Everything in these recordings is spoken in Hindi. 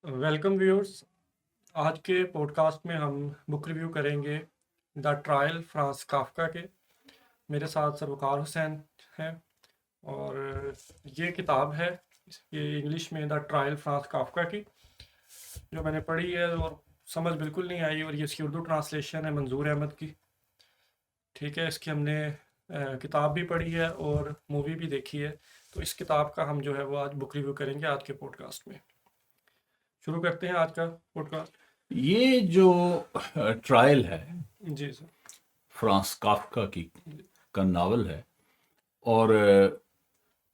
Welcome viewers. आज के पॉडकास्ट में हम बुक रिव्यू करेंगे द ट्रायल फ्रांस काफ्का के। मेरे साथ सरवकार हुसैन हैं और ये किताब है, ये इंग्लिश में द ट्रायल फ्रांस काफ्का की, जो मैंने पढ़ी है और समझ बिल्कुल नहीं आई। और ये इसकी उर्दू ट्रांसलेशन है मंजूर अहमद की। ठीक है, इसकी हमने किताब भी पढ़ी है और मूवी भी देखी है। तो इस किताब का हम जो है वो आज बुक रिव्यू करेंगे आज के पॉडकास्ट में। शुरू करते हैं आज का पॉडकास्ट। ये जो ट्रायल है जी सर। फ्रांस काफ्का की का नावल है और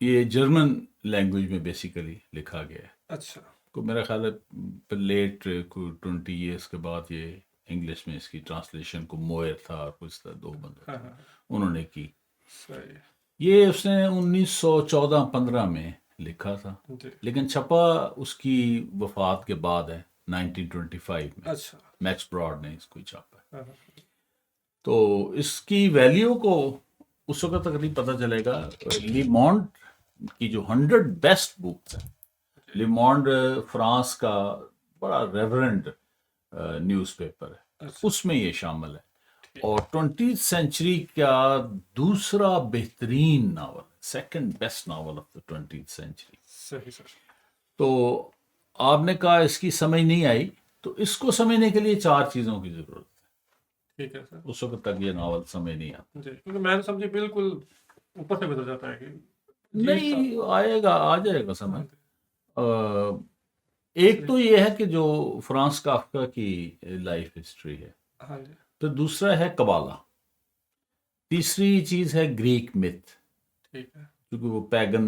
ये जर्मन लैंग्वेज में बेसिकली लिखा गया है। अच्छा। को मेरा ख्याल है लेट 20 ईयर्स के बाद ये इंग्लिश में इसकी ट्रांसलेशन को मोयर था और कुछ था, दो बंदे हाँ थे, हाँ। उन्होंने की। सही। ये उसने 1914-15 में लिखा था, जी। लेकिन छपा उसकी वफात के बाद है 1925 में। अच्छा। मैक्स ब्रॉड ने इसको छापा। हाँ हाँ। तो इसकी वैल्यू को उस वक्त तक नहीं पता चलेगा। लिमॉन्ड की जो 100 बेस्ट बुक्स है, लिमॉन्ड फ्रांस का बड़ा रेवरेंट न्यूज़पेपर है, अच्छा। उसमें ये शामिल है। ठीक। और 20th सेंचुरी का दूसरा बेहतरीन novel, second best novel of the 20th century. सही सर। तो आपने कहा इसकी समझ नहीं आई, तो इसको समझने के लिए चार चीज़ों की ज़रूरत ठीक है सर। है। उस वक्त तक ये नावल समझ नहीं आता। जी, क्योंकि मैंने समझी बिल्कुल ऊपर से बदल जाता है कि जी सा। नहीं आएगा, आ जाएगा हाँ समझ। जी। अ, एक सही। तो ये है कि जो फ्रांस काफ्का की लाइफ हिस्ट्री है, हाँ जी। तो दूसरा है कबाला, तीसरी चीज है ग्रीक मिथ, ठीक है। क्योंकि वो पैगन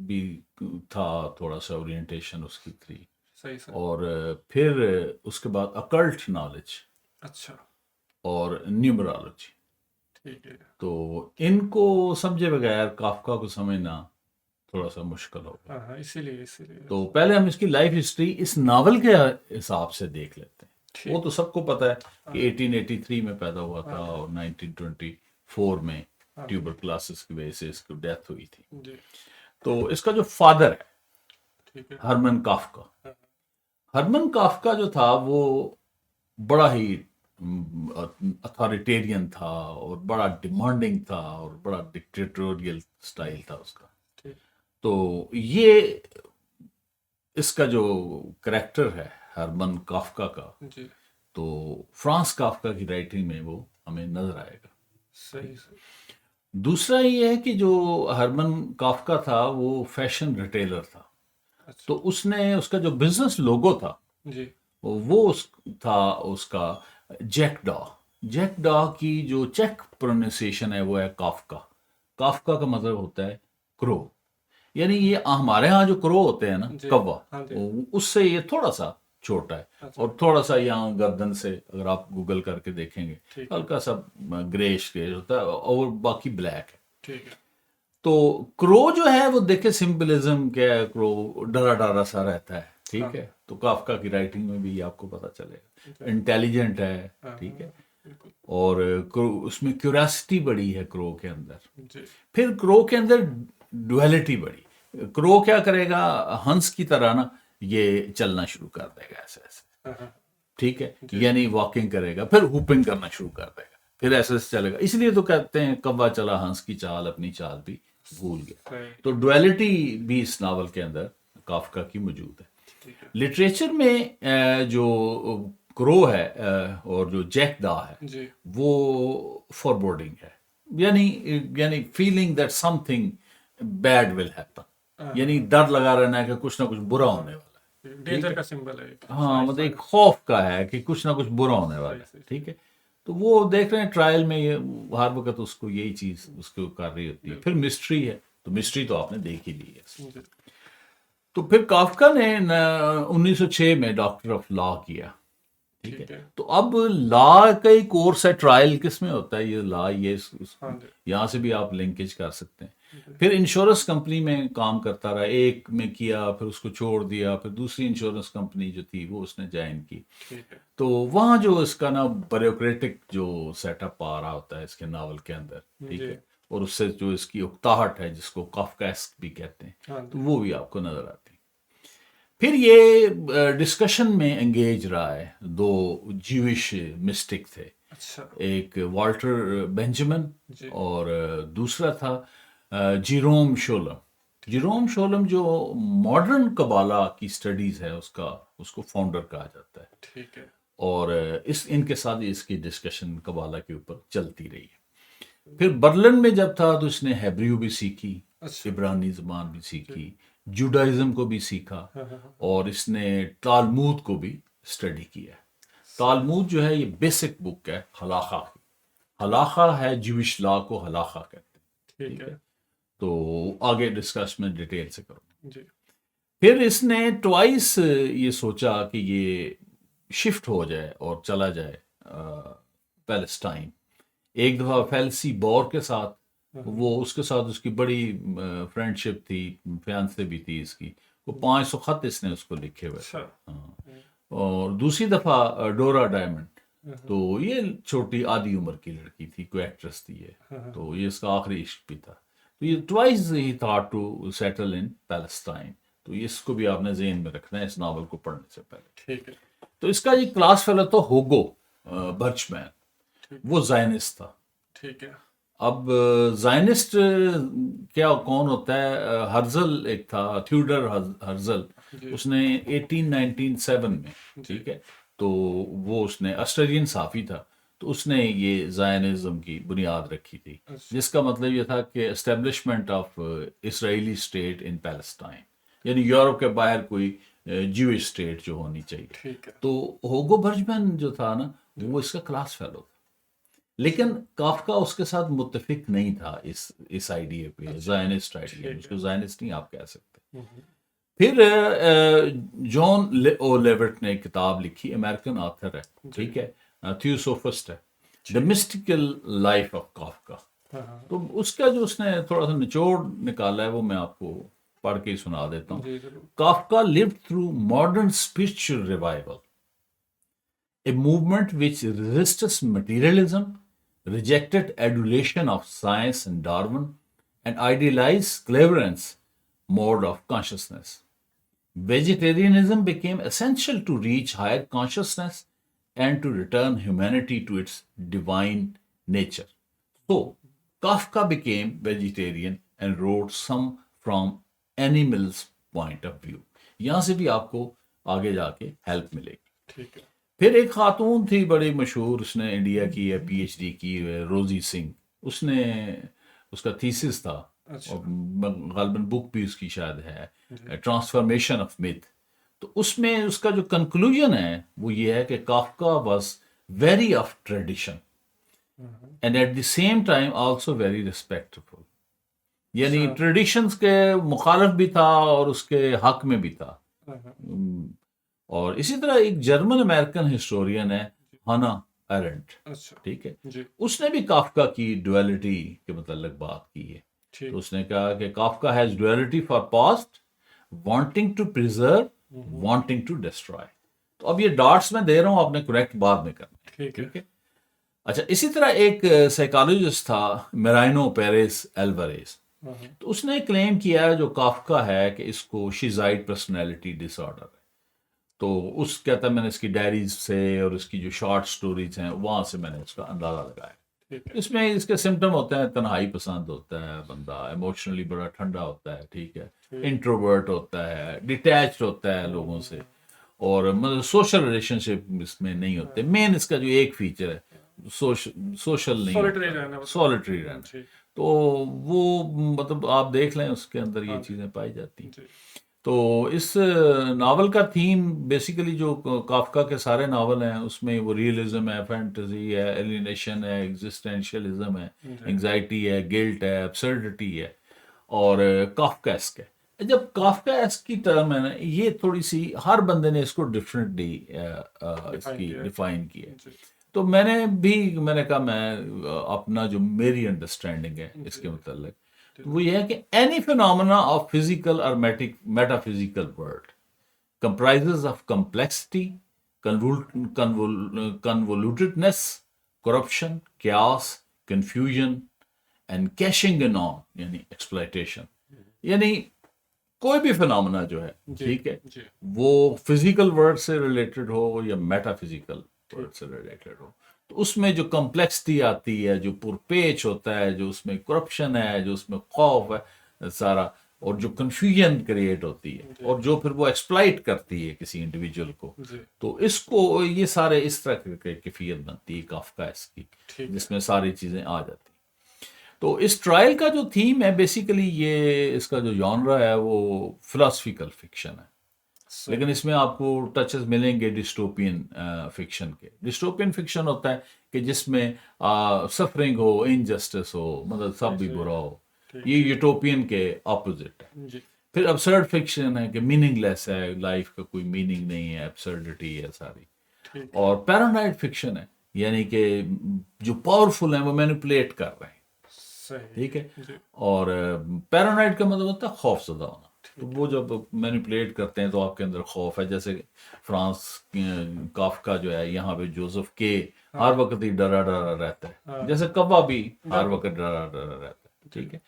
भी था, थोड़ा सा ओरिएंटेशन उसकी थी। सही सर। और फिर उसके बाद अकल्ट नॉलेज अच्छा। और न्यूमरोलॉजी। ठीक है। तो इनको समझे बगैर काफ्का को समझना थोड़ा सा मुश्किल होगा। हाँ हाँ, इसीलिए इसीलिए। तो पहले हम इसकी लाइफ हिस्ट्री इस नावल के हिसाब से देख लेते हैं। वो ठीक तो है। सबको पता है हाँ कि 1883 में पैदा हुआ हाँ था जी। और 1924 में हाँ जी। ट्यूबरक्लोसिस की वजह से इसकी डेथ हुई थी। जी। तो इसका जो फादर है ठीक है। हरमन काफ्का, हाँ। हरमन काफ्का जो था वो बड़ा ही अथॉरिटेरियन था और बड़ा डिमांडिंग था और बड़ा डिक्टेटोरियल स्टाइल था उसका। ठीक। तो ये इसका जो करेक्टर है हरमन काफ्का का, जी। तो फ्रांस काफ्का की राइटिंग में वो हमें नजर आएगा। सही सही। दूसरा ये है कि जो हरमन काफ्का था वो फैशन रिटेलर था। तो अच्छा। उसने उसका जो बिजनेस लोगो था जी। वो था उसका जैक डॉ। जैक डॉ की जो चेक प्रोनाउंसिएशन है वो है काफ्का। काफ्का का मतलब होता है क्रो। यानी ये हमारे यहाँ जो क्रो होते हैं ना, जी। कौवा, हाँ जी। उससे ये थोड़ा सा छोटा है। अच्छा। और थोड़ा सा यहाँ गर्दन से अगर आप गूगल करके देखेंगे, ठीक है। हल्का सा ग्रेश ग्रेश होता है और बाकी ब्लैक है। ठीक है। तो क्रो जो है वो देखे सिंबलिज्म क्या है, क्रो डरा डरा सा रहता है। हाँ ठीक है, तो काफका की राइटिंग में भी आपको पता चलेगा जी। इंटेलिजेंट है। हाँ ठीक हाँ। है, बिल्कुल। और क्रो उसमें क्यूरियोसिटी बड़ी है क्रो के अंदर। जी। फिर क्रो के अंदर डुअलिटी बड़ी। क्रो क्या करेगा, हंस की तरह ना ये चलना शुरू कर देगा ऐसे ऐसे। हाँ हाँ। ठीक है, जी। यानी वॉकिंग करेगा, फिर हुपिंग करना शुरू कर देगा, फिर ऐसे ऐसे चलेगा। इसलिए तो कहते हैं कौवा चला हंस की चाल, अपनी चाल भी भूल गया। सही। तो डुअलिटी भी इस नावल के अंदर काफका की मौजूद है। ठीक है। लिटरेचर में जो क्रो है और जो जैक दा है, जी। वो फॉरबोर्डिंग है। यानी यानी feeling that something bad will हाँ हैपन, हाँ यानी हाँ। डर लगा रहना है कि कुछ ना कुछ बुरा होने वाला है। ठीक डेंजर है, का सिंबल है एक हाँ, साइड मतलब एक साइड। खौफ का है कि कुछ ना कुछ बुरा होने वाला सही है। सही सही। ठीक है, तो वो देख रहे हैं ट्रायल में, ये हर वक्त उसको यही चीज उसको कर रही होती है। फिर बिल्कुल। मिस्ट्री है, तो मिस्ट्री तो आपने देख ही ली है। जी। तो फिर काफका ने 1906 में डॉक्टर ऑफ लॉ किया। ठीक है, ठीक है। तो अब लॉ का ही कोर्स है, ट्रायल किस में होता है, ये लॉ, ये हाँ जी। यहाँ से भी आप लिंकेज कर सकते हैं। जी। फिर इंश्योरेंस कंपनी में काम करता रहा, एक में किया फिर उसको छोड़ दिया, फिर दूसरी इंश्योरेंस कंपनी जो थी वो उसने ज्वाइन की। ठीक है। तो वहाँ जो इसका ना ब्यूरोक्रेटिक जो सेटअप आ रहा होता है इसके नावल के अंदर। ठीक जी। है, और उससे जो इसकी उकताहट है जिसको काफ्कास्क भी कहते हैं, हाँ तो जी। वो भी आपको नजर आती है। फिर ये डिस्कशन में एंगेज रहा है दो ज्यूइश मिस्टिक थे, अच्छा एक वाल्टर बेंजामिन जी और दूसरा था जिरोम शोलम। जिरोम शोलम जो मॉडर्न कबाला की स्टडीज है उसका, उसको फाउंडर कहा जाता है। ठीक है और इस इनके साथ इसकी डिस्कशन कबाला के ऊपर चलती रही है। फिर बर्लिन में जब था तो इसने हेब्रू भी सीखी, अच्छा इब्रानी ज़बान भी जी सीखी, जुडाइज़म को भी सीखा, हाँ हाँ हाँ और इसने तालमूद को भी स्टडी किया। सही तालमूद जो है ये बेसिक बुक है हलाखा की। हलाखा है ज्यूइश लॉ को हलाखा कहते हैं, ठीक ठीक है है। तो आगे डिस्कस में डिटेल से करूँ। जी फिर इसने ट्वाइस ये सोचा कि ये शिफ्ट हो जाए और चला जाए पैलेस्टाइन। एक दफ़ा फेल्सी बौर के साथ, हाँ हाँ वो उसके साथ उसकी बड़ी फ्रेंडशिप थी, फियांसे भी थी इसकी। वो 500 खत इसने उसको लिखे हुए अच्छा थे। हाँ। हाँ और दूसरी दफ़ा डोरा डायमंड, हाँ तो ये छोटी आधी उम्र की लड़की थी, कोई एक्ट्रेस थी ये। हाँ हाँ तो ये इसका आखिरी इश्क भी था। तो ये ट्वाइस ही thought to settle in Palestine. तो इसको भी आपने जेहन में रखना है इस नावल को पढ़ने से पहले। ठीक है तो इसका ये क्लास फेलो तो होगो बर्चमैन, ठीक वो जायनिस्ट था। ठीक है अब जायनिस्ट क्या कौन होता है? हर्जल एक था, थ्यूडर हर्जल। जी उसने 1897 में, जी ठीक है, तो वो उसने ऑस्ट्रेलियन साफ़ी था, तो उसने ये जायनिज्म की बुनियाद रखी थी, अच्छा जिसका मतलब ये था कि establishment of Israeli state in Palestine, यानी यूरोप के बाहर कोई ज्यूइश स्टेट जो होनी चाहिए। ठीक है तो होगो बर्जमैन जो था ना, जी वो इसका क्लास फेलो था। लेकिन काफका उसके साथ मुत्तफिक नहीं था इस आइडिया पे, अच्छा जायनिस्ट आइडिया में। ठीक उसको है जायनिस्ट नहीं आप कह सकते। हम्म, फिर जॉन ओ लेविट ने एक किताब लिखी, अमेरिकन ऑथर है, जी ठीक है, थियोसोफिस्ट है, द ठीक मिस्टिकल लाइफ ऑफ काफका। हाँ हाँ तो उसका जो उसने थोड़ा सा निचोड़ निकाला है वो मैं आपको पढ़ के ही सुना देता हूँ। जी जरूर Kafka lived through modern spiritual revival, a movement which resisted materialism, rejected adulation of science and Darwin, and idealized cleverance mode of consciousness. Vegetarianism became essential to reach higher consciousness and to return humanity to its divine nature. So, Kafka became vegetarian and wrote some from animals' point of view. यहाँ से भी आपको आगे जाके हेल्प मिलेगी। ठीक है फिर एक खातून थी बड़ी मशहूर, उसने इंडिया की है, पीएचडी की है, रोजी सिंह। उसने, उसका थीसिस था, अच्छा और गालिबन बुक भी उसकी शायद है, जी ट्रांसफॉर्मेशन ऑफ मिथ। तो उसमें उसका जो कंक्लूजन है वो ये है कि Kafka was very of tradition हाँ हाँ and at the same time also very respectful. यानी अच्छा ट्रेडिशंस के मुखालिफ भी था और उसके हक में भी था। हाँ हाँ उम, और इसी तरह एक जर्मन अमेरिकन हिस्टोरियन है, जी हाना एरेंट, अच्छा ठीक है। जी उसने भी काफका की डुअलिटी के मतलब बात की है। तो ठीक उसने कहा कि Kafka has duality for past, wanting to preserve, hmm, wanting to destroy. तो अब ये डॉट्स मैं दे रहा हूं, आपने करेक्ट बाद में करना है, ठीक है ठीक है। अच्छा, इसी तरह एक साइकोलॉजिस्ट था, मेराइनो पेरेस एल्वारेज। हाँ हाँ तो उसने क्लेम किया है जो काफका है कि इसको शिजाइड पर्सनैलिटी डिसऑर्डर है। तो उस कहता है मैंने इसकी डायरीज से और इसकी जो शॉर्ट स्टोरीज हैं वहां से मैंने इसका अंदाजा लगाया। ठीक है इसमें इसके सिम्टम होते हैं, तन्हाई पसंद होता है बंदा, इमोशनली बड़ा ठंडा होता है, ठीक है, ठीक इंट्रोवर्ट होता है, डिटैच्ड होता है लोगों से, और मतलब सोशल रिलेशनशिप इसमें नहीं होते। मेन इसका जो एक फीचर है, सोशल नहीं सॉलिटरी होता, रहना पसंद सॉलिटरी रहना। ठीक तो वो मतलब आप देख लें उसके अंदर ये हाँ जी चीज़ें पाई जाती हैं। जी तो इस नावल का थीम बेसिकली जो काफका के सारे नावल हैं उसमें वो रियलिज्म है, फैंटेसी है, एलिनेशन है, एग्जिस्टेंशियलिज्म है, जी एंजाइटी है, गिल्ट है, एब्सर्डिटी है, और काफकास्क है। जब काफकास्क की टर्म है ना, ये थोड़ी सी हर बंदे ने इसको डिफरेंटली डिफाइन इसकी किया है डिफाइन की है। जी तो मैंने कहा मैं अपना जो मेरी अंडरस्टैंडिंग है इसके जी मतलब, तो वो जरूर ये है कि एनी फिनोमेना ऑफ फिजिकल और metaphysical world comprises of complexity, convolutedness, corruption, chaos, confusion, and cashing in on, यानी exploitation। यानी कोई भी फिनोमेना जो है, जी ठीक है, जी वो फिजिकल वर्ल्ड से रिलेटेड हो या मेटाफिजिकल वर्ल्ड से रिलेटेड हो, तो उसमें जो कॉम्प्लेक्सिटी आती है, जो पुरपेच होता है, जो उसमें करप्शन है, जो उसमें खौफ है सारा, और जो कंफ्यूजन क्रिएट होती है, जी और जो फिर वो एक्सप्लॉइट करती है किसी इंडिविजुअल को, जी तो इसको ये सारे इस तरह की कैफियत बनती है काफका की, ठीक है जिसमें सारी चीजें आ जाती हैं। तो इस ट्रायल का जो थीम है बेसिकली, ये इसका जो जॉनरा है वो फिलोसफिकल फिक्शन है, सही लेकिन इसमें आपको टचेस मिलेंगे डिस्टोपियन फिक्शन के। डिस्टोपियन फिक्शन होता है कि जिसमें सफरिंग हो, इनजस्टिस हो, मतलब सब भी सही बुरा हो। ठीक ये यूटोपियन के ऑपोजिट है। जी फिर absurd फिक्शन है कि मीनिंगलेस है, लाइफ का कोई मीनिंग नहीं है, एब्सर्डिटी है सारी। ठीक और पैरानॉइड फिक्शन है, यानी कि जो पावरफुल हैं वो मैनिपुलेट कर रहे हैं, सही ठीक है। जी और पैरानॉइड का मतलब होता है खौफजदा होना। तो ठीक वो जब मैनिपुलेट करते हैं तो आपके अंदर खौफ है, जैसे फ्रांस काफका जो है, यहाँ पे जोसेफ के हाँ हर वक्त ही डरा डरा रहता है, हाँ जैसे कव्वा भी हर बिल्कुल वक्त डरा डरा रहता है, जी ठीक है।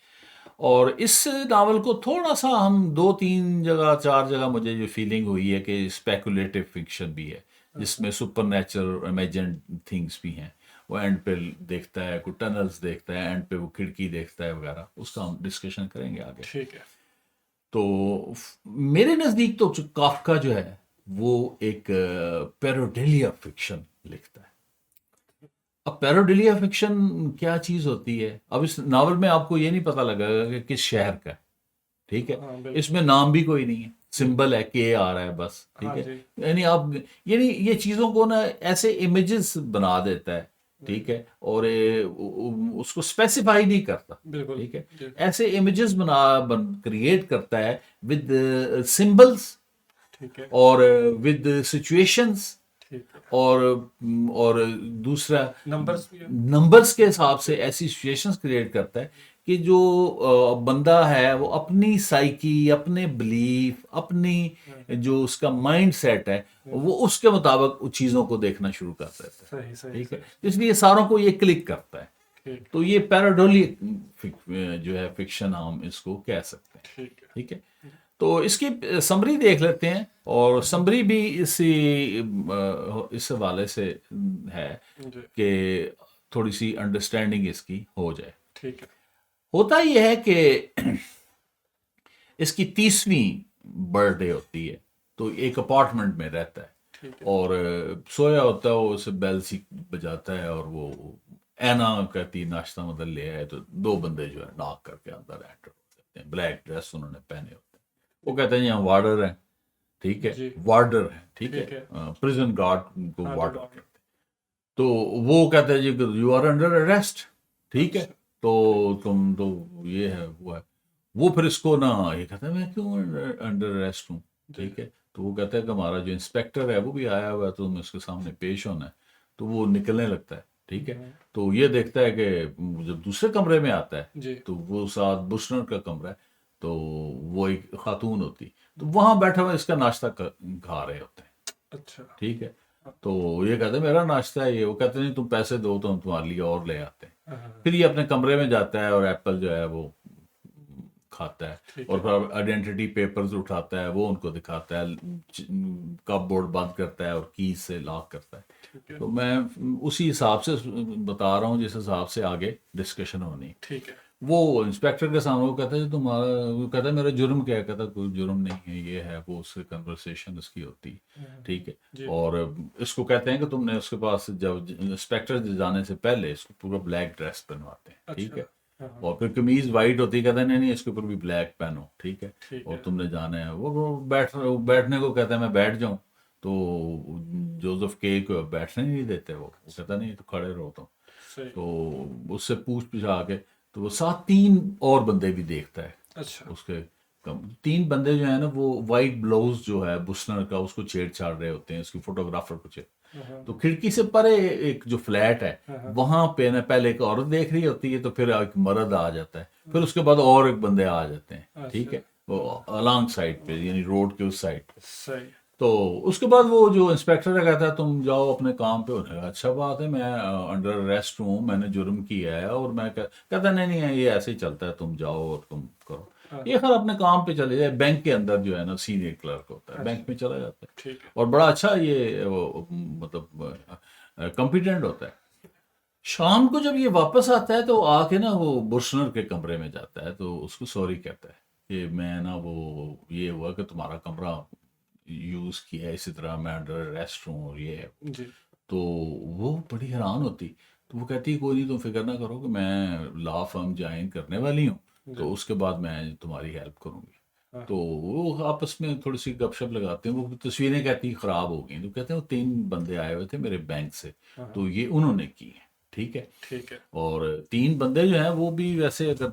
और इस नावल को थोड़ा सा हम दो तीन जगह, चार जगह मुझे जो फीलिंग हुई है कि स्पेकुलेटिव फिक्शन भी है, जिसमें सुपर नेचुरल इमेजिन थिंग्स भी हैं। वो एंड पे देखता है, कोई टनल्स देखता है, एंड पे वो खिड़की देखता है वगैरह, उसका हम डिस्कशन करेंगे आगे। ठीक है तो मेरे नज़दीक तो काफका जो है वो एक पैरोडिलिया फिक्शन लिखता है। अब पैरोडिलिया फिक्शन क्या चीज़ होती है, अब इस नावल में आपको ये नहीं पता लगेगा कि किस शहर का है, ठीक है। हाँ बिल्कुल इसमें नाम भी कोई नहीं है, सिंबल है, के आ रहा है बस, हाँ ठीक है। जी यानी आप, यानी ये चीज़ों को ना ऐसे इमेजेस बना देता है, ठीक है, और उसको स्पेसिफाई नहीं करता, बिल्कुल ठीक है। जी ऐसे इमेजेस क्रिएट करता है विद सिंबल्स ठीक है और विद सिचुएशंस, ठीक है और दूसरा नंबर्स भी है नंबर्स के हिसाब जी से ऐसी सिचुएशंस क्रिएट करता है कि जो बंदा है वो अपनी साइकी, अपने बिलीफ, अपनी हाँ, जो उसका माइंड सेट है, हाँ, वो उसके मुताबिक उन चीज़ों को देखना शुरू कर देता है, सही सही ठीक है। सही इसलिए सारों को ये क्लिक करता है। ठीक तो ये पैराडोली जो है फिक्शन हम इसको कह सकते हैं, ठीक है ठीक है। तो इसकी समरी देख लेते हैं, और समरी भी इस हवाले से है जी कि थोड़ी सी अंडरस्टैंडिंग इसकी हो जाए। ठीक है होता यह है कि इसकी 30वीं बर्थडे होती है, तो एक अपार्टमेंट में रहता है, ठीक है और सोया होता है, वो उसे बेल सी बजाता है, और वो ऐना कहती नाश्ता मतलब ले आए, तो दो बंदे जो है नॉक करके अंदर एंटर होते हैं, ब्लैक ड्रेस उन्होंने पहने होते हैं। वो कहते हैं यहाँ वार्डर है, ठीक है, जी वार्डर है, ठीक है, ठीक है प्रिजन गार्ड को हाँ वार्डर दबाव कहते हैं। तो वो कहते हैं जी यू आर अंडर अरेस्ट, ठीक है। अच्छा तो ठीक तुम तो ये है वो है, वो फिर इसको ना ये कहता है मैं क्यों अंडर अरेस्ट हूँ, जी ठीक है। तो वो कहता है कि हमारा जो इंस्पेक्टर है वो भी आया हुआ है, तो तुम्हें उसके सामने पेश होना है। तो वो निकलने लगता है, ठीक है। हाँ, तो ये देखता है कि जब दूसरे कमरे में आता है, जी तो वो साथ बुशनर का कमरा है, तो वो एक खातून होती, तो वहां बैठा हुआ इसका नाश्ता खा रहे होते हैं, अच्छा ठीक है। तो ये कहते हैं मेरा नाश्ता है ये, वो कहते नहीं तुम पैसे दो तो हम तुम्हारे लिए और ले आते हैं। हाँ, फिर ये अपने कमरे में जाता है और एप्पल जो है वो खाता है, ठीक और है फिर आइडेंटिटी पेपर्स उठाता है, वो उनको दिखाता है, कपबोर्ड बंद करता है और की से लॉक करता है। ठीक है तो मैं उसी हिसाब से बता रहा हूँ जिस हिसाब से आगे डिस्कशन होनी। ठीक है वो इंस्पेक्टर के सामने वो कहता है तुम्हारा, वो कहता है मेरा जुर्म क्या है, कहता है कोई जुर्म नहीं है, ये है वो, उससे कन्वर्सेशन उसकी होती है, हाँ, ठीक है। जी और इसको कहते हैं कि तुमने उसके पास जब इंस्पेक्टर जाने से पहले इसको पूरा ब्लैक ड्रेस पहनवाते हैं, ठीक अच्छा है। हाँ हाँ, और फिर कमीज वाइट होती है, कहता है नहीं नहीं इसके ऊपर भी ब्लैक पहनो, ठीक है। ठीक और है तुमने जाना है, वो बैठने को कहता है मैं बैठ जाऊं, तो जोसेफ के को बैठने नहीं देते, वो कहता नहीं तो खड़े रहो तुम। सही तो उससे पूछ पिछा के, तो वो साथ तीन और बंदे भी देखता है अच्छा उसके तीन बंदे जो है ना, वो वाइट ब्लाउज जो है बुशनर का उसको छेड़छाड़ रहे होते हैं, उसकी फोटोग्राफर को छेड़। हाँ हाँ तो खिड़की से परे एक जो फ्लैट है, हाँ, हाँ, वहां पे ना पहले एक औरत देख रही होती है, तो फिर एक मर्द आ जाता है, फिर उसके बाद और एक बंदे आ जाते हैं, ठीक अच्छा है, वो अलॉन्ग साइड पे, यानी रोड के उस साइड पे। सही तो उसके बाद वो जो इंस्पेक्टर है कहता है तुम जाओ अपने काम पे। उन्हें कहा, अच्छा बात है, मैं अंडर अरेस्ट हूँ, मैंने जुर्म किया है, और मैं कहता नहीं नहीं ये ऐसे ही चलता है, तुम जाओ और तुम करो। हाँ। ये खैर अपने काम पे चले जाए, बैंक के अंदर जो है ना सीनियर क्लर्क होता है, अच्छा। बैंक में चला जाता है ठीक है। और बड़ा अच्छा ये मतलब कॉम्पिटेंट होता है। शाम को जब ये वापस आता है तो आके ना वो बुर्शनर के कमरे में जाता है, तो उसको सॉरी कहता है कि मैं ना वो ये हुआ कि तुम्हारा कमरा यूज़ किया है, इसी तरह मैं अंडर अरेस्ट हूँ और ये है। जी। तो वो बड़ी हैरान होती, तो वो कहती कोई नहीं, तुम फिक्र ना करो कि मैं लॉ फर्म ज्वाइन करने वाली हूँ, जी। तो उसके बाद मैं तुम्हारी हेल्प करूँगी। हाँ। तो वो आपस में थोड़ी सी गपशप लगाते हैं, वो तस्वीरें कहती ख़राब हो गई, तो कहते हैं वो 3 बंदे आए हुए थे मेरे बैंक से, हाँ। तो ये उन्होंने की है, ठीक है। ठीक है। और 3 बंदे जो हैं वो भी वैसे अगर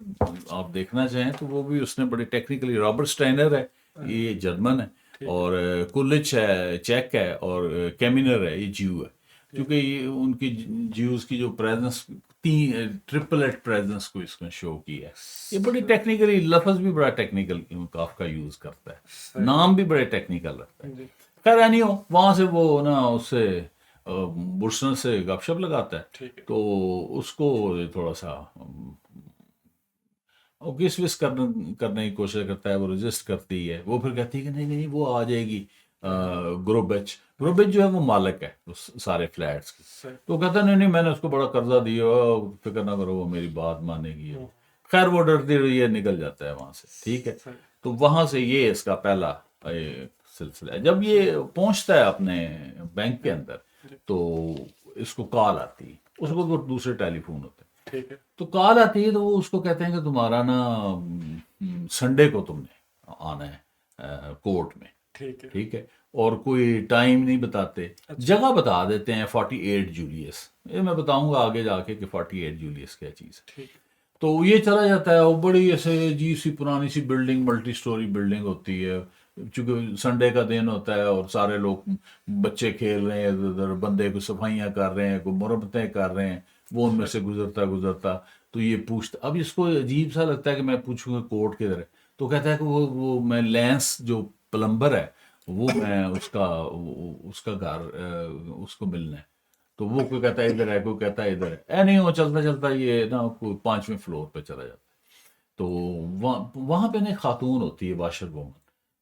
आप देखना चाहें तो वो भी उसने बड़े टेक्निकली, रॉबर्ट स्टाइनर है, हाँ। ये जर्मन है, ठीक है। और कुलिच है चेक है, और केमिनर है, ये ज्यू है। जी। क्योंकि ये उनकी ज्यूज की जो प्रेजेंस, ट्रिपल एट प्रेजेंस को इसमें शो की है। ये बड़ी टेक्निकली, लफ्ज भी बड़ा टेक्निकल काफका यूज करता है, सही। नाम भी बड़े टेक्निकल रखता है। जी। खैर नहीं हो, वहां से वो ना उससे बुर्सनर से गपशप लगाता है, ठीक है। तो उसको थोड़ा सा वो किस विस करने की कोशिश करता है, वो रजिस्ट करती है, वो फिर कहती है कि नहीं नहीं वो आ जाएगी। ग्रोबेच ग्रोबेच जो है वो मालिक है उस सारे फ्लैट्स की। सही। तो वो कहता है नहीं नहीं मैंने उसको बड़ा कर्जा दिया, फिक्र ना करो वो मेरी बात मानेगी। हम्म। खैर वो डरती हुई ये निकल जाता है वहां से, ठीक है। सही। तो वहां से ये इसका पहला सिलसिला है। जब ये पहुंचता है अपने बैंक के अंदर, जी। तो इसको कॉल आती है, उसको तो दूसरे टेलीफोन होते हैं, ठीक है। तो कॉल आती है, तो वो उसको कहते हैं कि तुम्हारा ना संडे को तुमने आना है कोर्ट में, ठीक है। ठीक है। और कोई टाइम नहीं बताते, अच्छा। जगह बता देते हैं 48 जूलियस। ये मैं बताऊंगा आगे जाके कि 48 जूलियस क्या चीज़ है। ठीक है। तो ये चला जाता है, वो बड़ी ऐसे अजीब सी पुरानी सी बिल्डिंग, मल्टी स्टोरी बिल्डिंग होती है, चूंकि संडे का दिन होता है और सारे लोग, बच्चे खेल रहे हैं इधर उधर, बंदे को सफाइयाँ कर रहे हैं, कोई मुरम्मतें कर रहे हैं, वो उनमें से गुजरता गुजरता तो ये पूछता, अब इसको अजीब सा लगता है कि मैं पूछूंगा कोर्ट किधर है, तो कहता है कि वो मैं लैंस जो प्लम्बर है, वो मैं उसका घर उसको मिलना है। तो वो कोई कहता है इधर है, कोई कहता है इधर है, नहीं वो चलता चलता ये ना कोई 5वें फ्लोर पे चला जाता है। तो वहां पे ना एक खातून होती है, वाशर वूमन,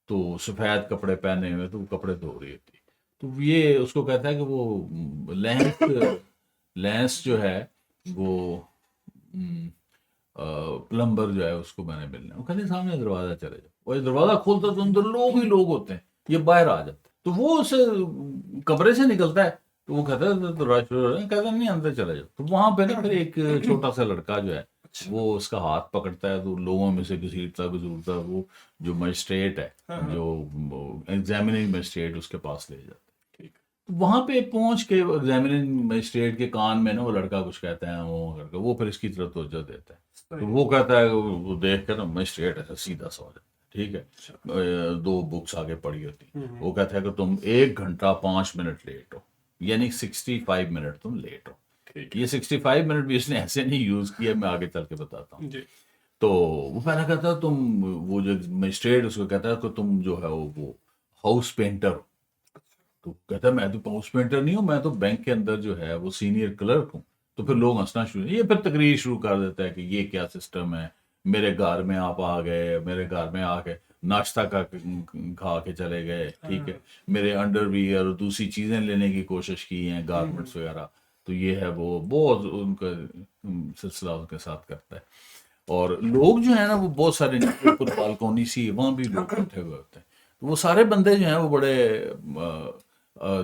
तो सफ़ेद कपड़े पहने हुए, तो वो कपड़े धो रही होती है। तो ये उसको कहता है कि वो लेंस लेंस जो है वो प्लम्बर जो है उसको मैंने मिलना है। वो कहते हैं सामने दरवाजा चले जाओ, वो दरवाजा खोलता तो अंदर लोग ही लोग होते हैं, ये बाहर आ जाते हैं। तो वो उसे कमरे से निकलता है, तो वो कहता है तो राज कहता है नहीं अंदर चले जाओ। तो वहां पे ना फिर एक छोटा सा लड़का जो है अच्छा। वो उसका हाथ पकड़ता है, तो लोगों में से घसीटता घसीटता वो जो मजिस्ट्रेट है, हाँ। जो एग्जामिनिंग मजिस्ट्रेट, उसके पास ले जाता है। ठीक। तो वहां पे पहुंच के एग्जामिनिंग मजिस्ट्रेट के कान में ना वो लड़का कुछ कहता है, वो करके वो फिर इसकी तरफ तवज्जो देता है। तो सही। वो कहता है, वो देख कर ना मजिस्ट्रेट ऐसा सीधा सा हो जाता है, ठीक है। अच्छा। 2 बुक्स आगे पड़ी होती, हम्म। वो कहता है कि तुम 1 घंटा 5 मिनट लेट हो, यानी 65 मिनट तुम लेट हो। ठीक ये है। 65 मिनट भी इसने ऐसे नहीं यूज किया, मैं आगे चल के बताता हूँ। जी। तो वो पहला कहता है तुम, वो जो मजिस्ट्रेट उसको कहता है कि तुम जो है वो हाउस पेंटर हो। तो कहता है मैं तो हाउस पेंटर नहीं हूँ, मैं तो बैंक के अंदर जो है वो सीनियर क्लर्क हूँ। तो फिर लोग हंसना शुरू, ये फिर तकरीर शुरू कर देता है कि ये क्या सिस्टम है, मेरे घर में आप आ गए, मेरे घर में आके नाश्ता का खा के चले गए, ठीक है, मेरे अंडरवियर और दूसरी चीज़ें लेने की कोशिश की हैं, गारमेंट्स वगैरह। तो ये है वो बहुत उनका सिलसिला उनके साथ करता है। और लोग जो है ना वो बहुत सारे ऊपर बालकोनी सी, वहाँ भी लोग बैठे हुए होते हैं। तो वो सारे बंदे जो हैं वो बड़े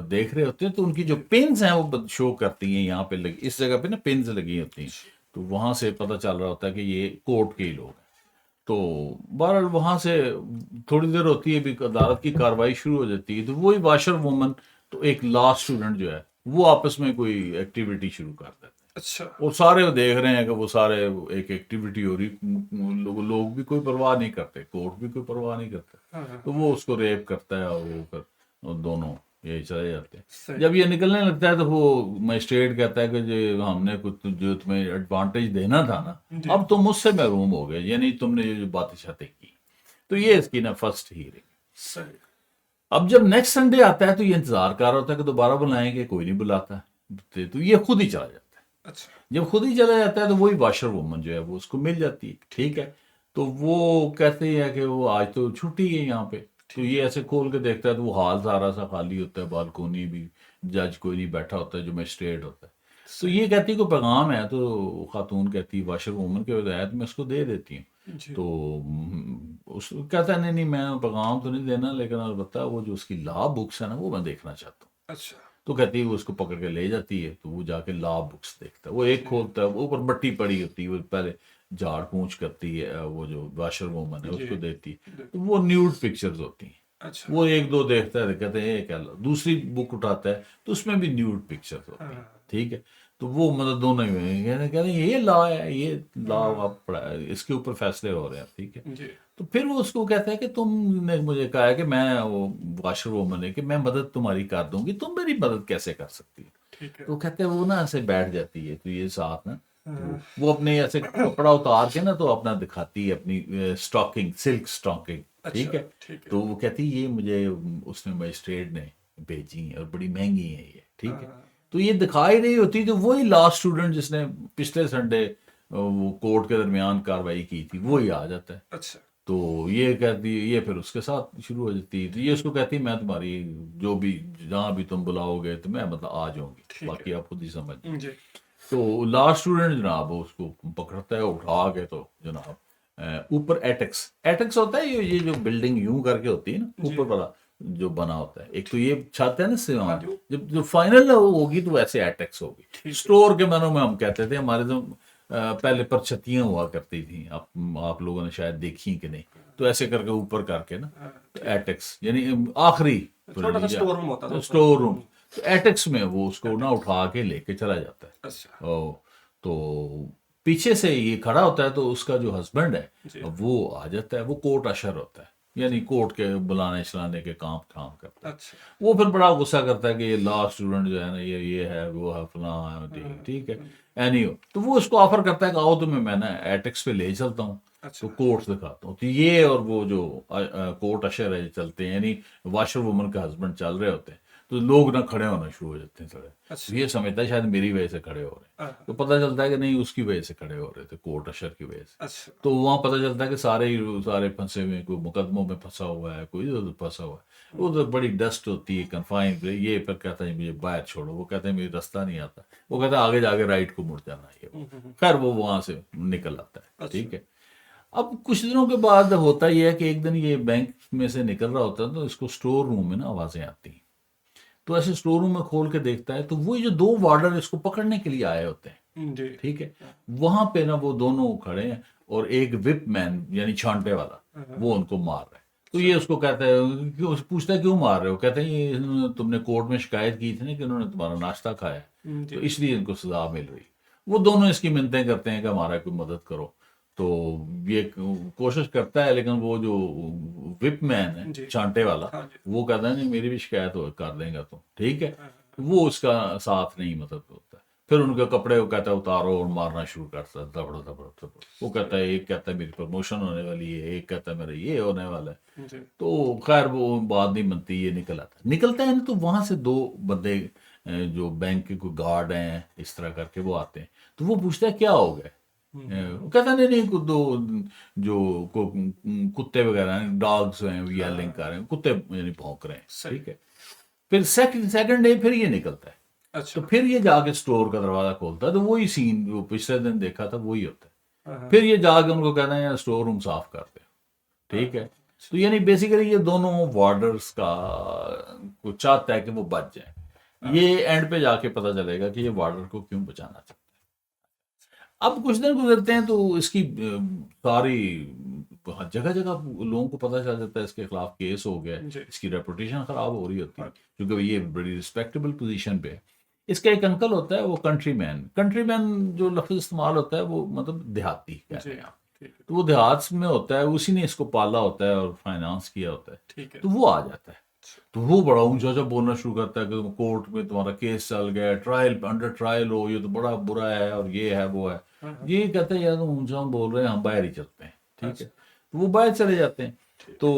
देख रहे होते हैं, तो उनकी जो पिन्स हैं वो शो करती हैं, यहाँ पे लगी, इस जगह पे ना पिन्स लगी होती हैं। तो वहाँ से पता चल रहा होता है कि ये कोर्ट के ही लोग हैं। तो बहरहाल वहाँ से थोड़ी देर होती है, भी अदालत की कार्रवाई शुरू हो जाती है, तो वही वाशर वूमन तो एक लॉ स्टूडेंट जो है वो आपस में कोई एक्टिविटी शुरू कर देते हैं। अच्छा। और सारे वो देख रहे हैं कि वो सारे एक एक्टिविटी हो रही, लोग भी कोई परवाह नहीं करते, कोर्ट भी कोई परवाह नहीं करते। हाँ। तो वो उसको रेप करता है और वो फिर और दोनों यही चले जाते हैं। सही। जब ये निकलने लगता है तो वो मजिस्ट्रेट कहता है कि जो हमने कुछ जो तुम्हें एडवांटेज देना था ना, जी। अब तुम मुझसे महरूम हो गए, यानी तुमने ये जो बातें शातें की। तो ये इसकी ना फर्स्ट हीयरिंग। सही। अब जब नेक्स्ट संडे आता है तो ये इंतजार कर रहा होता है कि दोबारा बुलाएंगे, कोई नहीं बुलाता, तो ये खुद ही चला जाता है। अच्छा। जब खुद ही चला जाता है तो वही वाशर वूमन जो है वो उसको मिल जाती है, ठीक है। तो वो कहते हैं कि वो आज तो छुट्टी है यहाँ पे। तो ये ऐसे खोल के देखता है तो वो हॉल सारा सा खाली होता है, बालकोनी भी, जज कोई नहीं बैठा होता है, जो मजिस्ट्रेट होता है। तो सही। ये कहती है कोई पैगाम है, तो खातून कहती है वाशर वूमन के हिदायत में उसको दे देती हूँ। जी। तो उस कहता है नहीं नहीं मैं पैगाम तो नहीं देना, लेकिन अलबत्ता वो जो उसकी लॉ बुक्स है ना वो मैं देखना चाहता हूँ। अच्छा। तो कहती है वो उसको पकड़ के ले जाती है, तो वो जाके लॉ बुक्स देखता है। वो एक जी। खोलता है, वो ऊपर मट्टी पड़ी होती है, वो पहले झाड़ पूंछ करती है, वो जो वाशर वूमन है जी। उसको देती है, दे- तो वो न्यूड पिक्चर्स होती हैं। अच्छा। वो एक दो देखता है, कहते हैं ये क्या लो। दूसरी बुक उठाता है तो उसमें भी न्यूड पिक्चर्स होती हैं। हाँ। ठीक है। तो वो मतलब दोनों ही में कहते हैं ये लॉ है, ये लॉ हाँ। आप पढ़ा है, इसके ऊपर फैसले हो रहे हैं। ठीक है। जी। तो फिर वो उसको कहता है कि तुमने मुझे कहा है कि मैं वो वाशर वूमन है कि मैं मदद तुम्हारी कर दूंगी, तुम मेरी मदद कैसे कर सकती है। ठीक है। तो कहते हैं वो ना ऐसे बैठ जाती है, तो ये साथ ना, तो हाँ। वो अपने ऐसे कपड़ा उतार के ना तो अपना दिखाती है अपनी स्टॉकिंग, सिल्क स्टॉकिंग। अच्छा। ठीक है। ठीक है। तो वो कहती है ये मुझे उसने मजिस्ट्रेट ने भेजी हैं और बड़ी महंगी है ये। ठीक है। हाँ। तो ये दिखाई नहीं होती, तो वही लास्ट स्टूडेंट जिसने पिछले संडे वो कोर्ट के दरमियान कार्रवाई की थी वही आ जाता है। अच्छा। तो ये कहती है, ये फिर उसके साथ शुरू हो जाती है। तो ये उसको कहती है मैं तुम्हारी जो भी जहाँ भी तुम बुलाओगे तो मैं मतलब आ जाऊंगी, ठीक बाकी है। आप खुद ही समझ। जी। तो लास्ट स्टूडेंट जनाब उसको पकड़ता है उठा के, तो जनाब ऊपर एटेक्स एटेक्स होता है, ये जो बिल्डिंग यूं करके होती है ना जी। ऊपर वाला जो बना होता है, एक तो ये छत है ना हाँ सिवान, जी। जब जो फाइनल होगी तो वैसे एटेक्स होगी। ठीक है। स्टोर के मानों में हम कहते थे, हमारे तो पहले परछतियां हुआ करती थी, आप लोगों ने शायद देखी कि नहीं, तो ऐसे करके ऊपर करके ना, हाँ। तो ठीक एटेक्स यानी आखिरी है। छोटा सा स्टोर रूम होता था ऊपर। Store room. तो एटेक्स में वो उसको ना उठा के लेके चला जाता है। अच्छा। ओ, तो पीछे से ये खड़ा होता है, तो उसका जो हस्बैंड है जी। अब वो आ जाता है, वो कोर्ट अशर होता है, यानी कोर्ट के बुलाने चलाने के काम काम करता है। अच्छा। वो फिर बड़ा गुस्सा करता है कि ये लास्ट स्टूडेंट जो है ना, ये है वो है फलां है, ठीक हाँ। ठीक है। एनीहो, तो वो उसको ऑफर करता है कि आओ तुम्हें मैं ना एटेक्स पे ले चलता हूँ, तो अच्छा। कोर्ट दिखाता हूँ। तो ये और वो जो कोर्ट अशर है चलते हैं, यानी वाशर वुमन का हस्बैंड चल रहे होते हैं, तो लोग ना खड़े होना शुरू हो जाते हैं थोड़े। तो अच्छा। ये समझता है शायद मेरी वजह से खड़े हो रहे हैं, हाँ। तो पता चलता है कि नहीं उसकी वजह से खड़े हो रहे थे, कोर्ट अशर की वजह से। अच्छा। तो वहाँ पता चलता है कि सारे फंसे हुए हैं, कोई मुकदमों में फंसा हुआ है, कोई इधर उधर फंसा हुआ है। उधर बड़ी डस्ट होती है, कन्फाइन। ये फिर कहता है मुझे बाहर छोड़ो, वो कहते हैं मुझे रास्ता नहीं आता, वो कहता है आगे जाके राइट को मुड़ जाना है। खैर वो वहाँ से निकल आता है। अच्छा। ठीक है। अब कुछ दिनों के बाद होता यह है कि एक दिन ये बैंक में से निकल रहा होता है, तो इसको स्टोर रूम में ना आवाज़ें आती हैं। तो ऐसे स्टोर रूम में खोल के देखता है, तो वही जो दो वार्डर इसको पकड़ने के लिए आए होते हैं। जी। ठीक है। वहां पे ना वो दोनों खड़े हैं, और एक विप मैन यानी छांटे वाला हाँ। वो उनको मार रहा है। तो ये उसको कहता है, क्यों पूछता है क्यों मार रहे हो, कहते हैं ये तुमने कोर्ट में शिकायत की थी ना कि उन्होंने तुम्हारा नाश्ता खाया है, तो जी। इसलिए इनको सजा मिल रही। वो दोनों इसकी मिन्नतें करते हैं कि हमारा कोई मदद करो। तो ये कोशिश करता है, लेकिन वो जो विप मैन है जी। छांटे वाला, हाँ जी। वो कहता है नहीं मेरी भी शिकायत हो कर देगा तुम। ठीक है। हाँ। वो उसका साथ नहीं मतलब होता है। फिर उनके कपड़े वो कहता है उतारो, और मारना शुरू करता है, दबड़ दबड़ दबड़। वो कहता है, एक कहता है मेरी प्रमोशन होने वाली है, एक कहता है मेरा ये होने वाला है। जी। तो खैर वो बात नहीं बनती, ये निकलता है ना, तो वहां से दो बंदे जो बैंक के कोई गार्ड हैं इस तरह करके वो आते हैं। तो वो पूछता है क्या हो गया। वो कहता नहीं नहीं दो जो कुत्ते वगैरह हैं, डॉग्स हैं, वो येलिंग कर रहे हैं, कुत्ते यानी भौंक रहे हैं। सही। ठीक है। फिर सेकंड डे फिर ये निकलता है, अच्छा। तो फिर ये जाके स्टोर का दरवाजा खोलता है, तो वही सीन जो पिछले दिन देखा था वही होता है। हाँ। फिर ये जाके उनको कहना है यार स्टोर रूम साफ कर दे। ठीक है। तो यानी बेसिकली ये दोनों वार्डर्स का को चाहता है कि वो बच जाए। ये एंड पे जाके पता चलेगा कि ये वार्डर को क्यों बचाना चाहता है। अब कुछ दिन गुजरते हैं, तो इसकी सारी जगह जगह लोगों को पता चल जाता है इसके खिलाफ केस हो गया है, जी। इसकी रेपुटेशन खराब हो रही होती है, हाँ। क्योंकि ये बड़ी रिस्पेक्टेबल पोजीशन पे है। इसका एक अंकल होता है वो कंट्रीमैन जो लफ्ज इस्तेमाल होता है वो मतलब देहाती कह जी। रहे हैं आप। ठीक है। तो वो देहात में होता है, उसी ने इसको पाला होता है और फाइनेंस किया होता है। ठीक है। तो वो आ जाता है, तो वो बड़ा ऊंचा ऊंचा बोलना शुरू करता है कि कोर्ट में तुम्हारा केस चल गया, ट्रायल अंडर ट्रायल हो, ये तो बड़ा बुरा है और ये है वो है। हाँ। हाँ। ये कहते हैं यार तुम ऊंचा बोल रहे हैं, हम बाहर ही चलते हैं। ठीक है। अच्छा। तो वो बाहर चले जाते हैं। ठीक। तो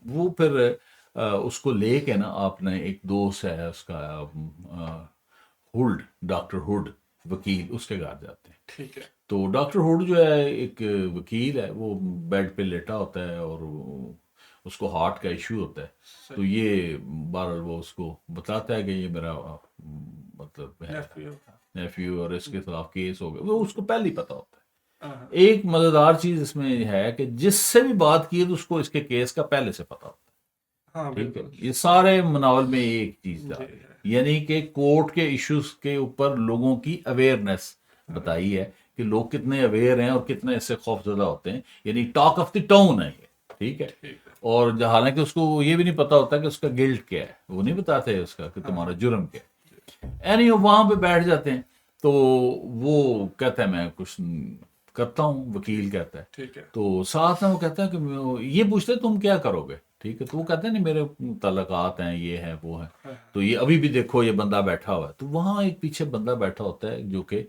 वो फिर उसको लेके ना, आपने एक दोस्त है उसका हुड, डॉक्टर हुड वकील, उसके घर जाते हैं। ठीक है। तो डॉक्टर हुड जो है एक वकील है, वो बेड पे लेटा होता है और उसको हार्ट का इशू होता है। तो सही। ये बहरहाल वो उसको बताता है कि ये मेरा मतलब है नेफ्यू। नेफ्यू और इसके खिलाफ केस हो गया, वो उसको पहले ही पता होता है। हाँ एक मजेदार चीज इसमें है कि जिससे भी बात की है तो उसको इसके केस का पहले से पता होता हाँ, है। ठीक है, बिल्कुल। ये सारे नावल में एक चीज जी। डाली है, यानी कि कोर्ट के इश्यूज के ऊपर लोगों की अवेयरनेस बताई है कि लोग कितने अवेयर हैं और कितने इससे खौफजदा होते हैं, यानी टॉक ऑफ द टाउन है ये। ठीक है, ठीक है। और हालांकि उसको ये भी नहीं पता होता कि उसका गिल्ट क्या है, वो नहीं बताते उसका कि तुम्हारा हाँ। जुर्म क्या है। एनी वहां पे बैठ जाते हैं। तो वो कहता है मैं कुछ करता हूँ, वकील कहता है। ठीक है। तो साथ में वो कहता है कि ये पूछते हैं तुम क्या करोगे। ठीक है, तो वो कहते हैं नहीं मेरे तलकात हैं, ये है वो है। हाँ। तो ये अभी भी देखो ये बंदा बैठा हुआ है, तो वहाँ एक पीछे बंदा बैठा होता है जो कि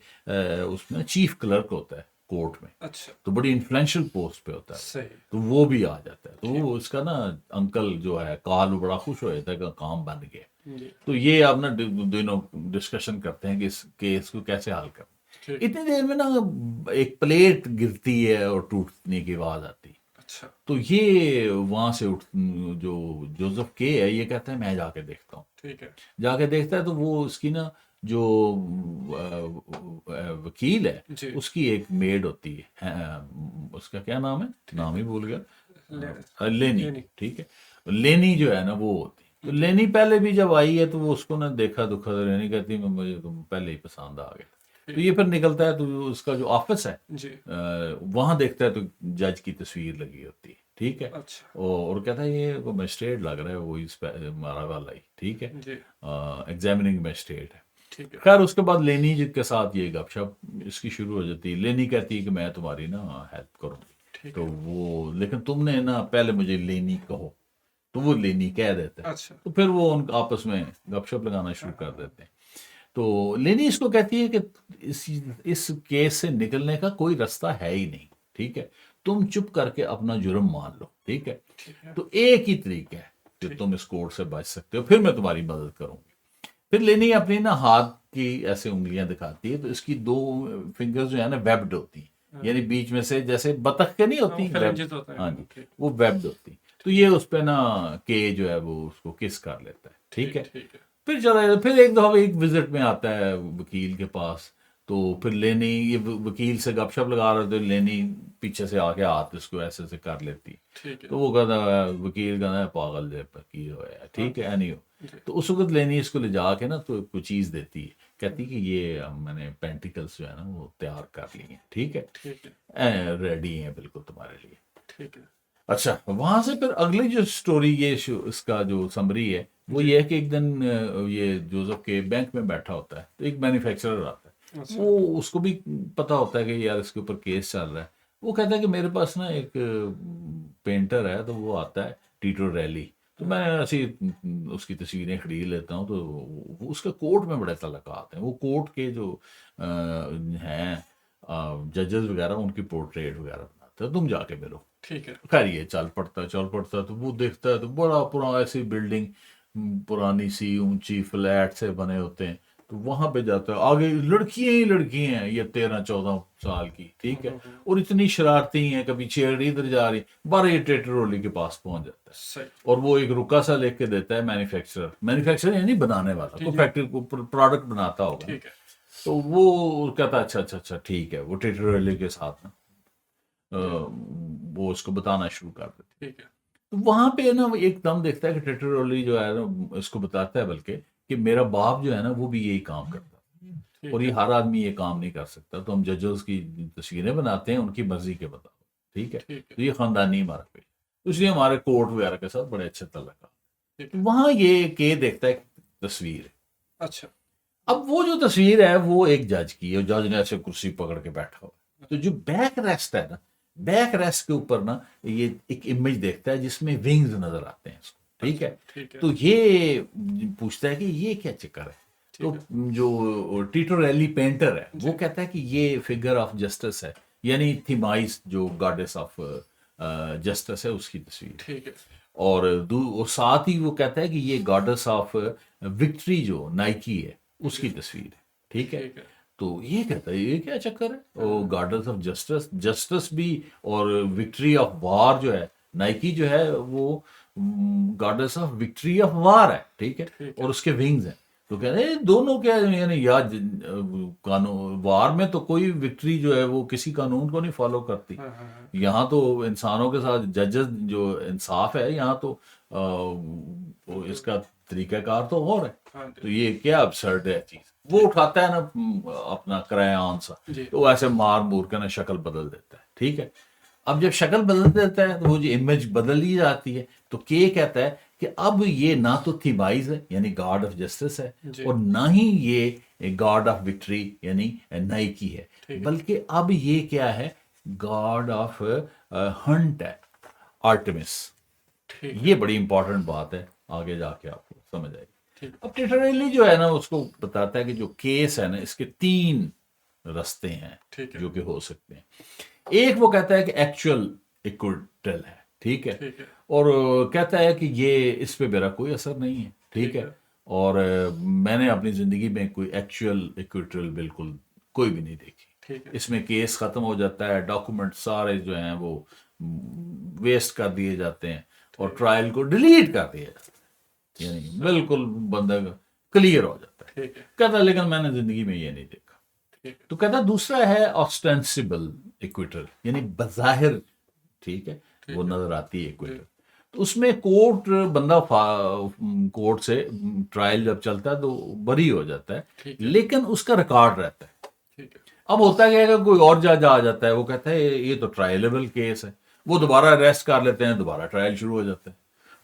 उसमें चीफ क्लर्क होता है कोर्ट में। अच्छा। तो बड़ी इन्फ्लुएंशियल पोस्ट पे होता है वो। सही। तो वो भी आ जाता है, तो ठीक। वो उसका ना अंकल जो है काल, वो बड़ा खुश हो जाता है कि काम बन गया। जी। तो ये अब ना दोनों डिस्कशन करते हैं कि इस केस को कैसे हल करना। ठीक। इतनी देर में ना एक प्लेट गिरती है और टूटने की आवाज आती है। अच्छा। तो ये वहां से उठ जो जोसेफ के है, ये कहता है मैं जाके देखता हूँ। ठीक है। जाके देखता है तो वो उसकी ना जो वकील है, जी। उसकी एक मेड होती है, उसका क्या नाम है, नाम ही भूल गया। लेनी। लेनी। ठीक है, लेनी जो है ना वो होती। तो जी। लेनी पहले भी जब आई है तो वो उसको ना देखा दुखा, तो लेनी कहती है मुझे तुम पहले ही पसंद आ गए। तो ठीक। ये फिर निकलता है तो उसका जो ऑफिस है जी। वहां देखता है तो जज की तस्वीर लगी होती है। ठीक है, अच्छा। और कहता है ये वो मजिस्ट्रेट लग रहा है, वो इस मारा वाला ही। ठीक है, जी। एग्जामिनिंग मजिस्ट्रेट है। ठीक है। खैर उसके बाद लेनी जी के साथ ये गपशप इसकी शुरू हो जाती है। लेनी कहती है कि मैं तुम्हारी ना हेल्प करूंगी। ठीक तो है। वो लेकिन तुमने ना पहले मुझे लेनी कहो। तो वो लेनी कह देता है। अच्छा। तो फिर वो उन आपस में गपशप लगाना शुरू कर हाँ। देते हैं। तो लेनी इसको कहती है कि इस केस से निकलने का कोई रास्ता है ही नहीं। ठीक है, तुम चुप करके अपना जुर्म मान लो। ठीक है, ठीक है। तो एक ही तरीका है कि ठीक। तुम इस कोर्ट से बच सकते हो, फिर मैं तुम्हारी मदद करूंगी। फिर लेनी अपनी ना हाथ की ऐसे उंगलियां दिखाती है, तो इसकी दो फिंगर्स जो है ना वेब्ड होती हैं, हाँ। यानी बीच में से जैसे बतख के नहीं हाँ, वो होती वेब। phalanges होते हैं। हाँ हाँ, जी, ठीक। वो वेब्ड होती। तो ये उस पे ना के जो है वो उसको किस कर लेता है। ठीक ठीक। है, ठीक है। फिर चला जाता, फिर एक दफा एक विजिट में आता है वकील के पास। तो फिर लेनी ये वकील से गपशप लगा रहे थे, लेनी पीछे से आके हाथ इसको ऐसे ऐसे कर लेती। ठीक है। तो वो कहता है, वकील कहता है पागल जे पर की हो है। हाँ। ठीक है, नहीं हो। जी। तो उस वक्त लेनी इसको ले जाके ना तो कोई चीज़ देती है, कहती कि ये मैंने पेंटिकल्स जो है ना वो तैयार कर लिए हैं। ठीक है, ठीक है। रेडी हैं बिल्कुल तुम्हारे लिए। ठीक है। अच्छा, वहां से फिर अगली जो स्टोरी ये इसका जो समरी है वो जी। ये है कि एक दिन ये जोसेफ के बैंक में बैठा होता है, तो एक मैन्युफैक्चरर आता है। अच्छा। वो उसको भी पता होता है कि यार इसके ऊपर केस चल रहा है। वो कहता है कि मेरे पास ना एक पेंटर है, तो वो आता है टीटो रैली। तो मैं ऐसी उसकी तस्वीरें खरीद लेता हूँ। तो वो उसका कोर्ट में बड़े तल्लुकात हैं, वो कोर्ट के जो हैं जजेस वगैरह, उनकी पोर्ट्रेट वगैरह बनाते हैं, तुम जाके मिलो। ठीक है। खैर ये चल पड़ता है तो वो देखता है तो बड़ा पुराना ऐसी बिल्डिंग, पुरानी सी ऊंची फ्लैट से बने होते हैं। तो वहां पे जाता है, आगे लड़कियां ही लड़कियां हैं, ये 13-14 साल की। ठीक है, और इतनी शरारती हैं, कभी चेयर इधर जा रही, बारह ये टेटरोली के पास पहुंच जाता है। सही। और वो एक रुका सा लेके देता है, मैन्युफैक्चरर यानी बनाने वाला, जी। कोई जी। फैक्ट्री को प्रोडक्ट बनाता होगा ना। ठीक है। तो वो कहता है अच्छा अच्छा अच्छा ठीक है, वो टेटरोली के साथ ना वो उसको बताना शुरू कर देते। ठीक है। तो वहां पे ना वो एकदम देखता है कि टेटरोली जो है ना इसको बताता है बल्कि कि मेरा बाप जो है ना वो भी यही काम करता है, और ठीक ये है। हर आदमी ये काम नहीं कर सकता। तो हम जजेस की तस्वीरें बनाते हैं उनकी मर्जी के बताओ। ठीक है, ठीक है। तो ये खानदानी हमारा पे, तो इसलिए हमारे कोर्ट वगैरह के साथ बड़े अच्छे तल्लुकात। ठीक तो है। वहां ये के देखता है तस्वीर है। अच्छा। अब वो जो तस्वीर है वो एक जज की है, जज ने ऐसे कुर्सी पकड़ के बैठा हुआ है। तो जो बैक रेस्ट है ना, बैक रेस्ट के ऊपर ना ये एक इमेज देखता है जिसमें विंग्स नजर आते हैं इसको। ठीक अच्छा। है, ठीक है। तो ये पूछता है कि ये क्या चक्कर है। ठीक तो है। जो टीटोरेली पेंटर है वो जी। कहता है कि ये फिगर ऑफ जस्टिस है, यानी थीमाइस जो गॉडेस ऑफ जस्टिस है उसकी तस्वीर। ठीक है। और साथ ही वो कहता है कि ये गॉडेस ऑफ विक्ट्री जो नाइकी है जी। उसकी तस्वीर है। ठीक है, ठीक है। तो ये कहता है ये क्या चक्कर है, वो गार्डन्स ऑफ जस्टिस, जस्टिस भी और विक्ट्री ऑफ वार जो है, नाइकी जो है वो gardens of victory of war है, ठीक है, ठीक है। और उसके विंग्स हैं। तो कह रहे हैं दोनों क्या है, यानी या कानून वार में तो कोई विक्ट्री जो है वो किसी कानून को नहीं फॉलो करती, हाँ हाँ हाँ। यहाँ तो इंसानों के साथ जजेस जो इंसाफ है, यहाँ तो वो इसका तरीकाकार तो और है। हाँ तो ये क्या absurd है चीज, वो उठाता है ना अपना क्रायॉन सा, जी। तो वो ऐसे मार मूर के ना शक्ल बदल देता है, ठीक है। अब जब शक्ल बदल देता है तो वो जो इमेज बदल ही जाती है, तो के कहता है कि अब ये ना तो थीबाइज है यानी गॉड ऑफ जस्टिस है, जी। और ना ही ये गॉड ऑफ विक्ट्री यानी नाइकी है, ठीक है। बल्कि अब ये क्या है, गॉड ऑफ हंट है, आर्टेमिस। ठीक है। ये बड़ी इंपॉर्टेंट बात है, आगे जाके आपको समझ आएगी। ठीक। अब टिटरेली जो है ना उसको बताता है कि जो केस है ना इसके 3 रास्ते हैं ठीक है। जो कि हो सकते हैं। एक वो कहता है कि एक्चुअल इक्विटल है, ठीक है, ठीक है। और कहता है कि ये इस पे मेरा कोई असर नहीं है, ठीक है, और मैंने अपनी जिंदगी में कोई एक्चुअल इक्विटल बिल्कुल कोई भी नहीं देखी। ठीक है। इसमें केस खत्म हो जाता है, डॉक्यूमेंट सारे जो हैं वो वेस्ट कर दिए जाते हैं और ट्रायल को डिलीट कर दिया जाता है, यानी बिल्कुल बंदा क्लियर हो जाता है। ठीक है। कहता है लेकिन मैंने जिंदगी में ये नहीं देखा। ठीक है। तो कहता है दूसरा है ऑस्टेंसिबल इक्विटल, यानी बज़ाहिर, ठीक है, वो नजर आती है इक्विटल। तो उसमें कोर्ट बंदा कोर्ट से ट्रायल जब चलता है तो बरी हो जाता है, ठीक है। लेकिन उसका रिकॉर्ड रहता है। ठीक है। अब होता क्या है कि कोई और जज आ जाता है, वो कहता है ये तो ट्रायलेबल केस है, वो दोबारा अरेस्ट कर लेते हैं, दोबारा ट्रायल शुरू हो जाता है,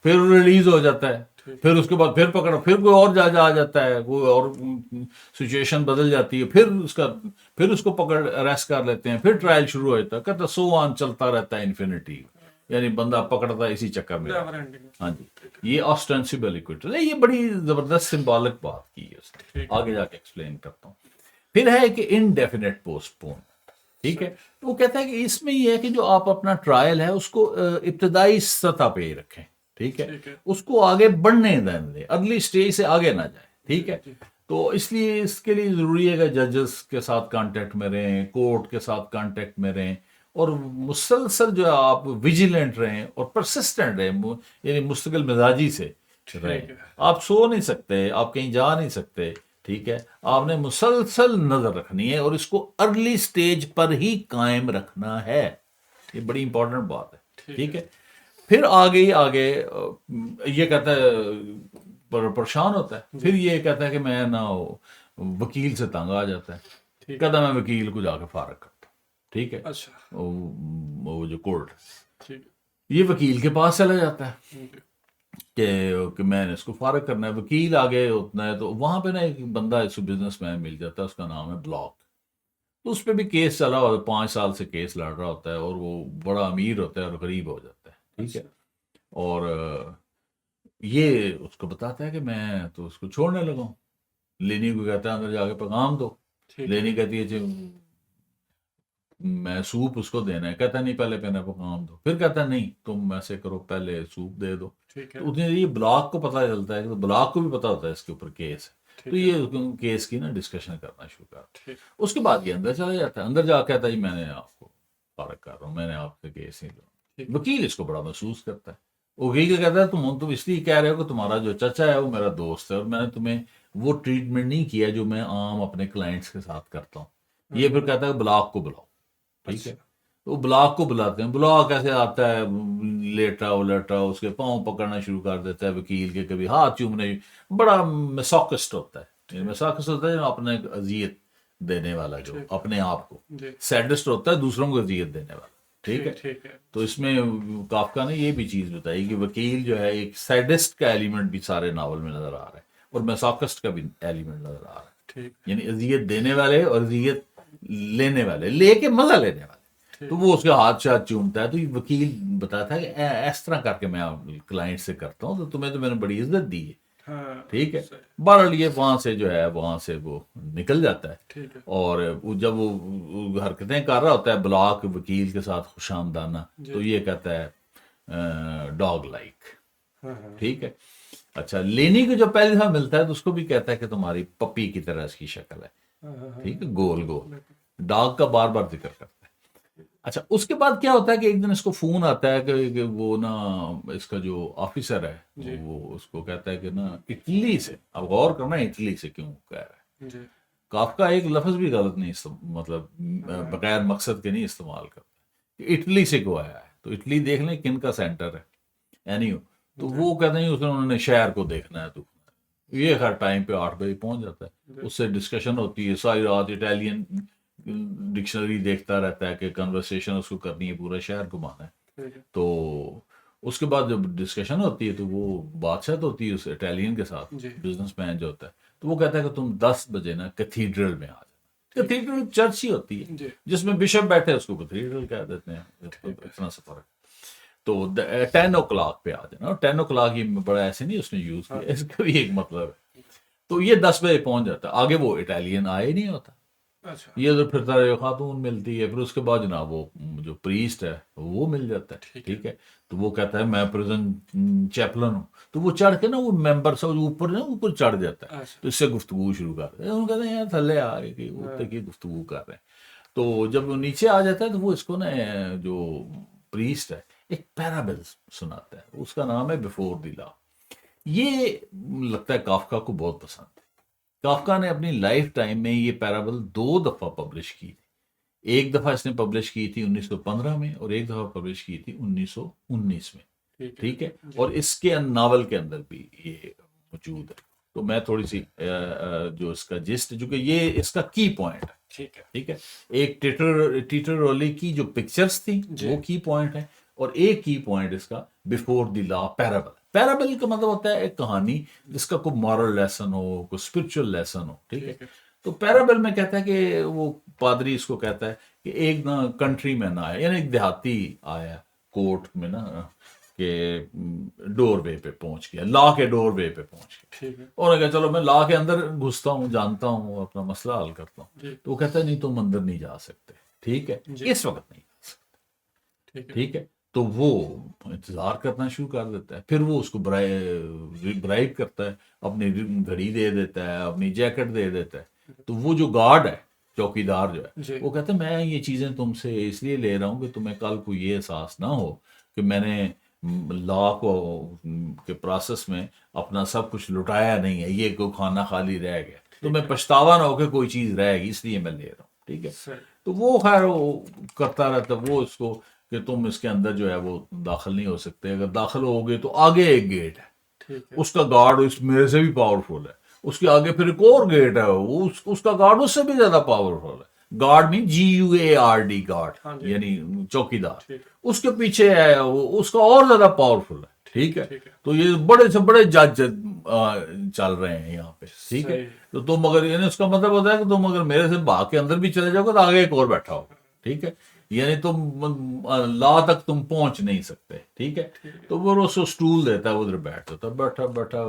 फिर रिलीज हो जाता है, फिर उसके बाद फिर पकड़ो, फिर कोई और जज आ जाता है, कोई और सिचुएशन बदल जाती है, फिर उसको पकड़ अरेस्ट कर लेते हैं, फिर ट्रायल शुरू हो जाता है, कहता सो ऑन चलता रहता है इन्फिनिटी, यानी बंदा पकड़ता है इसी चक्कर में। Never ending. हाँ जी, ये ऑस्टेंसिबल इक्विटल है, ये बड़ी जबरदस्त सिंबॉलिक बात की है उसने, आगे जाके एक्सप्लेन करता हूँ। फिर है कि इनडेफिनेट पोस्टपोन, ठीक है, तो वो कहता है कि इसमें ये है कि जो आप अपना ट्रायल है उसको इब्तदाई सतह पे ही रखें, ठीक है, ठीक है। उसको आगे बढ़ने दें, अर्ली स्टेज से आगे ना जाए, ठीक है। तो इसलिए इसके लिए ज़रूरी है कि जजेस के साथ कांटेक्ट में रहें, कोर्ट के साथ कांटेक्ट में रहें, और मुसलसल जो है आप विजिलेंट रहें और परसिस्टेंट रहें, यानी मुस्तकिल मिजाजी से रहें। आप सो नहीं सकते, आप कहीं जा नहीं सकते, ठीक है, आपने मुसलसल नजर रखनी है और इसको अर्ली स्टेज पर ही कायम रखना है, ये बड़ी इंपॉर्टेंट बात है, ठीक है। फिर आगे ये कहता है परेशान होता है, फिर ये कहता है कि मैं ना वकील से तंग आ जाता है, कहता मैं वकील को जाके फारग करता हूँ, ठीक है। अच्छा। वो जो कोर्ट, ठीक ये वकील के पास चला जाता है कि मैंने इसको फारग करना है, वकील आगे उतना है, तो वहां पे ना एक बंदा इस बिजनेसमैन मिल जाता है, उसका नाम है ब्लॉक। तो उस पर भी केस चला हुआ, 5 साल से केस लड़ रहा होता है, और वो बड़ा अमीर होता है और गरीब हो जाता है, ठीक है। और ये उसको बताता है कि मैं तो उसको छोड़ने लगा हूँ। लेनी को कहता है अंदर जाके पैगाम दो, लेनी कहती है जी मैं सूप उसको देना है, कहता नहीं पहले मैंने पैगाम दो, फिर कहता नहीं तुम ऐसे करो पहले सूप दे दो। तो उतने ये ब्लॉक को पता चलता है, तो ब्लॉक को भी पता होता है इसके ऊपर केस है, तो ये केस की ना डिस्कशन करना शुरू करता है। उसके बाद ये अंदर चला जाता है, अंदर जाके कहता है मैंने आपको फारग कर रहा हूँ, मैंने आपसे केस नहीं लिया। वकील इसको बड़ा महसूस करता है, वकील कहता है तुम इसलिए कह रहे हो कि तुम्हारा जो चाचा है वो मेरा दोस्त है, और मैंने तुम्हें वो ट्रीटमेंट नहीं किया जो मैं आम अपने क्लाइंट्स के साथ करता हूँ। ये फिर कहता है ब्लॉक को बुलाओ, ठीक है। तो ब्लॉक को बुलाते हैं, ब्लॉक कैसे आता है, लेटा उसके पाँव पकड़ना शुरू कर देता है वकील के, कभी हाथ चूमने, बड़ा मेसोकिस्ट होता है। मेसोकिस्ट होता है अपने अजियत देने वाला, जो अपने आप को, सैडिस्ट होता है दूसरों को अजियत देने वाला, ठीक है। तो इसमें काफका ने ये भी चीज बताई कि वकील जो है एक सैडिस्ट का एलिमेंट भी सारे नावल में नजर आ रहा है, और मेसोकिस्ट का भी एलिमेंट नजर आ रहा है, यानी अजियत देने वाले और अजियत लेने वाले, लेके मजा लेने वाले। तो वो उसके हाथ से हाथ चूमता है, तो ये वकील बताता है कि इस तरह करके मैं क्लाइंट से करता हूँ, तो तुम्हें तो मैंने बड़ी इज्जत दी है, ठीक है। बहरहाल ये वहां से जो है वहां से वो निकल जाता है, और जब वो हरकतें कर रहा होता है ब्लॉक वकील के साथ खुशामदाना, तो ये कहता है डॉग लाइक, ठीक है। अच्छा, लेनी को जब पहली दफा मिलता है तो उसको भी कहता है कि तुम्हारी पपी की तरह इसकी शक्ल है, ठीक है, गोल गोल डाग का बार बार जिक्र करता है। अच्छा, उसके बाद क्या होता है कि एक दिन इसको फोन आता है कि वो ना इसका जो ऑफिसर है वो उसको कहता है कि ना इटली से, अब गौर करना इटली से क्यों कह रहा है। जी। काफका एक लफ्ज भी गलत नहीं मतलब बगैर मकसद के नहीं इस्तेमाल करता। इटली से को आया है तो इटली देख लें किन का सेंटर है यानी, तो वो कहते हैं उसने उन्होंने शहर को देखना है। तो ये हर टाइम पे 8 बजे पहुंच जाता है, उससे डिस्कशन होती है सारी रात, इटालियन डिक्शनरी देखता रहता है कि कन्वर्सेशन उसको करनी है, पूरा शहर घुमाना है। तो उसके बाद जब डिस्कशन होती है तो वो बातचीत होती है उस इटालियन के साथ, बिजनेसमैन जो होता है, तो वो कहता है कि तुम 10 बजे ना कैथीड्रल में आ जाओ। कैथीड्रल चर्च ही होती है जिसमें बिशप बैठे हैं, उसको कैथीड्रल कह देते हैं, इतना सा फर्क। तो 10 o'clock पे आ जाना, 10 o'clock ये बड़ा ऐसे नहीं उसने यूज किया, इसका भी एक मतलब है। तो ये 10 बजे पहुंच जाता है, आगे वो इटालियन आए नहीं होता। अच्छा। ये तो फिरता रहे, खातून मिलती है, फिर उसके बाद जनाब वो जो प्रीस्ट है वो मिल जाता है। ठीक है, तो वो कहता है मैं प्रेजेंट चैपलन हूँ, तो वो चढ़ के ना वो मेंबर से ऊपर ना ऊपर चढ़ जाता है। तो इससे गुफ्तगू शुरू कर देते हैं, वो कहते हैं यार थल्ले आ गए ऊपर की गुफ्तगू कर रहे हैं। तो जब वो नीचे आ जाता है तो वो इसको ना जो प्रीस्ट है एक पैराबल सुनाता है, उसका नाम है बिफोर द लॉ। ये लगता है काफका को बहुत पसंद है। काफका ने अपनी लाइफ टाइम में ये पैराबल 2 दफा पब्लिश की थी। एक दफा इसने पब्लिश की थी 1915 में और एक दफा पब्लिश की थी 1919 में। ठीक है, और इसके नावल के अंदर भी ये मौजूद है। तो मैं थोड़ी सी जो इसका जिस्ट, जो कि ये इसका की पॉइंट है। ठीक है, एक टीटररोली की जो पिक्चर्स थी वो की पॉइंट है, और एक की पॉइंट इसका before the law parable. Parable का मतलब होता है एक कहानी जिसका कोई मॉरल लेसन हो, कोई स्पिरिचुअल लेसन हो। ठीक है, तो पैराबल में कहता है कि वो पादरी इसको कहता है कि एक ना कंट्री में ना आया, यानी एक देहाती आया कोर्ट में ना के डोरवे पे पहुंच गया, लॉ के डोरवे पे पहुंच गया, और कहा चलो मैं लॉ के अंदर घुसता हूँ, जानता हूँ, अपना मसला हल करता हूँ। तो वो कहता है नहीं तुम अंदर नहीं जा सकते। ठीक है, इस वक्त नहीं जा सकते। ठीक है, तो वो इंतजार करना शुरू कर देता है, फिर वो उसको ब्राइब करता है, अपनी घड़ी दे देता है, अपनी जैकेट दे देता है। तो वो जो गार्ड है, चौकीदार जो है, वो कहता है मैं ये चीज़ें तुमसे इसलिए ले रहा हूँ कि तुम्हें कल को ये एहसास ना हो कि मैंने लॉ को के प्रोसेस में अपना सब कुछ लुटाया नहीं है, ये कोई खाना खाली रह गया, तुम्हें पछतावा ना हो कि कोई चीज़ रहेगी, इसलिए मैं ले रहा हूँ। ठीक है, तो वो खैर वो करता रहता, वो उसको कि तुम इसके अंदर जो है वो दाखिल नहीं हो सकते, अगर दाखिल होगे तो आगे एक गेट है, उसका गार्ड उस मेरे से भी पावरफुल है, उसके आगे फिर एक और गेट है, वो उसका गार्ड उससे भी ज्यादा पावरफुल है। गार्ड मीन GUARD, गार्ड यानी चौकीदार, उसके पीछे है वो, उसका और ज्यादा पावरफुल है। ठीक है, तो ये बड़े से बड़े जज चल रहे हैं यहाँ पे। ठीक है, तो तुम अगर, यानी उसका मतलब होता है कि तुम अगर मेरे से भाग के अंदर भी चले जाओगे तो आगे एक और बैठा होगा। ठीक है, यानी तुम लॉ तक तुम पहुंच नहीं सकते। ठीक है, तो वो उसको स्टूल देता है, उधर बैठ जाता है, बैठा बैठा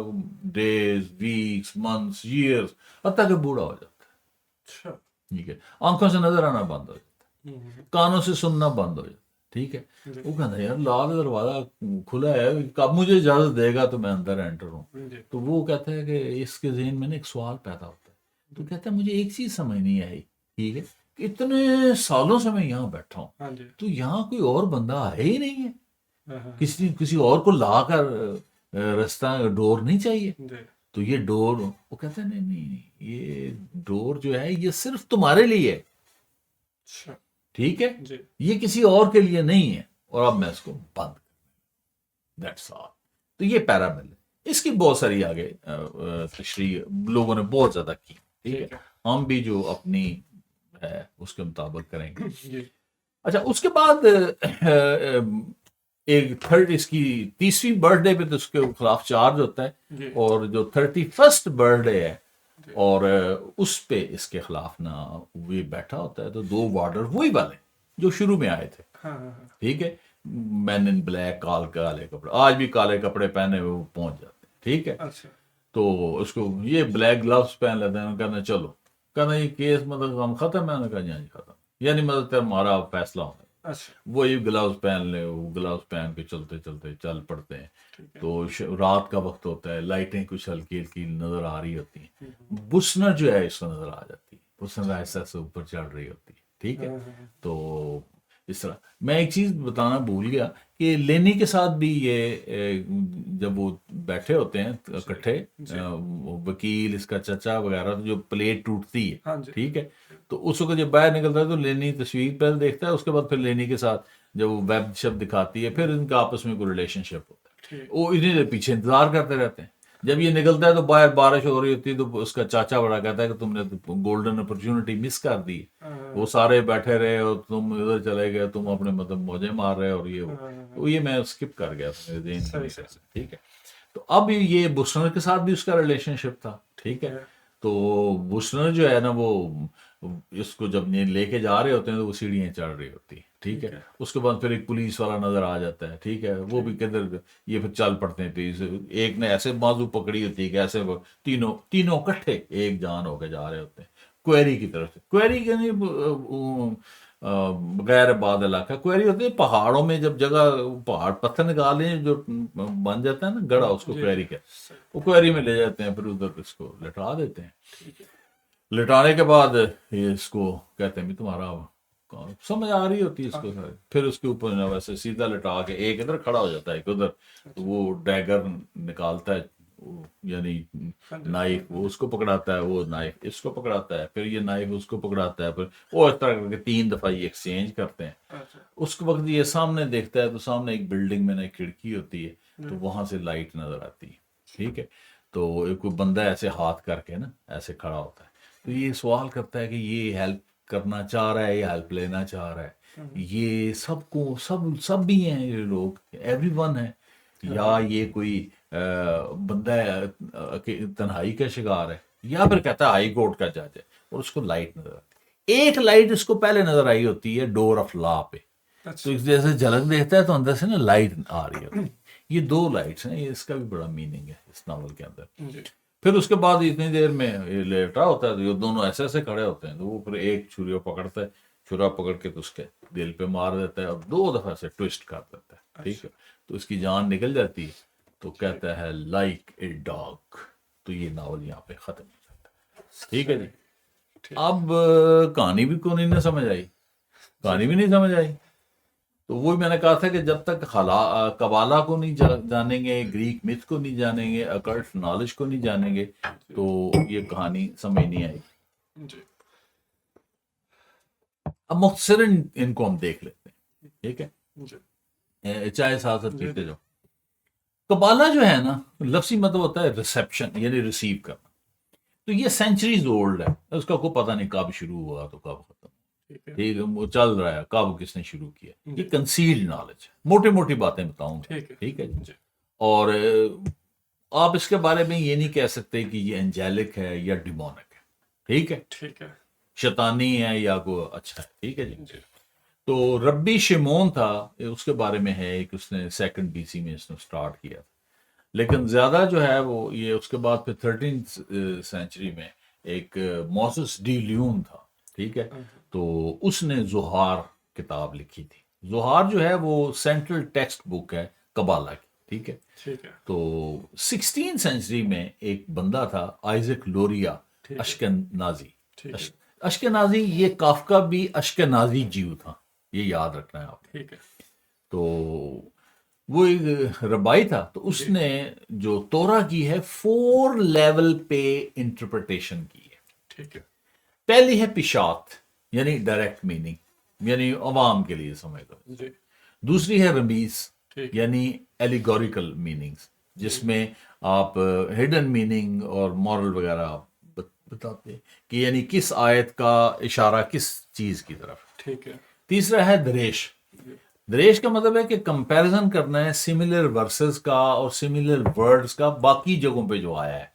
डेज, वीक्स, मंथ्स, ईयर्स, हत्ता के बूढ़ा हो जाता है। ठीक है, आंखों से नजर आना बंद हो जाता है, कानों से सुनना बंद हो जाता है। ठीक है, वो कहता है यार लाल दरवाजा खुला है, कब मुझे इजाजत देगा तो मैं अंदर एंटर हूँ। तो वो कहता है कि इसके ज़हन में ना एक सवाल पैदा होता है, तो कहता है मुझे एक चीज समझ नहीं आई। ठीक है, इतने सालों से मैं यहाँ बैठा हूँ, तो यहाँ कोई और बंदा है ही नहीं है, किसी और को ला कर रास्ता डोर नहीं चाहिए, तो ये डोर, वो कहता है नहीं नहीं, ये डोर जो है ये सिर्फ तुम्हारे लिए है। ठीक है, ये किसी और के लिए नहीं है, और अब मैं इसको बंद, दैट्स ऑल। तो ये पैराबल है, इसकी बहुत सारी आगे तशरीह लोगों ने बहुत ज्यादा की। ठीक है, हम भी जो अपनी है उसके मुताबिक करेंगे। अच्छा, उसके बाद एक थर्ड, इसकी 30वीं बर्थडे पे तो उसके खिलाफ चार्ज होता है, और जो 31st बर्थडे है और उस पे इसके खिलाफ ना वे बैठा होता है, तो 2 वार्डर वही वाले जो शुरू में आए थे। ठीक है, मैन इन ब्लैक, काले कपड़े, आज भी काले कपड़े पहने हुए वो पहुंच जाते हैं। ठीक है, तो उसको ये ब्लैक ग्लव्स पहन लेते हैं, कहना चलो, कहना ये केस मतलब हम खत्म है, मैंने कहा जी खत्म, यानी मतलब तुम्हारा फैसला होगा। वो ये ग्लव्स पहन ले, वो ग्लव्स पहन के चलते चलते चल पड़ते हैं। तो रात का वक्त होता है, लाइटें कुछ हल्की हल्की नजर आ रही होती हैं, बुस्नर जो है इसको नजर आ जाती है, वो सनराइज से ऊपर चढ़ रही होती है, ठीक है। हाँ, तो इस तरह मैं एक चीज़ बताना भूल गया कि लेनी के साथ भी ये जब वो बैठे होते हैं इकट्ठे, जी। वो वकील, इसका चचा वगैरह, तो जो प्लेट टूटती है, हाँ जी। ठीक है, तो उस वक्त जब बाहर निकलता है तो लेनी तस्वीर पहले देखता है, उसके बाद फिर लेनी के साथ जब वो वेब शब्द दिखाती है, फिर इनका आपस में कोई रिलेशनशिप होता है। ठीक। वो इतनी देर पीछे इंतजार करते रहते हैं। जब ये निकलता है तो बाहर बारिश हो रही होती है, तो उसका चाचा बड़ा कहता है कि तुमने तो गोल्डन अपॉर्चुनिटी मिस कर दी। वो सारे बैठे रहे और तुम इधर चले गए, तुम अपने मतलब मौजे मार रहे और ये वो। तो ये मैं स्किप कर गया था, मेरे ज़हन में सही नहीं सही था, ठीक है। तो अब ये बुशनर के साथ भी उसका रिलेशनशिप था, ठीक है। तो बुशनर जो है ना, वो इसको जब ये लेके जा रहे होते हैं तो वो सीढ़ियाँ चढ़ रही होती है, ठीक है। उसके बाद फिर एक पुलिस वाला नजर आ जाता है, ठीक है, वो भी किधर, ये फिर चल पड़ते हैं पुलिस। एक ने ऐसे बाजू पकड़ी होती है कि ऐसे वो तीनों तीनों इकट्ठे एक जान होकर जा रहे होते हैं क्वेरी की तरफ से। क्वेरी के नहीं, गैर आबाद इलाका क्वेरी होती है पहाड़ों में, जब जगह पहाड़ पत्थर निकाले जो बन जाता है ना गड़ा, उसको क्वेरी कहते हैं। वो क्वेरी में ले जाते हैं, फिर उधर इसको लिटा देते हैं। लिटाने के बाद ये इसको कहते हैं भी तुम्हारा समझ आ रही होती है इसको सारी। फिर उसके ऊपर ना वैसे सीधा लिटा के एक इधर खड़ा हो जाता है, एक उधर, तो वो डैगर निकालता है, यानी नाइफ, वो उसको पकड़ाता है, वो नाइफ इसको पकड़ाता है, फिर ये नाइफ उसको पकड़ाता है, फिर वो इस तरह करके 3 दफा ये एक्सचेंज करते हैं। उस वक्त ये सामने देखता है तो सामने एक बिल्डिंग में ना एक खिड़की होती है, तो वहां से लाइट नजर आती है, ठीक है। तो एक कोई बंदा ऐसे हाथ करके ना ऐसे खड़ा होता है, तो ये सवाल करता है कि ये हेल्प करना चाह रहा है या हेल्प लेना चाह रहा है, ये सबको सब भी हैं ये लोग, एवरीवन है, या ये कोई बंदा है तन्हाई का शिकार है, या फिर कहता है हाई कोर्ट का जज है। और उसको लाइट नजर आती है, एक लाइट इसको पहले नजर आई होती है डोर ऑफ लॉ पे, तो इस जैसे झलक देखता है तो अंदर से ना लाइट आ रही होती है। ये 2 लाइट्स हैं, ये इसका भी बड़ा मीनिंग है इस नावल के अंदर। फिर उसके बाद इतनी देर में ये लेटा होता है, तो ये दोनों ऐसे ऐसे खड़े होते हैं, तो वो फिर एक छुरी पकड़ता है, छुरा पकड़ के तो उसके दिल पे मार देता है और 2 दफा से ट्विस्ट कर देता है, ठीक है। तो उसकी जान निकल जाती है, तो कहता है लाइक ए डॉग। तो ये नावल यहाँ पे खत्म हो जाता है, ठीक है जी। अब कहानी भी को नहीं समझ आई, कहानी भी नहीं समझ आई। तो वही मैंने कहा था कि जब तक कबाला को नहीं जानेंगे, ग्रीक मिथ को नहीं जानेंगे, अकल्ट नॉलेज को नहीं जानेंगे, तो ये कहानी समझ नहीं आएगी। अब मुख्तसरन इनको हम देख लेते हैं, ठीक है, चाहे साथ साथ पीते जाओ। कबाला जो है ना, लफ्सी मतलब होता है रिसेप्शन, यानी रिसीव करना। तो ये सेंचुरीज ओल्ड है, उसका कोई पता नहीं कब शुरू हुआ तो कब खत्म, ठीक है, वो चल रहा है, कब किसने शुरू किया, ये कंसील्ड नॉलेज है, मोटी मोटी बातें बताऊंगा, ठीक है जी। और आप इसके बारे में ये नहीं कह सकते कि ये एंजेलिक है या डिमोनिक है, ठीक है, शैतानी है या कोई अच्छा है, ठीक है जी। तो रब्बी शिमोन था, उसके बारे में है कि उसने 2nd BC में इसने स्टार्ट किया था, लेकिन ज्यादा जो है वो ये उसके बाद फिर 13th सेंचुरी में एक मोसेस डी ल्यून था, ठीक है। तो उसने जोहार किताब लिखी थी। जोहार जो है वो सेंट्रल टेक्स्ट बुक है कबाला की, ठीक है। तो 16th सेंचुरी में एक बंदा था आइजक लोरिया अश्केनाजी। अश्केनाजी, ये काफका भी अश्केनाजी जीव था, ये याद रखना है आप, ठीक है। तो वो एक रबाई था, तो उसने जो तोरा की है 4 लेवल पे इंटरप्रिटेशन की है, ठीक है। पहली है पिशात, यानी डायरेक्ट मीनिंग, यानी अवाम के लिए समझ लो। दूसरी है रमीज, यानी एलिगोरिकल मीनिंग्स, जिसमें आप हिडन मीनिंग और मॉरल वगैरह आप बताते हैं कि यानी किस आयत का इशारा किस चीज की तरफ, ठीक है। तीसरा है दरेश। दरेश का मतलब है कि कंपैरिजन करना है सिमिलर वर्सेस का और सिमिलर वर्ड्स का बाकी जगहों पे जो आया है,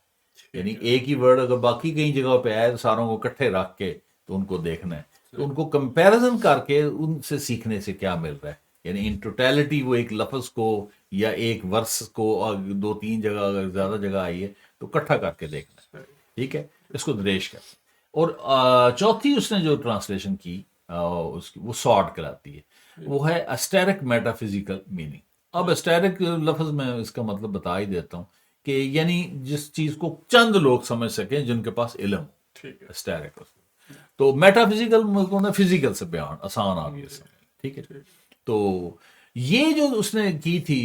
यानी एक ही वर्ड अगर बाकी कई जगहों पे आया है तो सारों को इकट्ठे रख के तो उनको देखना है, तो उनको कंपैरिजन करके उनसे सीखने से क्या मिल रहा है, यानी इन टोटलिटी वो एक लफ्ज को या एक वर्स को 2-3 जगह अगर ज्यादा जगह आई है तो इकट्ठा करके देखना है, ठीक है। इसको दरेश कहते हैं। और चौथी उसने जो ट्रांसलेशन की उसकी वो सॉर्ट कहलाती है, वो है एस्टेरिक मेटाफिजिकल मीनिंग। अब एस्टेरिक लफ्ज में इसका मतलब बता ही देता हूँ कि यानी जिस चीज को चंद लोग समझ सकें जिनके पास इल्म हो, ठीक है, एस्टेरिक। तो मेटाफिजिकल मतलब फिजिकल से बयान आसान आदमी से, ठीक है। तो ये जो उसने की थी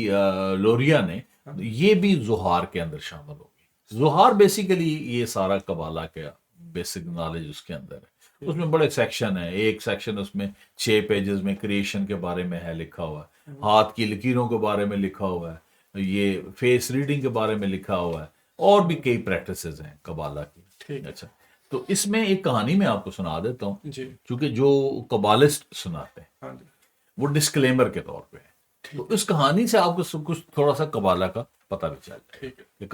लोरिया ने, ये भी जोहार के अंदर शामिल होगी। जोहार बेसिकली ये सारा कबाला का बेसिक नॉलेज उसके अंदर है। उसमें बड़े सेक्शन है, एक सेक्शन उसमें 6 पेजेस में क्रिएशन के बारे में है लिखा हुआ है, हाथ की लकीरों के बारे में लिखा हुआ है, ये फेस रीडिंग के बारे में लिखा हुआ है, और भी कई प्रैक्टिसेस हैं कबाला की। अच्छा, तो इसमें एक कहानी मैं आपको सुना देता हूँ, क्योंकि जो कबालिस्ट सुनाते हैं वो डिस्क्लेमर के तौर पे है, तो इस कहानी से आपको सब कुछ थोड़ा सा कबाला का पता भी चलता है कि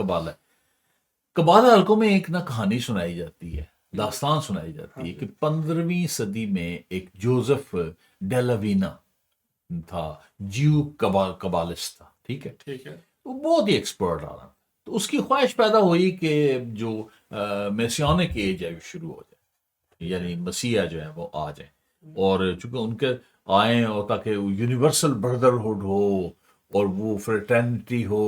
कबाला हल्कों में एक ना कहानी सुनाई जाती है, दास्तान सुनाई जाती है कि 15वीं सदी में एक जोसेफ डेलावीना था, ज्यू कबालिस्ट था, ठीक है। वो बहुत ही एक्सपर्ट आ रहा, तो उसकी ख्वाहिश पैदा हुई कि जो मेसियानिक एज है वो शुरू हो जाए, यानी मसीहा जो है वो आ जाए, और चूंकि उनके आए और ताकि यूनिवर्सल ब्रदरहुड हो और वो फ्रेटर्निटी हो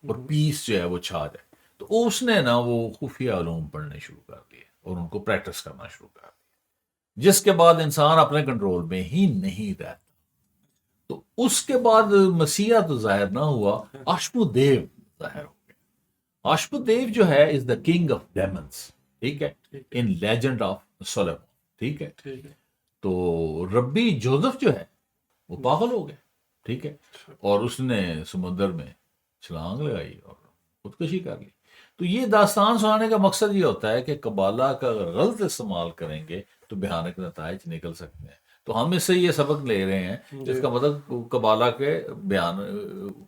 और पीस जो है वो छा जाए, तो उसने ना वो खुफिया उलूम पढ़ने शुरू कर दिए और उनको प्रैक्टिस करना शुरू कर दिया, जिसके बाद इंसान अपने कंट्रोल में ही नहीं रहता। तो उसके बाद मसीहा तो जाहिर ना हुआ, अश्वदेव जाहिर हो गया। अश्वदेव जो है is the king of Demons, ठीक है, इन लेजेंड ऑफ सोलोमन, ठीक है। तो रब्बी जोसेफ जो है वो पागल हो गया, ठीक है, और उसने समुद्र में छलांग लगाई और खुदकुशी कर ली। तो ये दास्तान सुनाने का मकसद ये होता है कि कबाला का अगर गलत इस्तेमाल करेंगे तो भयानक नताइज निकल सकते हैं। तो हम इससे ये सबक ले रहे हैं, इसका मतलब कबाला के बयान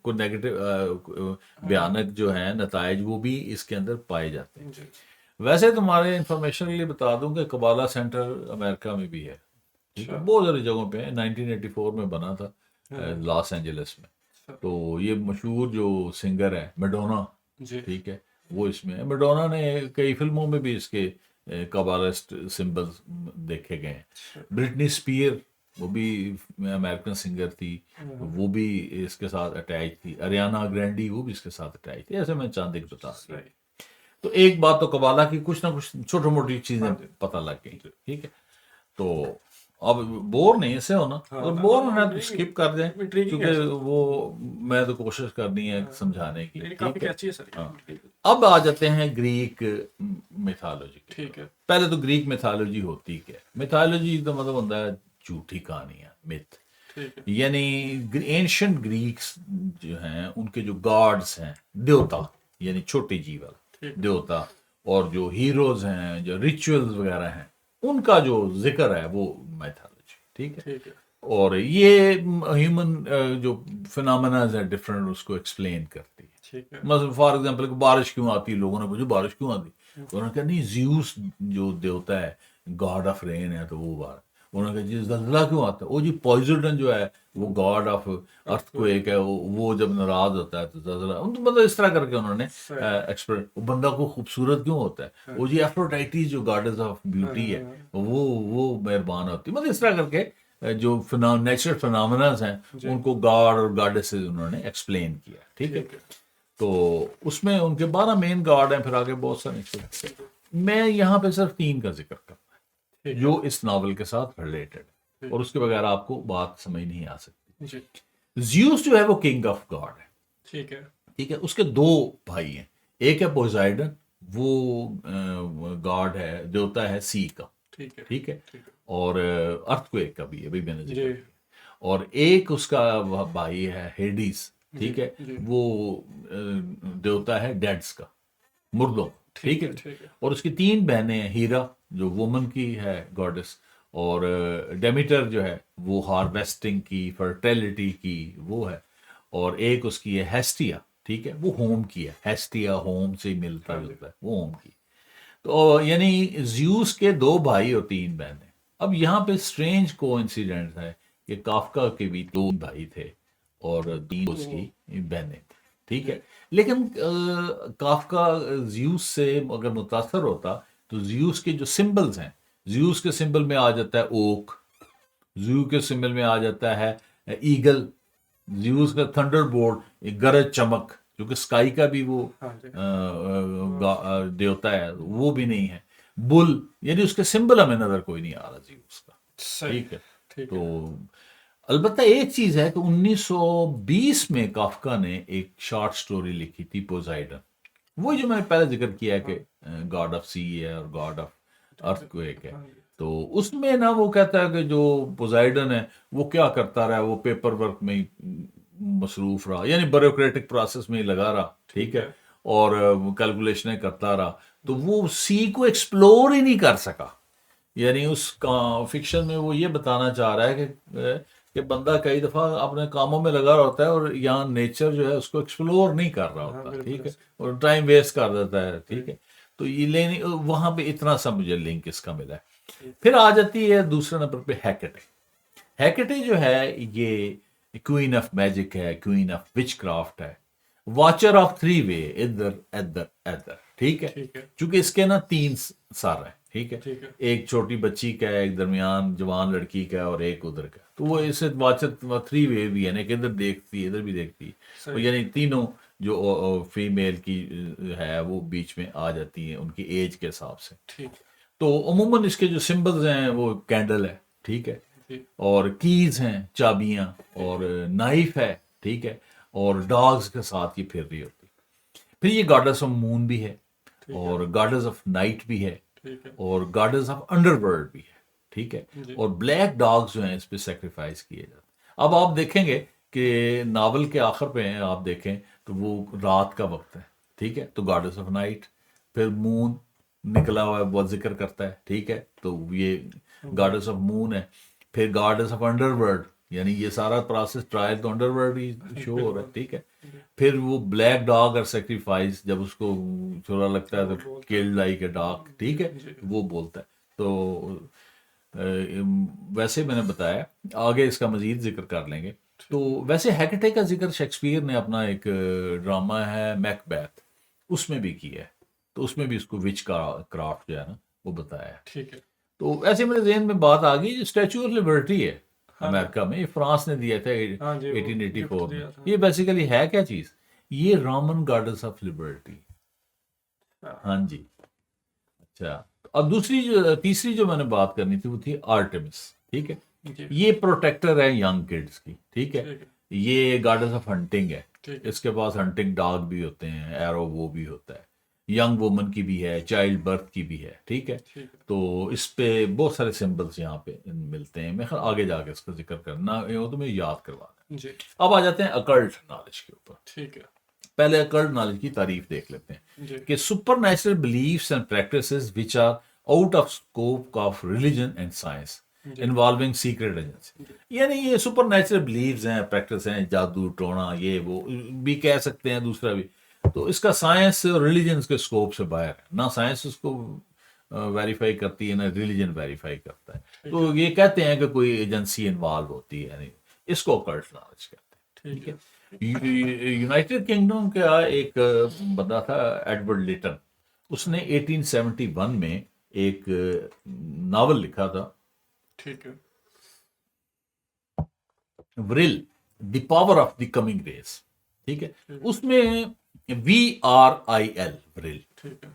को नेगेटिव भयानक जो है नताइज वो भी इसके अंदर पाए जाते हैं। वैसे तुम्हारे इंफॉर्मेशन के लिए बता दूं कि कबाला सेंटर अमेरिका में भी है, ठीक है, बहुत सारी जगहों पे है। 1984 में बना था लॉस एंजलिस में। तो ये मशहूर जो सिंगर है मैडोना, ठीक है, वो इसमें है। मैडोना ने कई फिल्मों में भी इसके कबालिस्ट सिंबल्स देखे गए हैं। ब्रिटनी स्पीयर वो भी अमेरिकन सिंगर थी, वो भी इसके साथ अटैच थी। अरियाना ग्रैंडी वो भी इसके साथ अटैच थी। ऐसे मैं चांद एक बता दिया। तो एक बात तो कबाला की कुछ ना कुछ छोटी मोटी चीजें पता लग गई, ठीक है। तो अब बोर नहीं इससे होना, और बोर होना तो स्किप कर दें, क्योंकि वो मैं तो कोशिश करनी है समझाने की, ठीक है। हाँ, अब आ जाते हैं ग्रीक मिथोलॉजी, ठीक है। पहले तो ग्रीक मिथोलॉजी होती क्या है? मिथोलॉजी का मतलब होता है झूठी कहानियां, मिथ, यानी एंशिएंट ग्रीक्स जो हैं उनके जो गॉड्स हैं, देवता यानी छोटे जीव देवता, और जो हीरोज हैं, जो रिचुअल्स वगैरह हैं, उनका जो जिक्र है वो मैथोलॉजी, ठीक है। और ये ह्यूमन जो फिनोमेना है डिफरेंट उसको एक्सप्लेन करती है। मतलब फॉर एग्जांपल बारिश क्यों आती है, लोगों ने पूछा बारिश क्यों आती, उन्होंने कहा नहीं ज़्यूस जो देवता है गॉड ऑफ रेन है, तो वो बारिश। उन्होंने कहा जी ज़लज़ला क्यों आता है, वो जी पॉइजन जो है वो गॉड ऑफ अर्थक्वेक है, वो जब नाराज होता है तो ज़लज़ला, मतलब इस तरह करके उन्होंने एक्सप्लेन। बंदा को खूबसूरत क्यों होता है, वो जी एफ्रोडाइटी जो गॉडेस ऑफ ब्यूटी है वो मेहरबान होती है, मतलब इस तरह करके जो नेचुरल फिनोमेना हैं उनको गॉड और गॉडेसेस उन्होंने एक्सप्लेन किया, ठीक है। तो उसमें उनके 12 मेन गॉड हैं, फिर आगे बहुत सारे। मैं यहाँ पे सिर्फ 3 का जिक्र करता हूँ जो इस नावल के साथ रिलेटेड, और उसके बगैर आपको बात समझ नहीं आ सकती। ज़्यूस जो है वो किंग ऑफ गॉड है, ठीक है। उसके 2 भाई हैं, एक है पोसाइडन, वो गॉड है, देवता है सी का, ठीक है, और अर्थक्वेक का भी अभी मैंने जिक्र किया। और एक उसका भाई है हेडिस, ठीक है, वो देवता है डेड्स का, मुर्दों, ठीक है। और उसकी 3 बहनें हैं, हीरा जो वुमन की है गॉडेस, और डेमिटर जो है वो हार्वेस्टिंग की, फर्टिलिटी की वो है, और एक उसकी है हेस्टिया, ठीक है, वो होम की है। हेस्टिया होम से मिलता जुलता है, वो होम की। तो यानी ज़्यूस के 2 भाई और 3 बहनें। अब यहाँ पे स्ट्रेंज कोइंसिडेंस है कि काफका के भी 2 भाई थे और 3 उसकी बहनें थी, ठीक है। लेकिन काफका ज़्यूस से अगर मुतासर होता तो ज़्यूस के जो सिंबल्स हैं, ज़्यूस के सिंबल में आ जाता है ओक, ज़्यू के सिंबल में आ जाता है ईगल, ज़्यूस का थंडरबोल्ट गरज चमक, क्योंकि स्काई का भी वो देवता है, वो भी नहीं है। बुल, यानी उसके सिंबल हमें नजर कोई नहीं आ रहा जी उसका। सही। ठीक है। ठीक तो है। अलबत्ता एक चीज है कि 1920 में काफका ने एक शॉर्ट स्टोरी लिखी थी, पोसाइडन। वही जो मैंने पहले जिक्र किया कि हाँ। गॉड ऑफ सी है और गॉड ऑफ ठीक है। अर्थक्वेक है। हाँ जी। तो उसमें ना वो कहता है कि जो पोसाइडन है वो क्या करता रहा, वो पेपर वर्क में ही मसरूफ रहा, यानी ब्यूरोक्रेटिक प्रोसेस में ही लगा रहा। ठीक ठीक है। है। और कैलकुलेशनें करता रहा, तो वो सी को एक्सप्लोर ही नहीं कर सका। यानी उस फिक्शन में वो ये बताना चाह रहा है कि बंदा कई दफ़ा अपने कामों में लगा होता है और यहाँ नेचर जो है उसको एक्सप्लोर नहीं कर रहा हाँ होता। बिल्कुल ठीक है। ऐसे। और टाइम वेस्ट कर देता है। जी। ठीक है। तो ये लेनी वहाँ पे इतना सा मुझे लिंक इसका मिला है। ठीक। फिर आ जाती है दूसरे नंबर पे हैकेटे। हैकेटे जो है ये क्वीन ऑफ मैजिक है, क्वीन ऑफ विच क्राफ्ट है, वॉचर ऑफ थ्री वे, इधर इधर इधर। ठीक है। ठीक है। चूंकि इसके ना तीन सर हैं। ठीक है। ठीक है। एक छोटी बच्ची का है, एक दरमियान जवान लड़की का है और एक उधर का। तो वो हाँ। इसे वॉचर थ्री वे भी है ना, कि इधर देखती है इधर भी देखती है। और सही। यानी तीनों जो फीमेल की है वो बीच में आ जाती है उनकी एज के हिसाब से। ठीक है। तो अमूमन इसके जो सिंबल्स हैं वो कैंडल है। ठीक है। जी। और कीज हैं, चाबियां, ठीक और है। नाइफ है। ठीक है। और डॉग्स के साथ ये फिर रही होती है। फिर ये गॉडेस ऑफ मून भी है, ठीक है। और गॉडेस ऑफ नाइट भी है, ठीक है। और गॉडेस ऑफ अंडरवर्ल्ड भी है। ठीक है। जी। और ब्लैक डॉग्स जो हैं इस पे सेक्रीफाइस किए जाते हैं। अब आप देखेंगे कि नावल के आखिर पे हैं, आप देखें तो वो रात का वक्त है। ठीक है। तो गॉडेस ऑफ नाइट, फिर मून निकला हुआ है, बहुत जिक्र करता है। ठीक है। तो ये जी। गॉडेस ऑफ मून है। फिर गॉडेस ऑफ अंडरवर्ल्ड, यानी ये सारा प्रोसेस ट्रायल तो अंडरवर्ल्ड ही शो हो रहा है। बिल्कुल। ठीक है। जी। फिर वो ब्लैक डॉग और सेक्रीफाइस, जब उसको थोड़ा लगता है वो तो बोलता है। Killed like a dog. जी। ठीक है। जी। वो बोलता है। तो वैसे मैंने बताया, आगे इसका मजीद जिक्र कर लेंगे। तो ठीक। वैसे हैकेटे का जिक्र शेक्सपियर ने अपना एक ड्रामा है मैकबेथ, उसमें भी किया है। तो उसमें भी उसको विच का क्राफ्ट जो है ना वो बताया है। ठीक है। तो ऐसे मेरे जहन में बात आ गई, जो स्टैचू ऑफ लिबर्टी है हाँ जी। अमेरिका में, ये फ्रांस ने दिया था हाँ जी, वो गिफ्ट 1884 में। दिया था। ये बेसिकली है क्या चीज़? ये रोमन गॉडेस ऑफ लिबर्टी। हाँ। हाँ जी। अच्छा। अब दूसरी जो तीसरी जो मैंने बात करनी थी वो थी आर्टेमिस। ठीक है। जी। ये प्रोटेक्टर है यंग किड्स की। ठीक है। ठीक है। ये गॉडेस ऑफ हंटिंग है। ठीक है। इसके पास हंटिंग डॉग भी होते हैं, एरो वो भी होता है। यंग वुमन की भी है, चाइल्ड बर्थ की भी है। ठीक है। ठीक है। तो इस पे बहुत सारे सिंबल्स यहाँ पे मिलते हैं। मैं ख्याल आगे जाके इसका जिक्र करना, वो तुम्हें याद करवाना। जी। अब आ जाते हैं अकल्ट नॉलेज के ऊपर। ठीक है। पहले अकल्ट नॉलेज की तारीफ देख लेते हैं जी। कि supernatural beliefs and practices which are out of scope of religion and science जी। Involving secret agency. यानी ये सुपर नेचुरल बिलीव्स हैं, प्रैक्टिस हैं, जादू टोना ये वो भी कह सकते हैं, दूसरा भी। तो इसका साइंस और रिलीजन के स्कोप से बाहर है ना। साइंस उसको वेरीफाई करती है ना रिलीजन वेरीफाई करता है। ठीक तो है। ये कहते हैं कि कोई एजेंसी इन्वॉल्व होती है, यानी इसको अकल्ट नॉलेज कहते हैं। ठीक ठीक है। है। यूनाइटेड किंगडम का एक बंदा था एडवर्ड लिटन, उसने 1871 में एक नावल लिखा था, ठीक है। Vril, the power of the coming race. ठीक है। ठीक है। उसमें VRIL, व्रिल। ठीक है।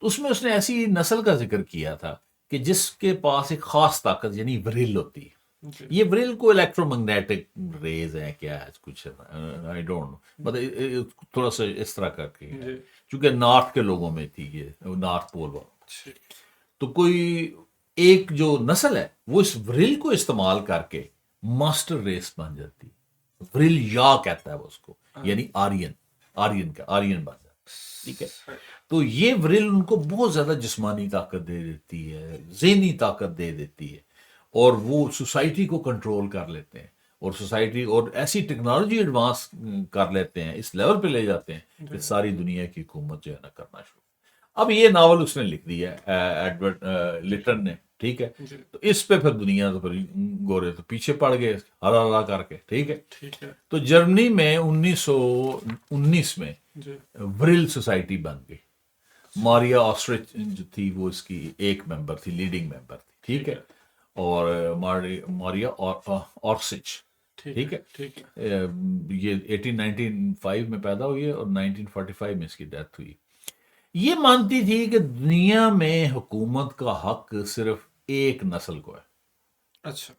तो उसमें उसने ऐसी नस्ल का जिक्र किया था कि जिसके पास एक खास ताकत यानी व्रिल होती है। जी। ये व्रिल को इलेक्ट्रोमैग्नेटिक रेज है क्या है कुछ, आई डोंट नो, मतलब थोड़ा सा इस तरह करके है। जी। क्योंकि नॉर्थ के लोगों में थी ये, नॉर्थ पोल वालों। ठीक। तो कोई एक जो नस्ल है वो इस व्रिल को इस्तेमाल करके मास्टर रेस बन जाती है। व्रिल या कहता है वो उसको, यानी आर्यन, आर्यन का आर्यन बन जाता है। ठीक है। सही। तो ये व्रिल उनको बहुत ज्यादा जिस्मानी ताकत दे देती है, ज़हनी ताकत दे देती है, और वो सोसाइटी को कंट्रोल कर लेते हैं, और सोसाइटी और ऐसी टेक्नोलॉजी एडवांस कर लेते हैं, इस लेवल पे ले जाते हैं कि जी। सारी दुनिया की हुकूमत जो है ना करना शुरू। अब ये नावल उसने लिख दिया है एडवर्ड लिटन ने। ठीक है। जी। तो इस पे फिर दुनिया तो फिर गोरे तो पीछे पड़ गए हरा हरा करके। ठीक है। ठीक है। तो जर्मनी में 1919 में जी। व्रिल सोसाइटी बन गई। मारिया ऑस्ट्रिच जो थी वो इसकी एक मेंबर थी, लीडिंग मेंबर थी। ठीक है। और मारिया ऑर्सिच। ठीक ठीक है। है। ठीक है। ये 1895 में पैदा हुई है और 1945 में इसकी डेथ हुई। ये मानती थी कि दुनिया में हुकूमत का हक सिर्फ एक नस्ल को है, अच्छा।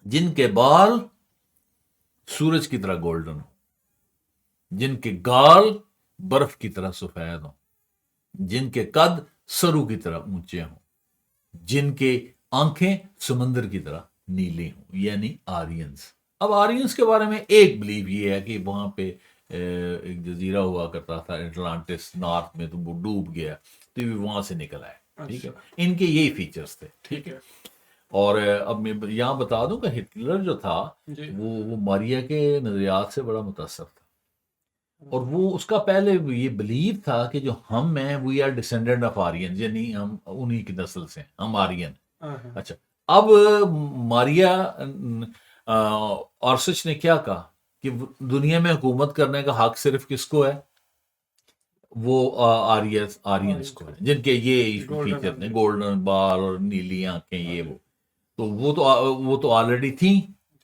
जिनके बाल सूरज की तरह गोल्डन हो, जिनके गाल बर्फ की तरह सफेद हो, जिनके कद सरु की तरह ऊंचे हों, जिनके आंखें समंदर की तरह नीली हों, यानी आर्यंस। अब आर्यंस के बारे में एक बिलीव ये है कि वहां पे एक जजीरा हुआ करता था एटलांटिस नॉर्थ में, तो वो डूब गया, तो ये वहां से निकल आए। ठीक है, अच्छा। इनके यही फीचर्स थे। ठीक है। और अब मैं यहाँ बता दूं कि हिटलर जो था जी। वो मारिया के नजरियात से बड़ा मुतासर था, और वो उसका पहले ये बिलीव था कि जो हम हैं we are descendant of Aryan, यानी हम उन्हीं की नस्ल से हैं, हम आर्यन। हाँ हाँ। अच्छा, अब मारिया ऑर्सच ने क्या कहा कि दुनिया में हुकूमत करने का हक सिर्फ किसको है, वो आर्यस आर्यंस को है, जिनके ये गोल्डन फीचर थे, आंखें। गोल्डन बाल और नीली आंखें, हाँ ये जी। वो तो ऑलरेडी थी।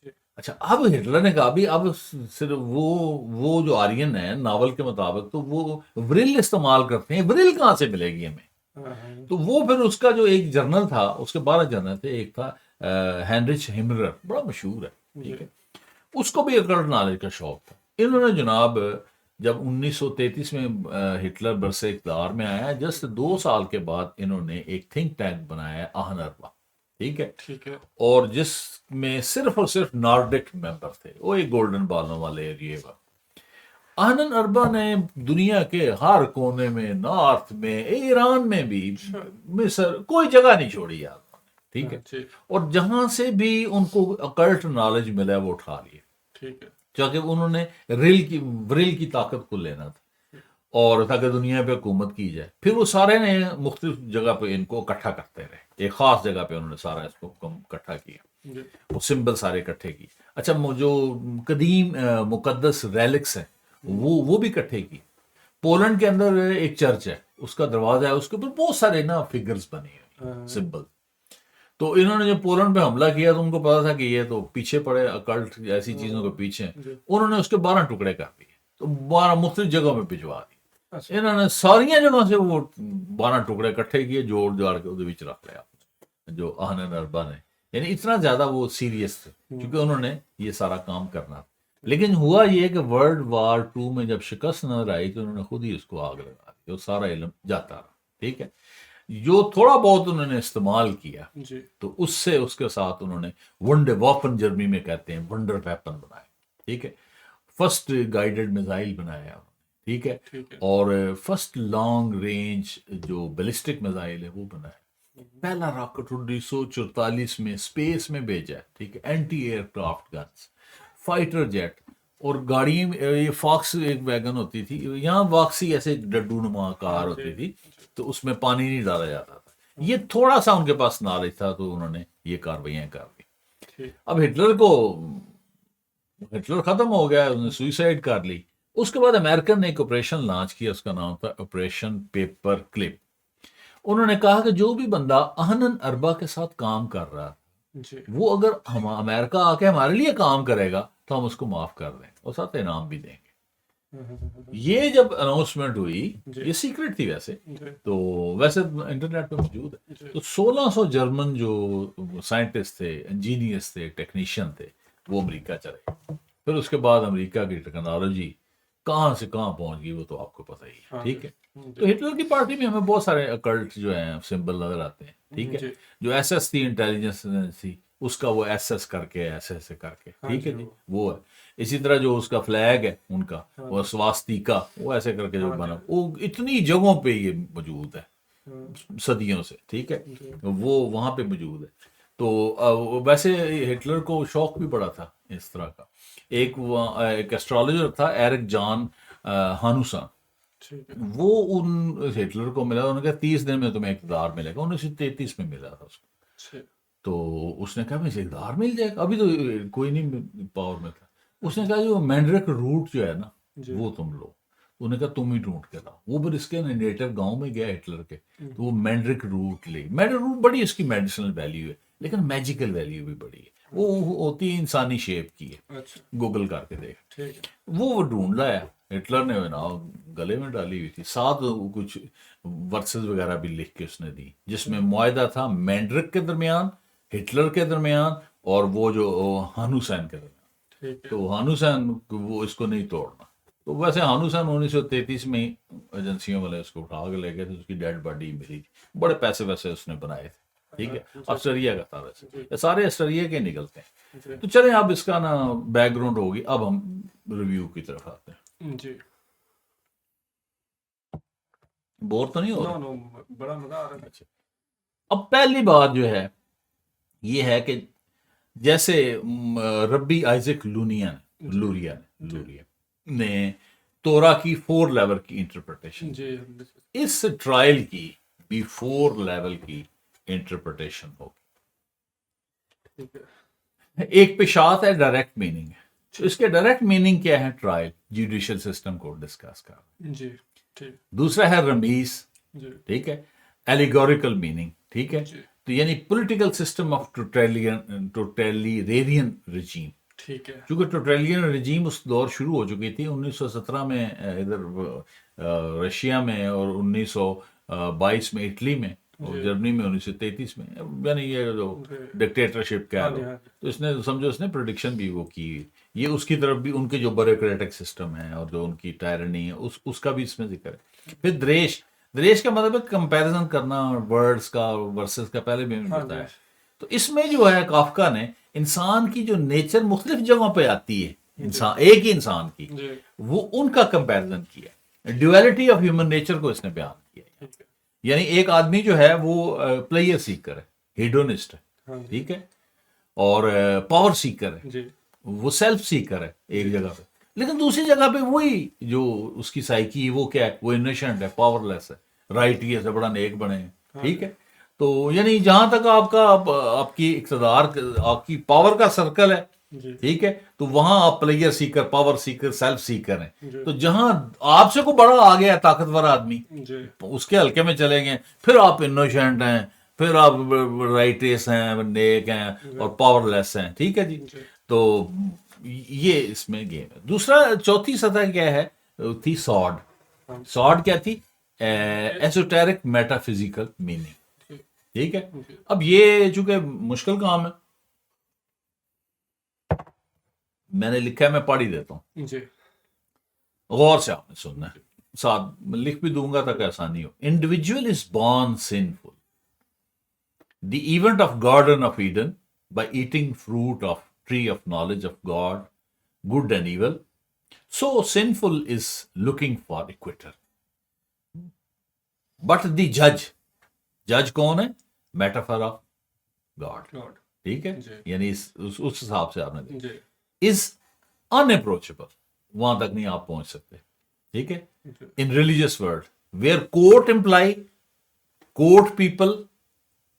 जी। अच्छा, अब हिटलर ने कहा भी अब सिर्फ वो जो आर्यन है नावल के मुताबिक, तो वो व्रिल इस्तेमाल करते हैं, व्रिल कहाँ से मिलेगी हमें। हाँ हाँ। तो वो फिर उसका जो एक जर्नल था, उसके 12 जर्नल थे, एक था हेनरिच हिमलर, बड़ा मशहूर है। ठीक जी। है, उसको भी अकल्ट नॉलेज का शौक था। इन्होंने जनाब जब 1933 में हिटलर बरसे इक़्तिदार में आया, जस्ट 2 साल के बाद इन्होंने एक थिंक टैंक बनाया आहनअर्बा। ठीक है, ठीक है। और जिसमें सिर्फ और सिर्फ नॉर्डिक मेंबर थे, वो एक गोल्डन बालों वाले एरिए का। आहनन अरबा ने दुनिया के हर कोने में, नॉर्थ में, ईरान में भी, मिस्र, कोई जगह नहीं छोड़ी यार। ठीक हाँ है, जी। और जहां से भी उनको अकल्ट नॉलेज मिला वो उठा लिए, ठीक है। क्योंकि उन्होंने रिल की ताकत को लेना था, और ताकि दुनिया पे हुकूमत की जाए। फिर वो सारे ने मुख्तलिफ जगह पे इनको इकट्ठा करते रहे, एक खास जगह पे उन्होंने सारा इसको इकट्ठा किया, जी। वो सिंबल सारे इकट्ठे किए। अच्छा, जो कदीम मुकद्दस रेलिक्स है वो भी इकट्ठे किए। पोलैंड के अंदर एक चर्च है, उसका दरवाजा है, उसके ऊपर बहुत सारे ना फिगर्स बने हुए, हाँ सिंबल। तो इन्होंने जब पोलैंड पे हमला किया तो उनको पता था कि ये तो पीछे पड़े, अकल्ट ऐसी चीजों के पीछे हैं। जी। उन्होंने उसके 12 टुकड़े कर दिए, तो 12 मुख्तलिफ जगहों में भिजवा दिए। अच्छा। इन्होंने सारिया जगहों से वो 12 टुकड़े इकट्ठे किए, जोड़ जाड़ के ਉਹਦੇ ਵਿੱਚ रख लिया, जो आहनन अरबा ने। यानी इतना ज्यादा वो सीरियस थे, क्योंकि उन्होंने ये सारा काम करना था। लेकिन हुआ ये कि वर्ल्ड वार 2 में जब शिकस्त नजर आई तो उन्होंने खुद ही उसको आग लगा दी, वो सारा इल्म जाता रहा। ठीक है, जो थोड़ा बहुत उन्होंने इस्तेमाल किया, जी। तो उससे उसके साथ उन्होंने वंडर वेपन, जर्मनी में कहते हैं वंडर वेपन बनाए। ठीक है, फर्स्ट गाइडेड मिसाइल बनाया। ठीक है, ठीक है। और फर्स्ट लॉन्ग रेंज जो बैलिस्टिक मिसाइल है वो बनाया। पहला रॉकेट 1944 में स्पेस में भेजा है। ठीक है, anti aircraft guns, fighter jet, और गाड़ी में ये फॉक्स एक वैगन होती थी, यहाँ वॉक्सी ऐसे डड्डू नुमा कार होती थी, तो उसमें पानी नहीं डाला जाता था। ये थोड़ा सा उनके पास नॉलेज था, तो उन्होंने ये कार्रवाइयां कर दी। ठीक। अब हिटलर खत्म हो गया, उसने सुइसाइड कर ली। उसके बाद अमेरिकन ने एक ऑपरेशन लॉन्च किया, उसका नाम था ऑपरेशन पेपर क्लिप। उन्होंने कहा कि जो भी बंदा आहनन अरबा के साथ काम कर रहा है, जी। वो अगर हम अमेरिका आके हमारे लिए काम करेगा तो हम उसको माफ कर दें और साथ इनाम भी देंगे। ये जब अनाउंसमेंट हुई, जी। ये सीक्रेट थी वैसे, जी। तो वैसे इंटरनेट पे मौजूद है। जी। तो 1600 जर्मन जो साइंटिस्ट थे, इंजीनियर्स थे, टेक्नीशियन थे, वो अमेरिका चले। फिर उसके बाद अमेरिका की टेक्नोलॉजी कहाँ से कहाँ पहुंच गई वो तो आपको पता ही है। हाँ ठीक जी। है, तो हिटलर की पार्टी में हमें बहुत सारे अकल्ट जो हैं सिंबल नजर आते हैं। ठीक है, जी। जो एसएस थी, इंटेलिजेंस थी, उसका वो एसएस करके ऐसे करके, हाँ ठीक है जी, जी, वो है। इसी तरह जो उसका फ्लैग है उनका, हाँ वो स्वास्तिका, वो ऐसे करके जो हाँ बना, जी। वो इतनी जगहों पे ये मौजूद है हाँ सदियों से। ठीक है, जी। वो वहां पे मौजूद है। तो वैसे हिटलर को शौक भी बड़ा था इस तरह का। एक एस्ट्रोलॉजर था एरिक जॉन हानुसन, ठीक है। वो उन हिटलर को मिला, उन्होंने कहा 30 दिन में तुम्हें इक़्तिदार मिलेगा। 1933 में मिला था उसको। ठीक। तो उसने कहा मुझे इक़्तिदार मिल जाएगा, अभी तो कोई नहीं पावर में था। उसने कहा जो मैंड्रिक रूट जो है ना, जी। वो तुम लो। उन्होंने कहा तुम ही ढूंढ के लाओ। वो फिर इसके नेटिव गांव में गया हिटलर के, तो वो मैंड्रिक रूट ले। मैंड्रिक रूट बड़ी इसकी मेडिसिनल वैल्यू है, लेकिन मैजिकल वैल्यू भी बड़ी है। वो होती है इंसानी शेप की है, अच्छा। गूगल करके देख। ठीक है। वो ढूंढ लाया हिटलर ने ना गले में डाली हुई थी, साथ कुछ वर्सेस वगैरह भी लिख के उसने दी, जिसमें मुआहदा था मैंड्रिक के दरमियान, हिटलर के दरमियान और वो जो हान हुसैन के दरमियान। ठीक है। तो हान हुसैन वो इसको नहीं तोड़ना। तो वैसे हान हुसैन 1933 में ही एजेंसियों वाले उसको उठा के ले गए थे, उसकी डेड बॉडी मिली थी, बड़े पैसे वैसे उसने बनाए थे। ठीक है, ऑस्ट्रेलिया का था वैसे, ये सारे ऑस्ट्रेलिया के निकलते हैं। जी तो चलें, अब इसका ना बैकग्राउंड होगी, अब हम रिव्यू की तरफ आते हैं। जी। बोर तो नहीं हो नो रहा? नो, बड़ा मजा आ रहा है। अच्छा, अब पहली बात जो है ये है कि जैसे रब्बी आइजक लूरियन ने तोरा की 4 लेवल की इंटरप्रिटेशन, जी इस ट्रायल की भी 4 लेवल की इंटरप्रिटेशन होगी। ठीक है। एक पेशात है डायरेक्ट मीनिंग है, तो इसके डायरेक्ट मीनिंग क्या है? ट्रायल, जुडिशियल सिस्टम को डिस्कस कर। जी ठीक। दूसरा है रमीज, जी ठीक है, एलिगोरिकल मीनिंग, ठीक है, जी तो यानी political system of totalitarian regime. ठीक है। क्योंकि टोटलिटेरियन रिजीम उस दौर शुरू हो चुकी थी 1917 में इधर रशिया में, और 1922 में इटली में, और जी जर्मनी में 1933 में, यानी ये जो जी। डिक्टेटरशिप कह हाँ लो। जी हाँ तो इसने समझो उसने प्रोडिक्शन भी वो की, ये उसकी तरफ भी उनके जो ब्यूरोक्रेटिक सिस्टम है और जो उनकी टायरनी है उसका भी इसमें जिक्र है। फिर द्वेष, द्वेष का मतलब है कंपैरिजन करना वर्ड्स का वर्सेस का, पहले भी मैंने हाँ बताया। जी। तो इसमें जो है काफका ने इंसान की जो नेचर मुख्तलिफ जगहों पे आती है, इंसान एक ही इंसान की, जी वो उनका कंपैरिजन किया, ड्युअलिटी ऑफ ह्यूमन नेचर को इसने बयान किया। ठीक है। यानी एक आदमी जो है वो प्लेयर सीकर है, हेडोनिस्ट है, हाँ जी ठीक है, और पावर सीकर है, जी वो सेल्फ सीकर है एक जगह पे, लेकिन दूसरी जगह पे वही जो उसकी साइकी है वो क्या है? वो इनोसेंट है, पावरलेस है, राइट ही ऐसे बड़ा नेक बने हैं, ठीक है। तो यानी जहां तक आपका आपकी इक़्तिदार, आपकी पावर का सर्कल है, जी ठीक है, तो वहां आप player Sikar, power Sikar, self Sikar हैं। जी तो जहां आपसे को बड़ा आ गया ताकतवर आदमी, जी उसके हल्के में चले गए, फिर आप इनोसेंट हैं, फिर आप राइटेस हैं, नेक हैं और पावरलेस हैं, ठीक है जी। जी तो ये इसमें गेम है। दूसरा, चौथी सतह क्या है? थी सॉर्ड। हाँ सॉर्ड क्या थी? एसोटेरिक मेटाफिजिकल मीनिंग, जी ठीक है। जी अब ये चूंकि मुश्किल काम है, मैंने लिखा है, मैं पढ़ ही देता हूं, जी गौर से आपने सुनना है, साथ लिख भी दूंगा ताकि आसानी हो। Individual is born sinful, the event of garden of Eden, by eating fruit of tree of knowledge of God, good and evil. So sinful is looking for equator. But the judge कौन है? Metaphor of God. गॉड। ठीक है, जी यानी उस हिसाब से आपने देखा। जी Is unapproachable, वहां तक नहीं आप पहुंच सकते, ठीक है। जी In religious world, where court imply, court people,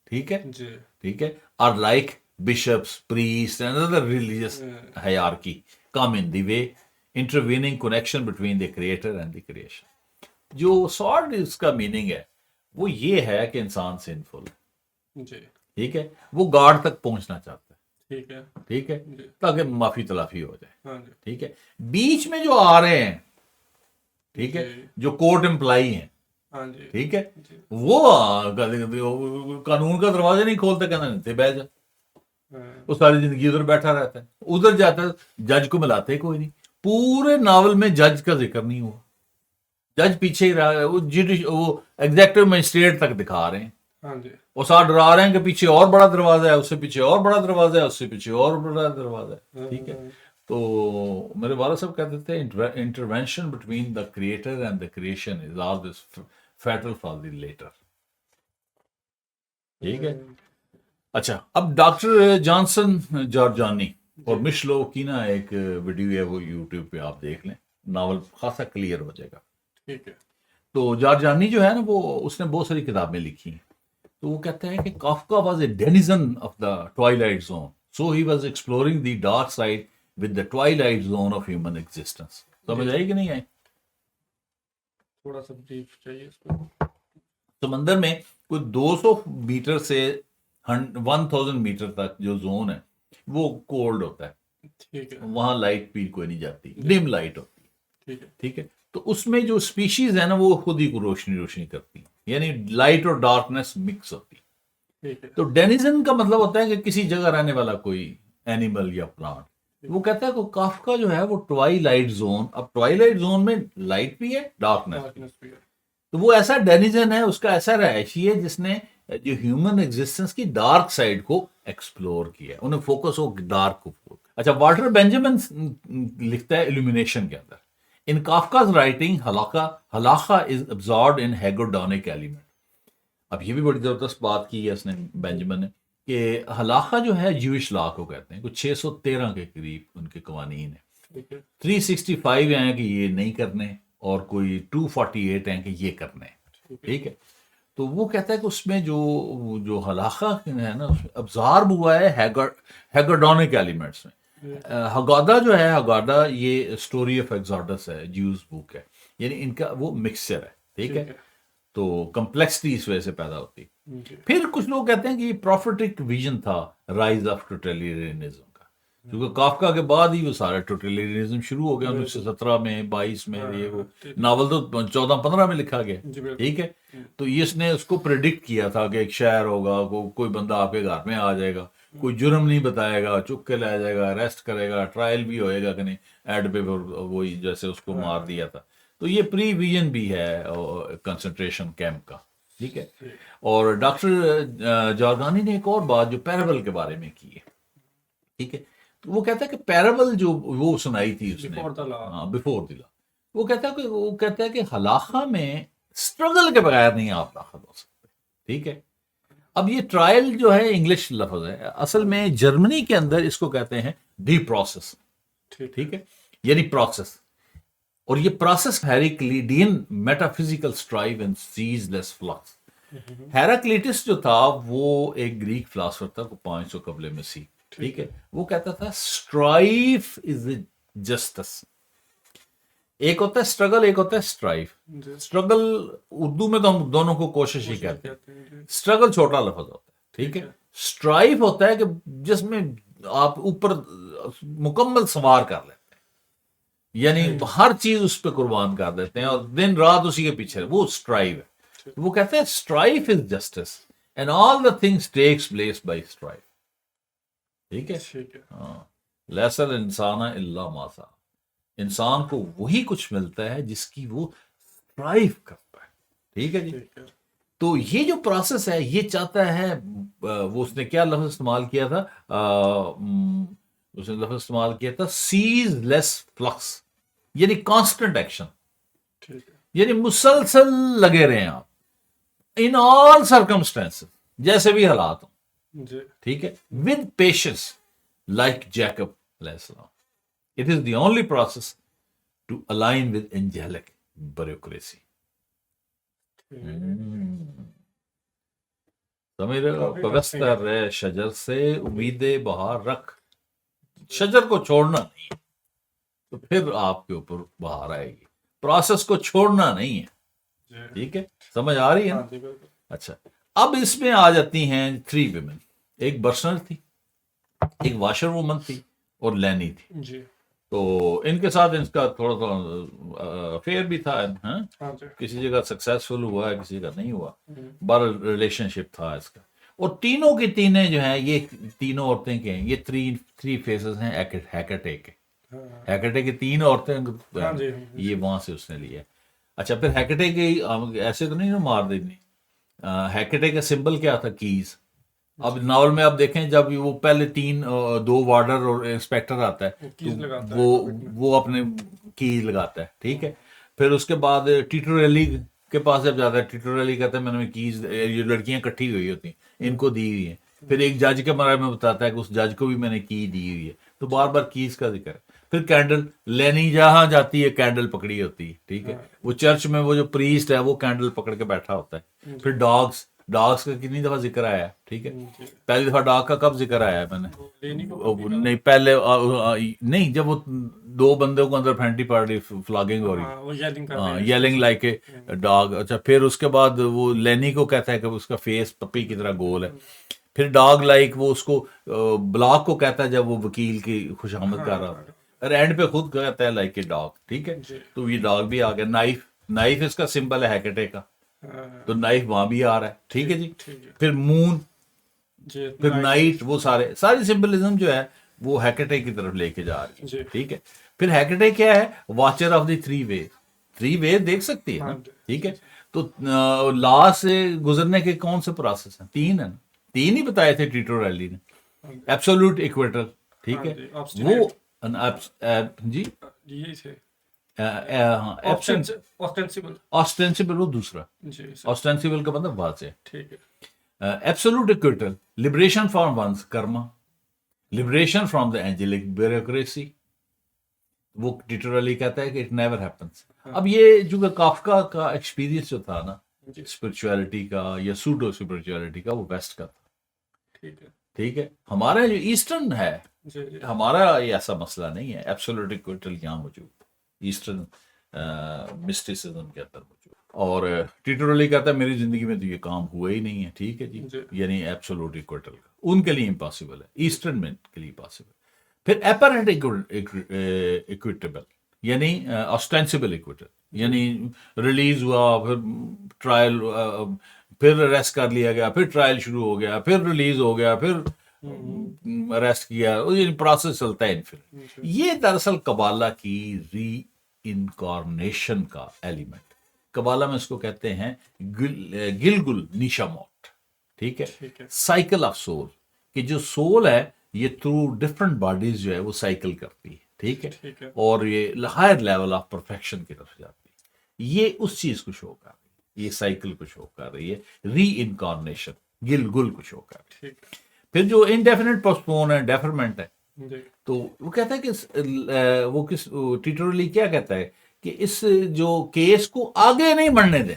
ठीक है, जी ठीक है, are like bishops, priests, and other religious hierarchy come in the way, intervening connection between the creator and the creation. जो सॉर्ड इसका मीनिंग है वो ये है कि इंसान सिंफुल है, जी ठीक है, वो गॉड तक पहुंचना चाहता है, ठीक है। ठीक है, जी ताकि माफी तलाफी हो जाए, हाँ जी ठीक है। बीच में जो आ रहे हैं, ठीक है, जी जो कोर्ट एम्प्लाई हैं, हाँ जी ठीक है, जी वो कानून का दरवाजा नहीं खोलते, कहना नहीं बह जा, हाँ वो सारी जिंदगी उधर बैठा रहता है, उधर जाता है, जज को मिलाते कोई नहीं। पूरे नावल में जज का जिक्र नहीं हुआ, जज पीछे ही रहा है, वो एग्जेक्टिव मजिस्ट्रेट तक दिखा रहे हैं, हाँ जी वो साथ डरा रहे हैं कि पीछे और बड़ा दरवाजा है, उससे पीछे और बड़ा दरवाजा है, उससे पीछे और बड़ा दरवाजा है, ठीक है। तो मेरे वाला साहब कहते थे intervention between the creator and the creation is always fatal for the latter, ठीक है। अच्छा, अब डॉक्टर जॉनसन जॉर्जानी और मिशलो की ना एक वीडियो है, वो यूट्यूब पे आप देख लें, नावल खासा क्लियर हो जाएगा। ठीक है। तो जॉर्जानी जो है ना, वो उसने बहुत सारी किताबें लिखी हैं। तो वो कहता है कि Kafka was a denizen of the Twilight zone, so he was exploring the dark side with the Twilight zone of human existence. समझ आई कि नहीं आई? थोड़ा सा ब्रीफ चाहिए इसको। समंदर में कोई 200 मीटर से 1000 मीटर तक जो जोन है वो कोल्ड होता है, ठीक है। वहां लाइट भी कोई नहीं जाती, डिम लाइट होती है, ठीक है। ठीक है, तो उसमें जो स्पीशीज है ना वो खुद ही को रोशनी रोशनी करती है, यानी लाइट और डार्कनेस मिक्स होती है। ठीक है। तो डेनिजन का मतलब होता है कि किसी जगह रहने वाला कोई एनिमल या प्लांट। वो कहता है कि काफका जो है वो ट्वाइलाइट जोन, अब ट्वाइलाइट जोन में लाइट भी है डार्कनेस भी, डार्कनेस भी है। तो वो ऐसा डेनिजन है, उसका ऐसा रहायशी है जिसने जो ह्यूमन एग्जिस्टेंस की डार्क साइड को एक्सप्लोर किया, उन्हें फोकस हो डार्क को। अच्छा, वाल्टर बेंजामिन लिखता है इल्यूमिनेशन के अंदर, इन काफका's राइटिंग हलाका is absorbed in hedonic element. अब ये भी बड़ी जबरदस्त बात की है उसने बेंजामिन ने कि हलाका जो है ज्यूइश लॉ को कहते हैं, कुछ 613 के करीब उनके कवानीन है। ठीक है। 365 हैं कि ये नहीं करने, और कोई 248 हैं कि ये करने। ठीक है। ठीक है, तो वो कहता है कि उसमें जो जो हलाका है ना उसमें अब्जॉर्ब हुआ है हेगोडोनिक एलिमेंट्स में। हगादा जो है, हगादा ये स्टोरी ऑफ एक्सोडस है, ज्यूज बुक है, यानी इनका वो मिक्सचर है। ठीक है, तो कम्प्लेक्सिटी इस वजह से पैदा होती है। जी। फिर कुछ लोग कहते हैं कि ये प्रॉफिटिक विजन था राइज ऑफ टोटलिटेरियनिज्म का, क्योंकि काफका के बाद ही वो सारा टोटलिटेरियनिज्म शुरू हो गया 1917 में, 22 में, ये वो नावल तो 14-15 में लिखा गया। जी बिल्कुल। ठीक है, तो इसने उसको प्रिडिक्ट किया था कि एक शहर होगा, कोई बंदा आपके घर में आ जाएगा, कोई जुर्म नहीं बताएगा, चुप के ले जाएगा, अरेस्ट करेगा, ट्रायल भी होएगा कि नहीं, एड पे वही जैसे उसको मार दिया था। तो ये प्री विजन भी है कंसंट्रेशन कैंप का। ठीक है, और डॉक्टर जॉर्गानी ने एक और बात जो पैराबल के बारे में की है। ठीक है, तो वो कहता है कि पैराबल जो वो सुनाई थी उसने, हाँ बिफोर द लॉ, वो कहता है कि हलाका में स्ट्रगल के बगैर नहीं आप दाखिल हो सकते। ठीक है, अब ये ट्रायल जो है इंग्लिश लफ्ज है, असल में जर्मनी के अंदर इसको कहते हैं दी प्रोसेस। ठीक है, यानी प्रोसेस, और ये process Heraclitean metaphysical strive and ceaseless flux. Heraclitus जो था वो एक ग्रीक फिलोसोफर था, वो 500 कबले मसीह। ठीक है, वो कहता था स्ट्राइफ इज जस्टिस। एक होता है स्ट्रगल, एक होता है स्ट्राइफ। स्ट्रगल उर्दू में तो हम दोनों को कोशिश ही कहते हैं, स्ट्रगल छोटा लफ्ज होता है। ठीक है, स्ट्राइफ होता है कि जिसमें आप ऊपर मुकम्मल सवार कर लेते हैं, यानी हर चीज उस पर कुर्बान कर देते हैं और दिन रात उसी के पीछे, वो स्ट्राइव है। वो कहते हैं strife is justice and all the things takes place by strife. ठीक है, हाँ, लैसल इंसाना इल्ला मासा, इंसान को वही कुछ मिलता है जिसकी वो स्ट्राइव करता है। ठीक है जी, तो ये जो प्रोसेस है ये चाहता है, वो उसने क्या लफ्ज इस्तेमाल किया था, उसने लफ्ज इस्तेमाल किया था सीजलेस फ्लक्स, यानी कांस्टेंट एक्शन, यानी मुसलसल लगे रहे आप इन ऑल सर्कमस्टेंसेस, जैसे भी हालात हो। ठीक है, विद पेशेंस लाइक जैकब अलैहिस्सलाम। It is the only process to align with angelic bureaucracy. समझ रहे हो, पवस्तर रहे शजर से उम्मीदे बहार रख, शजर को छोड़ना नहीं है तो फिर आपके ऊपर बहार आएगी, प्रोसेस को छोड़ना नहीं है। ठीक है, समझ आ रही है? अच्छा, अब इसमें आ जाती हैं 3 विमेन, एक बर्सनर थी, एक वाशर वुमन थी और लैनी थी जी। तो इनके साथ इनका थोड़ा थोड़ा अफेयर भी था, हाँ? किसी जगह सक्सेसफुल हुआ है, किसी जगह नहीं हुआ, बड़ा रिलेशनशिप था इसका। और तीनों की तीनें जो हैं, ये तीनों औरतें के हैं, ये थ्री फेसेस हैं हैकेटे के। हैकेटे की 3 औरतें, ये वहां से उसने लिया। अच्छा, फिर हैकेटे की ऐसे तो नहीं ना मार देनी, हैकेटे का सिंबल क्या था, कीज। अब नावल में आप देखें जब वो पहले 2 वार्डर और इंस्पेक्टर आता है तो वो अपने कीज लगाता है। ठीक है, फिर उसके बाद टिटोरेली के पास जब जाता है, टिटोरेली कहता है मैंने कीज, ये लड़कियां इकट्ठी हुई होती हैं, इनको दी हुई है। फिर एक जज के बारे में बताता है कि उस जज को भी मैंने की दी हुई है, तो बार बार कीज का जिक्र है। फिर कैंडल, लेनी जहां जाती है कैंडल पकड़ी होती है। ठीक है, वो चर्च में वो जो प्रीस्ट है वो कैंडल पकड़ के बैठा होता है। फिर डॉग्स का कितनी दफा जिक्र आया है। ठीक है, पहली दफा डॉग का कब जिक्र आया है मैंने, नहीं पहले नहीं, जब वो 2 बंदों को अंदर फेंटी पड़ रही, फ्लॉगिंग हो रही, येलिंग लाइक ए डॉग। अच्छा, फिर उसके बाद वो लेनी को कहता है कि उसका फेस पप्पी की तरह गोल है। फिर डॉग लाइक वो उसको ब्लॉक को कहता है जब वो वकील की खुशामद कर रहा होता है। और एंड पे खुद कहता है लाइक ए डॉग, ठीक है। जी। तो ये डॉग भी आ गया। नाइफ, नाइफ इसका सिंबल है हैकेटे का, हाँ, तो नाइफ वहां भी आ रहा है, ठीक है जी। ठीक है फिर मून, जी। फिर नाइट, नाइट, वो सारी सिंबलिज्म जो है वो हैकेटे की तरफ लेके जा रही जी। है, ठीक है। फिर हैकेटे क्या है? Watcher of the three way, three way देख सकती है ना, हाँ, ठीक है। तो लॉ से गुजरने के कौन से प्रोसेस हैं? तीन है ना, तीन ही बताए थे टीटो रैली ने। हाँ, एब्सोल्यूट इक्वेटल, ठीक हाँ है, जी, वो obstinate, जी यही थे। एब्सेंट, ऑस्टेंसिबल, ऑस्टेंसिबल वो दूसरा, जी सर, ऑस्टेंसिबल का मतलब वाज़ेह। ठीक है। Absolute acquittal, liberation from one's karma, liberation from the angelic bureaucracy, वो लिटरली कहता है कि इट नेवर हैपेंस। अब ये जो काफका का एक्सपीरियंस जो था ना जी, स्पिरिचुअलिटी का या सूडो स्पिरिचुअलिटी का, वो वेस्ट का था, ठीक है। ठीक है। हमारा जो ईस्टर्न है, जी, जी, हमारा ये ऐसा मसला नहीं है, एब्सोल्यूट इक्वेटल यहाँ मौजूद, ईस्टर्न मिस्टिसिज्म के अंदर मौजूद। और टिटोरली कहता है मेरी जिंदगी में तो ये काम हुआ ही नहीं है, ठीक है जी, जी। यानी एब्सोल्यूट इक्वेटल का उनके लिए इम्पॉसिबल है, ईस्टर्न में के लिए पॉसिबल। फिर एपरेंट इक्विटेबल, यानी ऑस्टेंसिबल इक्विटल, यानी रिलीज हुआ, फिर ट्रायल, फिर अरेस्ट कर लिया गया, फिर ट्रायल शुरू हो गया, फिर रिलीज हो गया, फिर अरेस्ट किया, ये प्रोसेस चलता है इनफिनिट। ये दरअसल कबाला की री इनकारनेशन का एलिमेंट, कबाला में इसको कहते हैं गिलगुल निशामोट, ठीक है, ठीक है। साइकिल ऑफ सोल, कि जो सोल है ये थ्रू डिफरेंट बॉडीज जो है वो साइकिल करती है, ठीक है, ठीक है। और ये हायर लेवल ऑफ परफेक्शन की तरफ जाती है। ये उस चीज को शो कर रही है, ये साइकिल को शो कर रही है, री इनकारनेशन, गिलगुल को शो कर रही है। ठीक है। फिर जो इनडेफिनेट पोस्टपोन है, डेफरमेंट है, जी, तो वो कहता है कि वो किस टिटोरली क्या कहता है कि इस जो केस को आगे नहीं बढ़ने दे,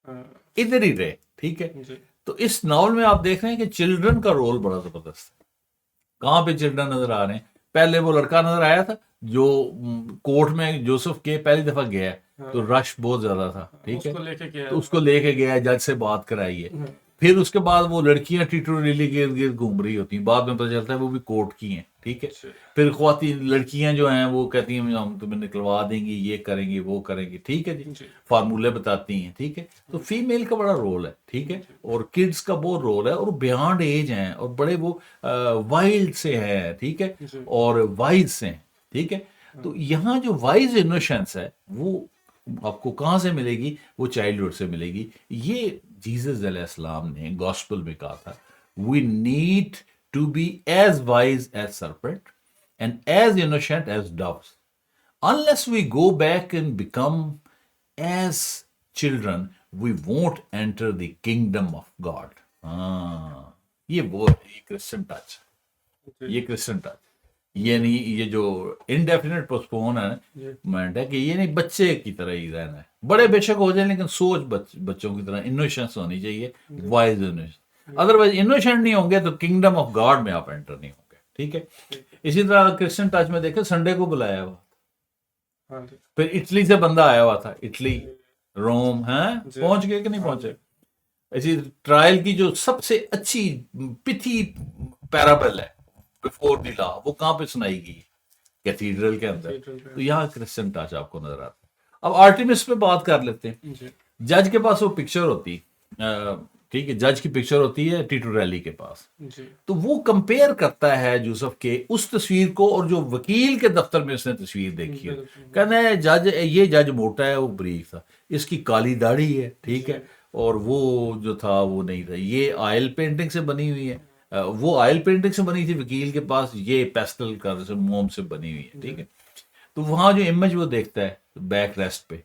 हाँ, इधर ही रहे, ठीक है। जी, तो इस नॉवल में आप देख रहे हैं कि चिल्ड्रन का रोल बड़ा जबरदस्त है। कहाँ पे चिल्ड्रन नजर आ रहे हैं? पहले वो लड़का नजर आया था जो कोर्ट में जोसेफ के पहली दफा गया है, तो रश बहुत ज्यादा था, ठीक है, उसको लेके गया, तो उसको लेके गया, जज से बात कराई है। हाँ, फिर उसके बाद वो लड़कियां टिटोरली के इर्द गिर्द घूम रही होती हैं, बाद में पता चलता है वो भी कोर्ट की हैं, ठीक है। अच्छा, फिर ख्वातीन लड़कियां जो हैं वो कहती हैं हम तुम्हें निकलवा देंगी, ये करेंगी, वो करेंगी, ठीक है जी, जी, फार्मूले बताती हैं, ठीक है। तो फीमेल का बड़ा रोल है, ठीक है, और किड्स का बहुत रोल है, और बियॉन्ड एज हैं, और बड़े वो वाइल्ड से हैं, ठीक है, जी, और वाइज से हैं, ठीक है। तो यहाँ जो वाइज इनोसेंस है वो आपको कहाँ से मिलेगी? वो चाइल्डहुड से मिलेगी। ये जीसस अलैहिस्सलाम ने गॉस्पेल में कहा था, we need to be as wise as serpent and as innocent as doves. Unless we go back and become as children, we won't enter the kingdom of God. हाँ, ये वो ये क्रिश्चियन टच, ये क्रिश्चियन टच, ये नहीं, ये जो इनडेफिनेट पोस्टपोनमेंट है कि ये नहीं, बच्चे की तरह ही रहना है, बड़े बेशक हो जाए लेकिन सोच बच्चों की तरह इनोसेंस होनी चाहिए, वाइज इनोसेंस। अदरवाइज इनोसेंट नहीं होंगे तो किंगडम ऑफ गॉड में आप एंटर नहीं होंगे, ठीक है। इसी तरह क्रिश्चियन टच में देखे, संडे को बुलाया हुआ, हाँ जी, फिर इटली से बंदा आया हुआ था, इटली, रोम, हैं, पहुंच गए कि नहीं पहुंचे। ऐसी ट्रायल की जो सबसे अच्छी पिथी पैराबल है बिफोर द लॉ, वो कहाँ पे सुनाई गई? कैथीड्रल के अंदर। कैथीड्रल तो यहाँ क्रिश्चियन टच आपको नजर आता है। अब आर्टिमिस पे बात कर लेते हैं। जी, जज के पास वो पिक्चर होती, ठीक है, जज की पिक्चर होती है टिटोरली के पास, जी, तो वो कंपेयर करता है यूसुफ के उस तस्वीर को और जो वकील के दफ्तर में उसने तस्वीर देखी है। कहना है जज, ये जज मोटा है, वो बरीक था, इसकी काली दाढ़ी है, ठीक है, और वो जो था वो नहीं था, ये ऑयल पेंटिंग से बनी हुई है, वो ऑयल पेंटिंग से बनी थी वकील के पास, ये पेस्टल का मोम से बनी हुई है, ठीक है। तो वहाँ जो इमेज वो देखता है बैक रेस्ट पे,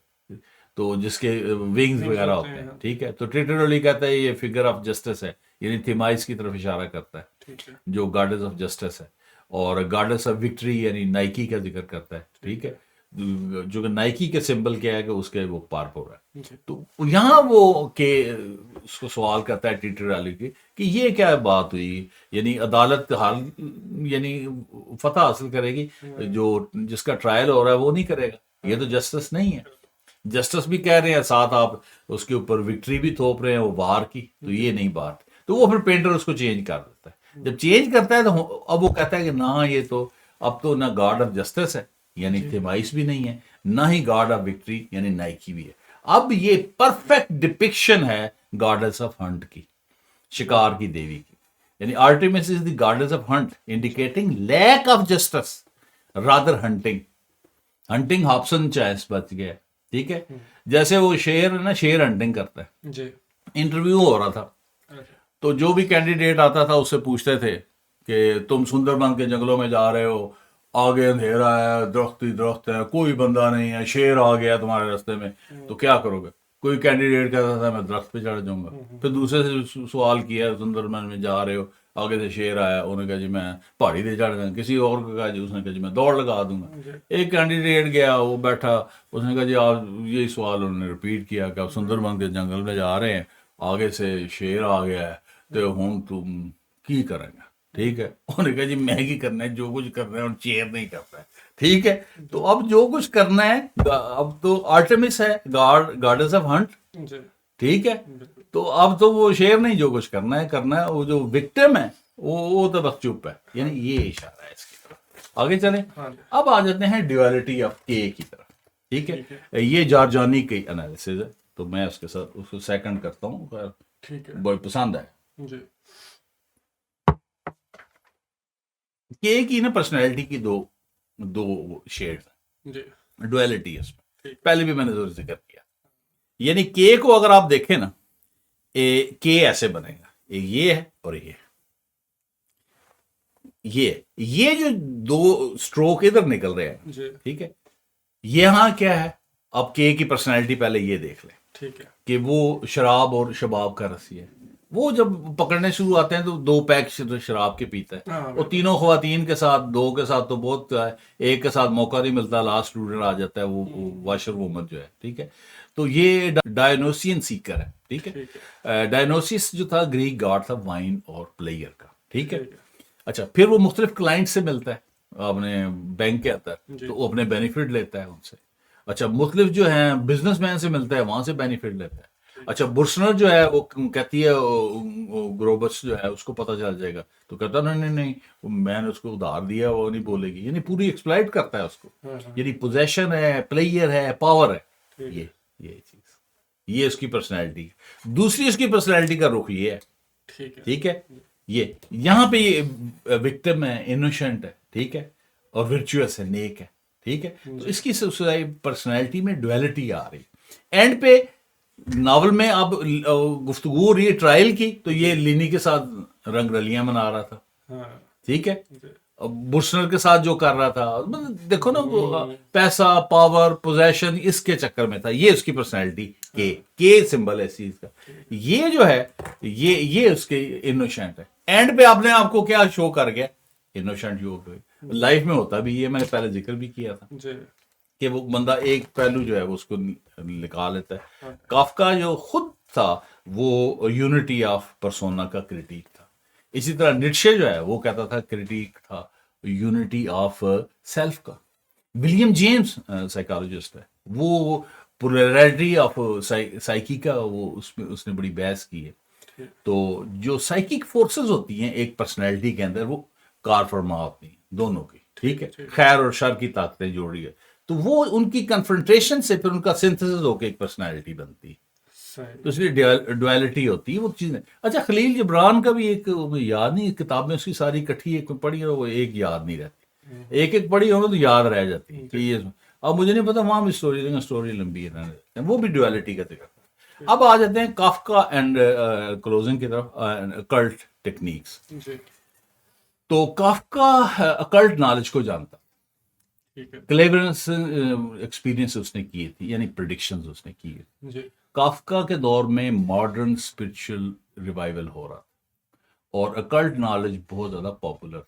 तो जिसके विंग्स वगैरह होते हैं, ठीक है, तो टिटोरली कहता है ये फिगर ऑफ जस्टिस है, यानी थिमाइस की तरफ इशारा करता है, ठीक है, जो गॉडेस ऑफ जस्टिस है, और गॉडेस ऑफ विक्ट्री यानी नाइकी का जिक्र करता है, ठीक है, जो नाइकी के सिंबल क्या है कि उसके वो पार हो रहा है। जी, तो यहाँ वो के उसको सवाल करता है टिटोरली की कि ये क्या बात हुई, यानी अदालत हाल यानी फतह हासिल करेगी, जो जिसका ट्रायल हो रहा है वो नहीं करेगा, ये तो जस्टिस नहीं है। जस्टिस भी कह रहे हैं, साथ आप उसके ऊपर विक्ट्री भी थोप रहे हैं वो बाहर की, तो ये नहीं बात। तो वो फिर पेंटर उसको चेंज कर देता है। जब चेंज करता है तो अब वो कहता है कि ना, ये तो अब तो ना गार्ड ऑफ जस्टिस है यानी थिमाइस भी नहीं है, ना ही गार्ड ऑफ विक्ट्री यानी नाइकी भी है। अब ये परफेक्ट डिपिक्शन है गॉडेस ऑफ हंट की, शिकार की देवी की, यानी Artemis is the goddess of hunt indicating lack of justice rather hunting. Hunting Hobson chance बच गया, ठीक है। जैसे वो शेर है ना, शेर हंटिंग करता है जी। इंटरव्यू हो रहा था, तो जो भी कैंडिडेट आता था उससे पूछते थे कि तुम सुंदरबन के जंगलों में जा रहे हो, आगे अंधेरा है, दरख्त ही दरख्त है, कोई बंदा नहीं है, शेर आ गया तुम्हारे रास्ते में, तो क्या करोगे? कोई कैंडिडेट कहता था मैं दरख्त पे चढ़ जाऊंगा। फिर दूसरे से सवाल किया, सुंदरबन में जा रहे हो, आगे से शेर आया, उन्होंने कहा जी मैं पहाड़ी पे चढ़ जाऊंगा। किसी और को कहा जी, उसने कहा जी मैं दौड़ लगा दूंगा। एक कैंडिडेट गया, वो बैठा, उसने कहा जी आप, यही सवाल उन्होंने रिपीट किया कि आप सुंदरबन के जंगल में जा रहे हैं, आगे से शेर आ गया है, तो हूँ तुम की करेंगे? ठीक है, उन्होंने कहा जी मैं की करना है, जो कुछ करना है और चेयर नहीं करता है। ठीक है, तो अब जो कुछ करना है, अब तो आर्टेमिस है गॉडेस ऑफ हंट, जी। ठीक है, तो अब तो वो शेर नहीं, जो कुछ करना है, वो जो विक्टिम है वो तो बस चुप है, यानी ये इशारा है इसकी तरफ। आगे चले, अब आ जाते हैं ड्यूअलिटी ऑफ के की तरफ, ठीक है। ये जॉर्जानी की एनालिसिस है, तो मैं उसके साथ उसको सेकंड करता हूँ, ठीक है, बहुत पसंद है। जी। के की ना पर्सनैलिटी की दो शेड्स जी। हैं, डुअलिटी है उसमें, पहले भी मैंने जरूर जिक्र किया। यानी के को अगर आप देखें ना, के ऐसे बनेगा, एक ये है और ये जो दो स्ट्रोक इधर निकल रहे हैं, ठीक है, यहां क्या है? अब के की पर्सनैलिटी पहले ये देख लें, ठीक है, कि वो शराब और शबाब का रसी है। वो जब पकड़ने शुरू आते हैं तो 2 पैक शराब के पीता है, वो तीनों ख्वातीन के साथ, 2 के साथ तो बहुत, एक के साथ मौका नहीं मिलता, लास्ट स्टूडेंट आ जाता है, वो वाशर वूमन जो है, ठीक है। तो ये डायनोसियन सीकर है, ठीक है। डायनोसिस जो था ग्रीक गॉड था वाइन और प्लेयर का, ठीक है। अच्छा, फिर वो मुख्तलिफ क्लाइंट से मिलता है अपने बैंक के अंदर, तो वो अपने बेनिफिट लेता है उनसे। अच्छा, मुख्तलिफ जो है बिजनेसमैन से मिलता है, वहां से बेनिफिट लेता है। अच्छा, बुर्सनर जो है वो कहती है, ग्रोबस जो है उसको पता चल जाएगा, तो कहता नहीं नहीं नहीं, मैंने उसको उधार दिया, वो नहीं बोलेगी, यानी पूरी एक्सप्लॉइट करता है उसको, यानी पोजेशन है, प्लेयर है, पावर है, ये चीज, ये उसकी पर्सनैलिटी। दूसरी उसकी पर्सनैलिटी का रुख ये है, ठीक है, ये यहाँ पे ये विक्टिम है, इनोसेंट है, ठीक है, और वर्चुअस है, नेक है, ठीक है। तो इसकी पर्सनैलिटी में डुअलिटी आ रही है। एंड पे नॉवल में अब गुफ्तगू हो रही है ट्रायल की, तो ये लिनी के साथ रंग रलियां मना रहा था, ठीक है, बुर्सनर के साथ जो कर रहा था, मतलब देखो ना, पैसा, पावर, पोजेशन, इसके चक्कर में था। ये उसकी पर्सनैलिटी के सिंबल है इस चीज का। ये जो है, ये उसके इनोसेंट है। एंड पे आपने आपको क्या शो कर गया? इनोसेंट योग लाइफ में होता भी ये, मैंने पहले जिक्र भी किया था कि वो बंदा एक पहलू जो है वो उसको निकाल लेता है। काफका जो खुद था वो यूनिटी ऑफ पर्सोना का क्रिटिक था। इसी तरह निट्शे जो है वो कहता था, क्रिटिक था यूनिटी ऑफ सेल्फ का। विलियम जेम्स साइकोलॉजिस्ट है, वो पोलैरिटी ऑफ साइकी का वो उसमें उसने बड़ी बहस की है। तो जो साइकिक फोर्सेस होती हैं एक पर्सनैलिटी के अंदर, वो कार फरमा होती हैं दोनों की, ठीक है, खैर और शर की ताकतें जोड़ी है, तो वो उनकी कन्फ्रंटेशन से फिर उनका सिंथेसिस होकर एक पर्सनैलिटी बनती है। तो इसलिए डुअलिटी होती है वो चीज़। अच्छा, खलील जिब्रान का भी एक, याद नहीं, किताब में उसकी सारी इकट्ठी एक पढ़ी हो, वो एक याद नहीं रहती, एक एक पढ़ी हो तो याद रह जाती है कि ये। अब मुझे नहीं पता वहां भी स्टोरी लंबी है, वो भी डुअलिटी का जिक्र। अब आ जाते हैं काफका एंड क्लोजिंग की तरफ, अकल्ट टेक्निक्स। तो काफका अकल्ट नॉलेज को जानता, क्लेवरनेस एक्सपीरियंस उसने किए थी, यानी प्रेडिक्शंस उसने किए। काफका के दौर में मॉडर्न स्पिरिचुअल रिवाइवल हो रहा और अकल्ट नॉलेज बहुत ज्यादा पॉपुलर।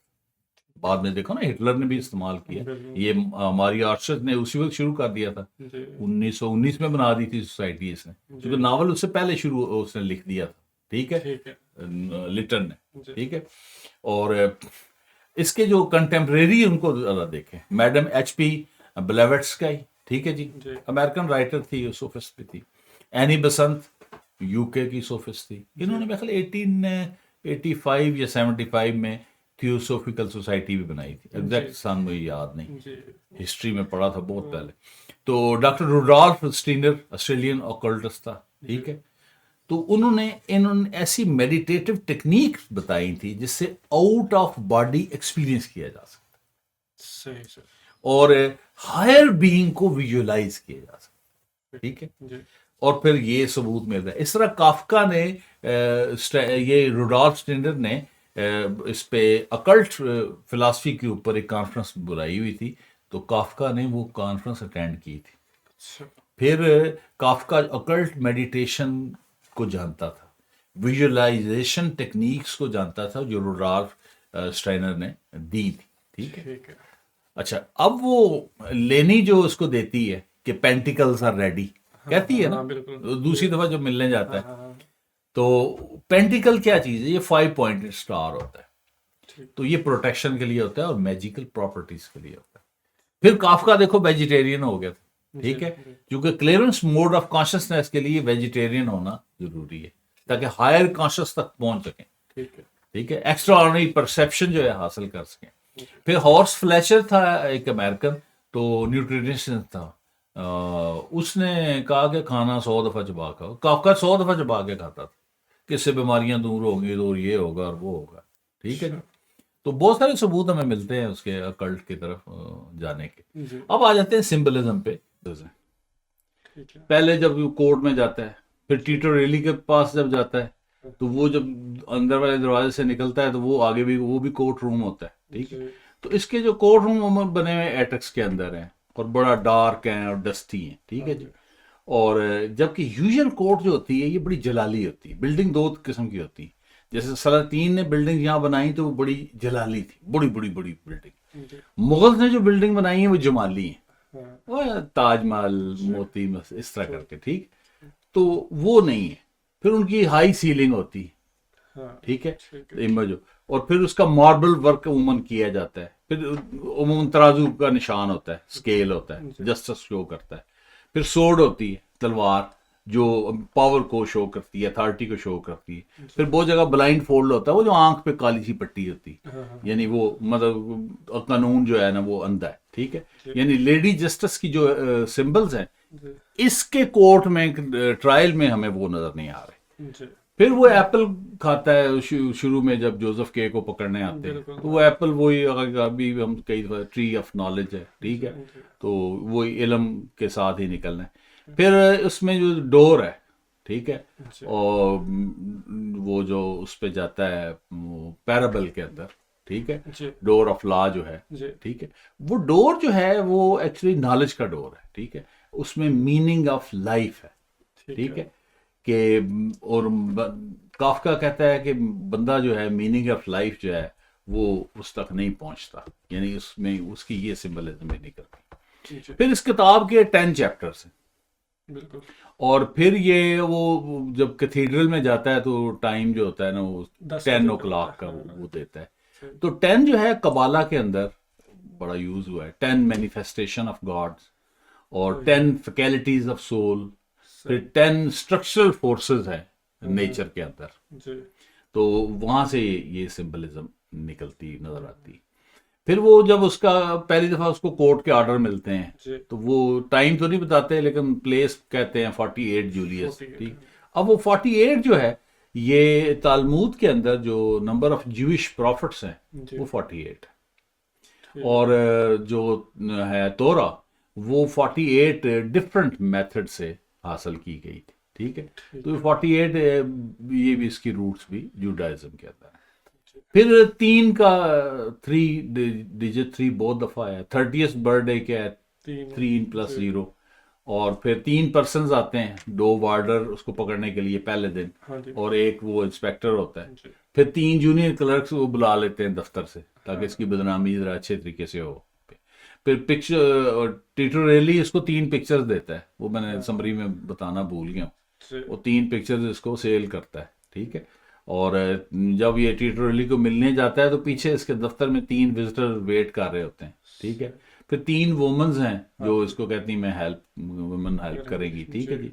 बाद में देखो ना, हिटलर ने भी इस्तेमाल किया, ये हमारी आर्चर ने उसी वक्त शुरू कर दिया था, 1919 में बना दी थी सोसाइटी इसने, क्योंकि नावल उससे पहले शुरू उसने लिख दिया था, ठीक है, लिटन ने, ठीक है। और इसके जो कंटेम्प्रेरी उनको देखें, मैडम HP ब्लेवेट्स्काई, ठीक है जी, अमेरिकन राइटर थी, सोफिस्ट भी थी। एनी बसंत UK की सोफिस्ट थी। इन्होंने मेरे ख्याल 1885 या 75 में थियोसॉफिकल सोसाइटी भी बनाई थी, एग्जैक्ट सन मुझे याद नहीं, जी हिस्ट्री में पढ़ा था बहुत पहले। तो doctor Rudolf Steiner Australian occultist था, ठीक है। तो इन्होंने ऐसी मेडिटेटिव टेक्निक बताई थी जिससे आउट ऑफ बॉडी एक्सपीरियंस किया जा सकता सही सर और हायर बीइंग को विजुअलाइज किया जा सकता, ठीक है। जी और फिर ये सबूत मिल रहा है। इस तरह काफका ने ये रुडॉल्फ स्टीनर ने इस पे अकल्ट फिलॉसफी के ऊपर एक कॉन्फ्रेंस बुलाई हुई थी, तो काफका ने वो कॉन्फ्रेंस अटेंड की थी। अच्छा फिर काफका अकल्ट मेडिटेशन को जानता था, विजुअलाइजेशन टेक्निक्स को जानता था जो रुडॉल्फ स्टाइनर ने दी थी, ठीक है। ठीक है अच्छा, अब वो लेनी जो उसको देती है कि पेंटिकल्स आर रेडी, कहती है ना, हाँ बिल्कुल दूसरी दफा जब मिलने जाता है, हाँ तो पेंटिकल क्या चीज है, ये 5 पॉइंटेड स्टार होता है। ठीक तो ये प्रोटेक्शन के लिए होता है और मैजिकल प्रॉपर्टीज के लिए होता है। फिर काफका देखो वेजिटेरियन हो गया था, ठीक है, क्योंकि क्लियरेंस मोड ऑफ कॉन्शियसनेस के लिए वेजिटेरियन होना जरूरी है ताकि हायर कॉन्शियस तक पहुंच सकें, ठीक है ठीक है, एक्स्ट्रा ऑर्डिनरी परसेप्शन जो है हासिल कर सकें। फिर हॉर्स फ्लेचर था एक अमेरिकन, तो न्यूट्रिशनिस्ट था, उसने कहा कि खाना 100 दफा चबा खाओ। काफका 100 दफा चबा के खाता था कि इससे बीमारियां दूर होंगी और ये होगा और वो होगा, ठीक है। तो बहुत सारे सबूत हमें मिलते हैं उसके अकल्ट की तरफ जाने के। जी अब आ जाते हैं सिंबलिज्म पे। ठीक है पहले जब वो कोर्ट में जाता है, फिर टीटो रेली के पास जब जाता है, तो वो जब अंदर वाले दरवाजे से निकलता है तो वो आगे भी वो भी कोर्ट रूम होता है, ठीक है। जी तो इसके जो कोर्ट रूम बने हुए एटेक्स के अंदर हैं और बड़ा डार्क है और डस्टी है, ठीक है जी। और जबकि यूजुअल कोर्ट जो होती है ये बड़ी जलाली होती है, बिल्डिंग 2 किस्म की होती है। जैसे सलातीन ने बिल्डिंग यहाँ बनाई तो वो बड़ी जलाली थी, बड़ी बड़ी बड़ी बिल्डिंग। जी मुगल्स ने जो बिल्डिंग बनाई है वो जमाली है, हाँ वो ताजमहल, मोती महल इस तरह करके, ठीक। तो वो नहीं है। फिर उनकी हाई सीलिंग होती है, हाँ ठीक है, ठीक है इमेज हो। और फिर उसका मार्बल वर्क उमूमन किया जाता है। फिर उमूमन तराजू का निशान होता है, स्केल होता है, जस्टिस शो करता है। फिर सोर्ड होती है, तलवार, जो पावर को शो करती है, अथॉरिटी को शो करती है। फिर बहुत जगह ब्लाइंड फोल्ड होता है, वो जो आंख पे काली सी पट्टी होती है, हाँ हाँ यानी वो मतलब कानून जो है ना वो अंधा है, ठीक है। यानी लेडी जस्टिस की जो सिंबल्स हैं, जी इसके कोर्ट में ट्रायल में हमें वो नजर नहीं आ रहे। जी फिर वो एप्पल खाता है शुरू में जब जोसेफ के को पकड़ने आते हैं, बिल्कुल तो वो एप्पल वही अभी हम कई दफा ट्री ऑफ नॉलेज है, ठीक है, तो वो इल्म के साथ ही निकलना है। फिर उसमें जो डोर है, ठीक है, जी और वो जो उस पे जाता है पैराबल के अंदर, ठीक है, जी डोर ऑफ लॉ जो है, जी ठीक है, वो डोर जो है वो एक्चुअली नॉलेज का डोर है, ठीक है। उसमें मीनिंग ऑफ लाइफ है, ठीक है, कि और काफका कहता है कि बंदा जो है मीनिंग ऑफ लाइफ जो है वो उस तक नहीं पहुंचता, यानी उसमें उसकी ये सिंबलिज्म नहीं निकलती। जी फिर इस किताब के 10 चैप्टर्स हैं, बिल्कुल और फिर ये वो जब कैथीड्रल में जाता है तो टाइम जो होता है ना वो 10 10 बजे ओ का क्लॉक होता का है, हाँ। वो देता है। तो 10 जो है कबाला के अंदर बड़ा यूज हुआ है, 10 मैनिफेस्टेशन ऑफ गॉड्स और 10 फैकल्टीज ऑफ सोल, फिर 10 स्ट्रक्चरल फोर्सेस है नेचर के अंदर। जी तो वहां से ये सिंबलिज्म निकलती नजर आती। फिर वो जब उसका पहली दफा उसको कोर्ट के ऑर्डर मिलते हैं, जी तो वो टाइम तो नहीं बताते लेकिन प्लेस कहते हैं 48 जूलियस, 48 ठीक। अब वो 48 जो है ये तालमूद के अंदर जो नंबर ऑफ ज्यूइश प्रॉफिट्स हैं जी वो 48 है, ठीक और जो है तोरा वो 48 डिफरेंट मेथड से हासिल की गई थी, ठीक है। तो 48 ये भी इसकी रूट्स भी जूडाइज्म के अंदर है। फिर 3 का 3 डिजिट 3 बहुत दफा है। 30th बर्थडे क्या है, 3 + 0। और फिर 3 पर्सन्स आते हैं, 2 वार्डर उसको पकड़ने के लिए पहले दिन, हाँ जी और एक वो इंस्पेक्टर होता है। जी फिर 3 जूनियर क्लर्क्स वो बुला लेते हैं दफ्तर से ताकि इसकी बदनामी जरा अच्छे तरीके से हो। फिर पिक्चर टीटो रेली इसको 3 पिक्चर्स देता है, वो मैंने समरी में बताना भूल गया हूँ। जी वो 3 पिक्चर्स इसको सेल करता है, ठीक है। और जब ये टीटो रेली को मिलने जाता है तो पीछे इसके दफ्तर में 3 विजिटर वेट कर रहे होते हैं, ठीक है। फिर 3 वुमेन्स हैं जो इसको कहती हैं मैं हेल्प, वुमेन हेल्प करेगी, ठीक है जी।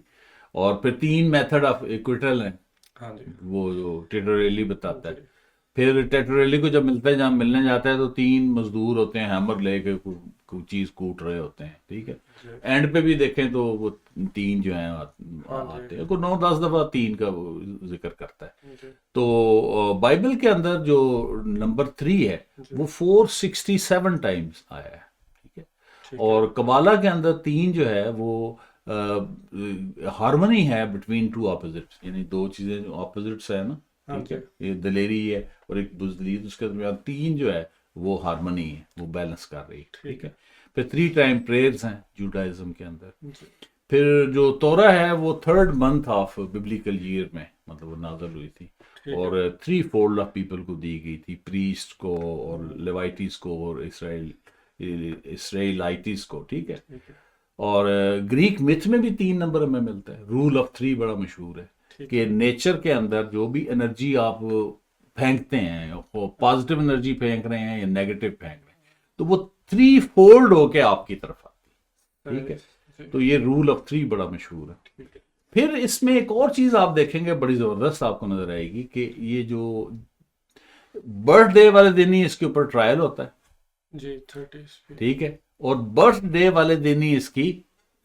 और फिर 3 मेथड ऑफ इक्विटल हैं, हाँ जी वो जो टिटोरेली बताता है। फिर टेटरेली को जब मिलता है, जहाँ मिलने जाता है, तो 3 मजदूर होते हैं हैमर लेके कोई चीज कूट रहे होते हैं, ठीक है। जी। एंड पे भी देखें तो वो 3 जो हैं हाँ जी। आते हैं, कोई 9-10 दफा 3 का वो जिक्र करता है। जी। तो बाइबल के अंदर जो नंबर 3 है जी। वो 467 टाइम्स आया है, ठीक है। ठीक है। और कबाला के अंदर 3 जो है वो हार्मनी है बिटवीन टू ऑपोजिट्स, यानी दो चीजें जो ऑपोजिट्स है ना, हाँ ठीक जी। है, ये दलेरी है और एक बुजदली, उसके दरमियान 3 जो है वो हार्मनी है, वो बैलेंस कर रही है, ठीक ठीक है। फिर 3 टाइम प्रेयर्स हैं जूडाइज्म के अंदर। जी। फिर जो तोरा है वो 3rd month of biblical year में मतलब वो नाजल हुई थी, ठीक और है। 3 फोल्ड ऑफ पीपल को दी गई थी, प्रीस्ट को और लेवाइटिस को और इसराइलाइटिस को, ठीक है। ठीक है। और ग्रीक मिथ में भी 3 नंबर हमें मिलता है। रूल ऑफ 3 बड़ा मशहूर है ठीक कि है। नेचर के अंदर जो भी एनर्जी आप फेंकते हैं, वो पॉजिटिव एनर्जी फेंक रहे हैं या नेगेटिव फेंक रहे हैं, तो वो 3 फोल्ड होके आपकी तरफ आती है, ठीक है। जी। तो ये रूल ऑफ 3 बड़ा मशहूर है। ठीक है। फिर इसमें एक और चीज आप देखेंगे बड़ी जबरदस्त आपको नजर आएगी कि ये जो बर्थडे वाले दिन ही इसके ऊपर ट्रायल होता है, जी। 30 ठीक है, और बर्थडे वाले दिन ही इसकी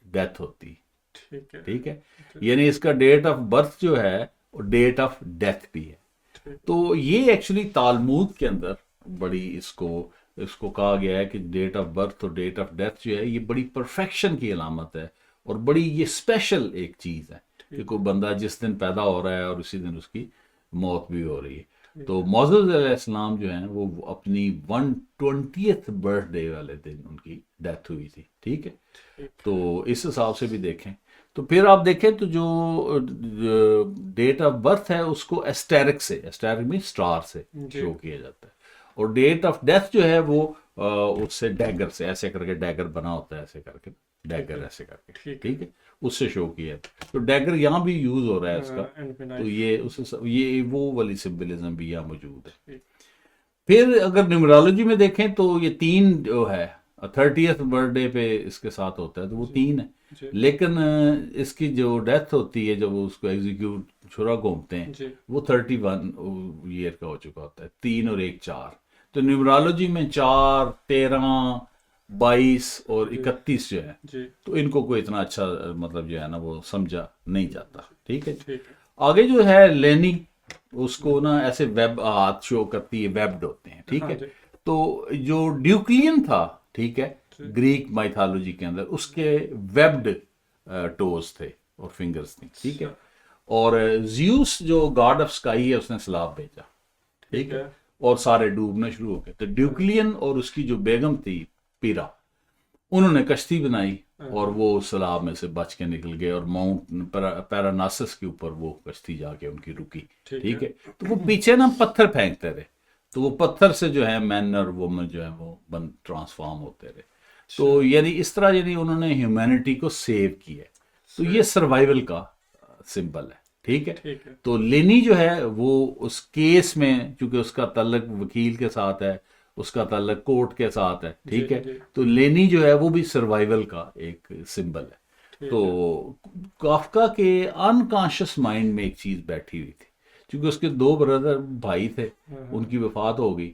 डेथ होती है, ठीक है। ठीक है। यानी इसका डेट ऑफ बर्थ जो है और डेट ऑफ डेथ भी है। ठीक। तो ये एक्चुअली तालमूद के अंदर बड़ी इसको इसको कहा गया है कि डेट ऑफ बर्थ और डेट ऑफ डेथ जो है ये बड़ी परफेक्शन की अलामत है, और बड़ी ये स्पेशल एक चीज़ है कि कोई बंदा जिस दिन पैदा हो रहा है और उसी दिन उसकी मौत भी हो रही है। तो मोसेस अलैहिस्सलाम जो हैं वो अपनी 120th बर्थडे वाले दिन उनकी डेथ हुई थी, ठीक है। ठीक। तो इस हिसाब से भी देखें तो फिर आप देखें तो जो डेट ऑफ बर्थ है उसको एस्टेरिक से, एस्टेरिक में स्टार से जी। शो किया जाता है, और डेट ऑफ डेथ जो है वो उससे डैगर से, ऐसे करके डैगर बना होता है, ऐसे करके डैगर ऐसे करके, ठीक ठीक है, उससे शो किया है। तो डैगर यहाँ भी यूज हो रहा है इसका, एंड पे तो नाइफ। ये वो वाली सिंबलिज्म भी यहाँ मौजूद है। ठीक। फिर अगर न्यूमरोलॉजी में देखें तो ये 3 जो है 30th बर्थडे पे इसके साथ होता है, तो वो 3 है। जी। लेकिन इसकी जो डेथ होती है जब वो उसको एग्जीक्यूट छुरा घूमते हैं, जी। वो 31 ईयर का हो चुका होता है, 3 और 1 4। तो न्यूमरोलॉजी में 4, 13, 22 और 31 जो है, जी। तो इनको कोई इतना अच्छा मतलब जो है ना वो समझा नहीं जाता, ठीक है। ठीक है। आगे जो है लेनी, उसको ना ऐसे वेब हाथ शो करती है, वेब्ड होते हैं, ठीक हाँ है। जी। तो जो ड्यूक्लियन था, ठीक है, ग्रीक माइथोलॉजी के अंदर उसके वेब्ड टोज थे और फिंगर्स थी, ठीक है। और ज्यूस जो गॉड ऑफ स्काई है उसने सलाब भेजा, ठीक है, और सारे डूबना शुरू हो गए। तो ड्यूक्लियन और उसकी जो बेगम थी पीरा, उन्होंने कश्ती बनाई और वो सैलाब में से बच के निकल गए, और माउंट पैरानासस के ऊपर वो कश्ती जाके उनकी रुकी, ठीक है। तो वो पीछे ना पत्थर फेंकते रहे, तो वो पत्थर से जो है मैन और वुमन जो है वो बन ट्रांसफॉर्म होते रहे। तो यानी इस तरह यानी उन्होंने ह्यूमैनिटी को सेव किया। तो ये सर्वाइवल का सिंबल है, ठीक है। ठीक है। तो लेनी जो है वो उस केस में, चूंकि उसका ताल्लुक वकील के साथ है, उसका ताल्लुक कोर्ट के साथ है, ठीक है, तो लेनी जो है वो भी सर्वाइवल का एक सिंबल है। तो काफका के अनकॉन्शियस माइंड में एक चीज बैठी हुई थी, क्योंकि उसके 2 ब्रदर भाई थे, उनकी वफात हो गई,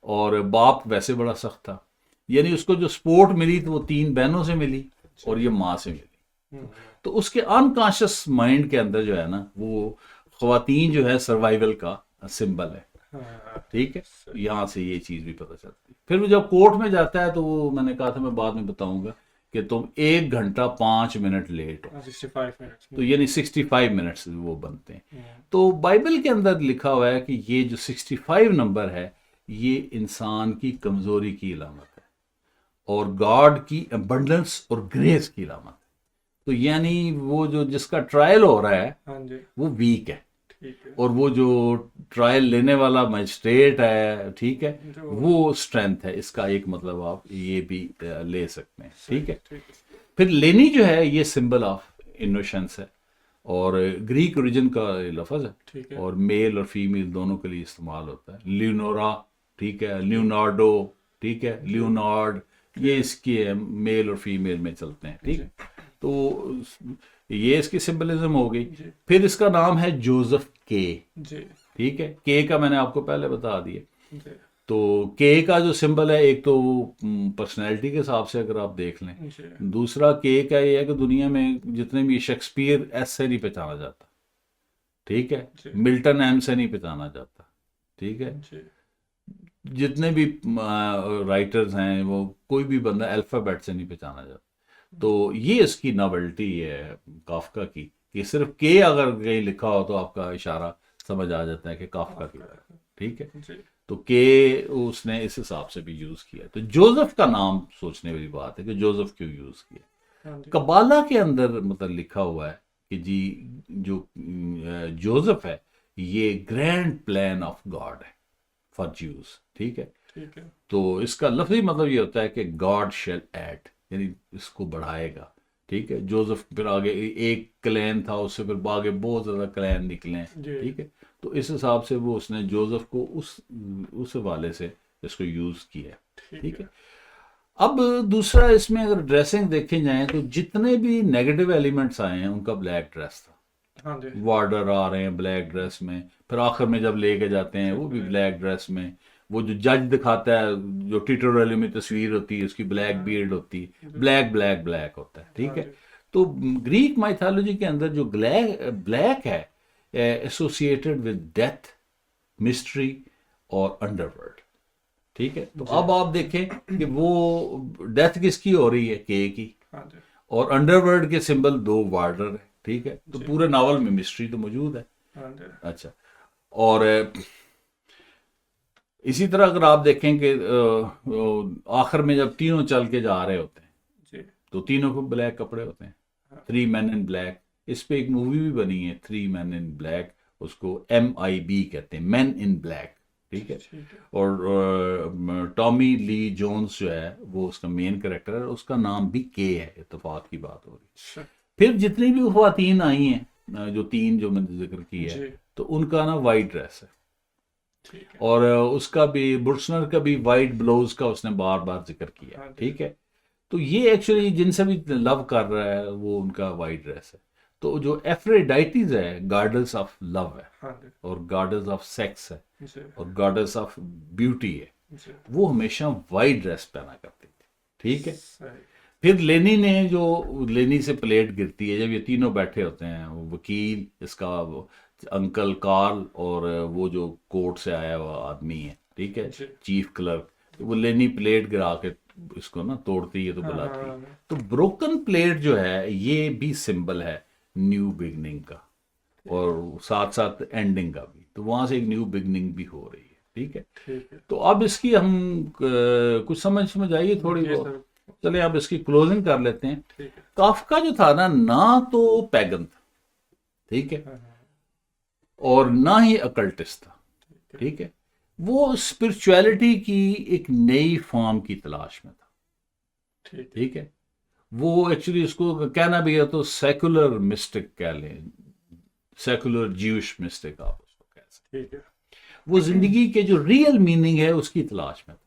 और बाप वैसे बड़ा सख्त था, यानी उसको जो सपोर्ट मिली तो वो 3 बहनों से मिली और ये माँ से मिली। तो उसके अनकॉन्शियस माइंड के अंदर जो है ना वो ख्वातीन जो है सर्वाइवल का सिंबल है, ठीक है। यहाँ से ये चीज भी पता चलती है। फिर वो जब कोर्ट में जाता है तो वो मैंने कहा था मैं बाद में बताऊंगा कि तुम 1 घंटा 5 मिनट लेट हो, 65 मिनट्स। तो यानी 65 मिनट्स वो बनते हैं। तो बाइबल के अंदर लिखा हुआ है कि ये जो 65 नंबर है ये इंसान की कमजोरी की अलामत है और गॉड की अबंडेंस और ग्रेस की अलामत है। तो यानी वो जो जिसका ट्रायल हो रहा है वो वीक है, और वो जो ट्रायल लेने वाला मजिस्ट्रेट है, ठीक है, वो स्ट्रेंथ है। इसका एक मतलब आप ये भी ले सकते हैं, ठीक है। फिर लेनी जो है ये सिंबल ऑफ इनोसेंस है, और ग्रीक ओरिजिन का लफ्ज है, और मेल और फीमेल दोनों के लिए इस्तेमाल होता है। लियोनोरा, ठीक है, लियोनार्डो, ठीक है, लियोनार्ड, ये इसके मेल और फीमेल में चलते हैं, ठीक है। तो ये इसकी सिंबलिज्म हो गई। फिर इसका नाम है जोसेफ के, ठीक है, के का मैंने आपको पहले बता दिया। जी तो के का जो सिंबल है, एक तो पर्सनैलिटी के हिसाब से अगर आप देख लें, जी दूसरा के का ये है कि दुनिया में जितने भी शेक्सपियर एस से नहीं पहचाना जाता, ठीक है, जी मिल्टन एम से नहीं पहचाना जाता, ठीक है, जी जितने भी राइटर्स हैं वो कोई भी बंदा अल्फ़ाबेट से नहीं पहचाना जाता। तो ये इसकी नॉवेल्टी है काफका की, कि सिर्फ के अगर कहीं लिखा हो तो आपका इशारा समझ आ जाता है कि काफका की तरफ, ठीक है। जी तो के उसने इस हिसाब से भी यूज किया। तो जोसेफ का नाम सोचने वाली बात है कि जोसेफ क्यों यूज किया। हाँ जी कबाला के अंदर मतलब लिखा हुआ है कि जी जो जोसेफ है ये ग्रैंड प्लान ऑफ गॉड है फॉर ज्यूज, ठीक है। ठीक है तो इसका लफ्जी मतलब ये होता है कि गॉड शेल ऐड, यानी इसको बढ़ाएगा, ठीक है। जोसेफ फिर आगे एक क्लैन था, उससे फिर आगे बहुत ज़्यादा क्लैन निकले हैं, जी ठीक है। तो इस हिसाब से वो उसने जोसेफ को उस हवाले से इसको यूज़ किया है, ठीक ठीक है है। अब दूसरा इसमें अगर ड्रेसिंग देखे जाए तो जितने भी नेगेटिव एलिमेंट्स आए हैं उनका ब्लैक ड्रेस था। हाँ जी वार्डर आ रहे हैं ब्लैक ड्रेस में, फिर आखिर में जब लेके जाते हैं वो भी ब्लैक ड्रेस में। वो जो जज दिखाता है, जो टिटोरली में तस्वीर होती है उसकी ब्लैक बियर्ड होती है, ब्लैक ब्लैक ब्लैक होता है, ठीक हाँ है। जी तो ग्रीक माइथोलॉजी के अंदर जो ब्लैक है एसोसिएटेड विद डेथ, मिस्ट्री और अंडरवर्ल्ड, ठीक है। तो जी अब आप देखें कि वो डेथ किसकी हो रही है, के की, हाँ जी और अंडरवर्ल्ड के सिंबल दो वार्डर है, ठीक है। तो जी पूरे नावल में मिस्ट्री तो मौजूद है। हाँ जी अच्छा, और इसी तरह अगर आप देखें कि आखिर में जब तीनों चल के जा रहे होते हैं जी तो तीनों को ब्लैक कपड़े होते हैं, हाँ 3 men in ब्लैक। इस पे एक मूवी भी बनी है 3 men in ब्लैक, उसको MIB कहते हैं, मैन इन ब्लैक, ठीक है। ठीक है और टॉमी ली जोन्स जो है वो उसका मेन कैरेक्टर है, उसका नाम भी के है, इत्तेफाक की बात हो रही है। अच्छा फिर जितनी भी ख्वातीन आई हैं, जो तीन जो मैंने जिक्र की है, जी तो उनका ना वाइट ड्रेस है, ठीक है और उसका भी बुर्सनर का भी वाइट ब्लाउज का उसने बार बार जिक्र किया, हाँ जी ठीक है। तो ये एक्चुअली जिनसे भी लव कर रहा है वो उनका वाइट ड्रेस है। तो जो एफ्रोडाइटिस है गॉडेस ऑफ लव है, हाँ जी और गॉडेस ऑफ सेक्स है, जी और गॉडेस ऑफ ब्यूटी है, जी वो हमेशा वाइट ड्रेस पहना करती थी, ठीक है। सही फिर लेनी ने जो लेनी से प्लेट गिरती है, जब ये तीनों बैठे होते हैं, वो वकील, इसका वो अंकल कार्ल, और वो जो कोर्ट से आया हुआ आदमी है, ठीक है, जी चीफ क्लर्क, वो लेनी प्लेट गिरा के इसको ना तोड़ती है तो हाँ बुलाती है। हाँ तो ब्रोकन प्लेट जो है ये भी सिंबल है न्यू बिगनिंग का, और साथ साथ एंडिंग का भी। तो वहां से एक न्यू बिगनिंग भी हो रही है, ठीक है। ठीक है तो अब इसकी हम कुछ समझ आइए थोड़ी जी बहुत। सर चलिए अब इसकी क्लोजिंग कर लेते हैं। ठीक है काफका जो था ना तो पैगन था, ठीक है, हाँ हाँ और ना ही अकल्टिस्ट था, ठीक है ठीक है। वो स्पिरिचुअलिटी की एक नई फॉर्म की तलाश में था, ठीक है ठीक है। वो एक्चुअली इसको कहना भी है तो सेकुलर मिस्टिक कह लें, सेकुलर ज्यूश मिस्टिक आप उसको कह सकते ठीक है हैं। वो जिंदगी के जो रियल मीनिंग है उसकी तलाश में था।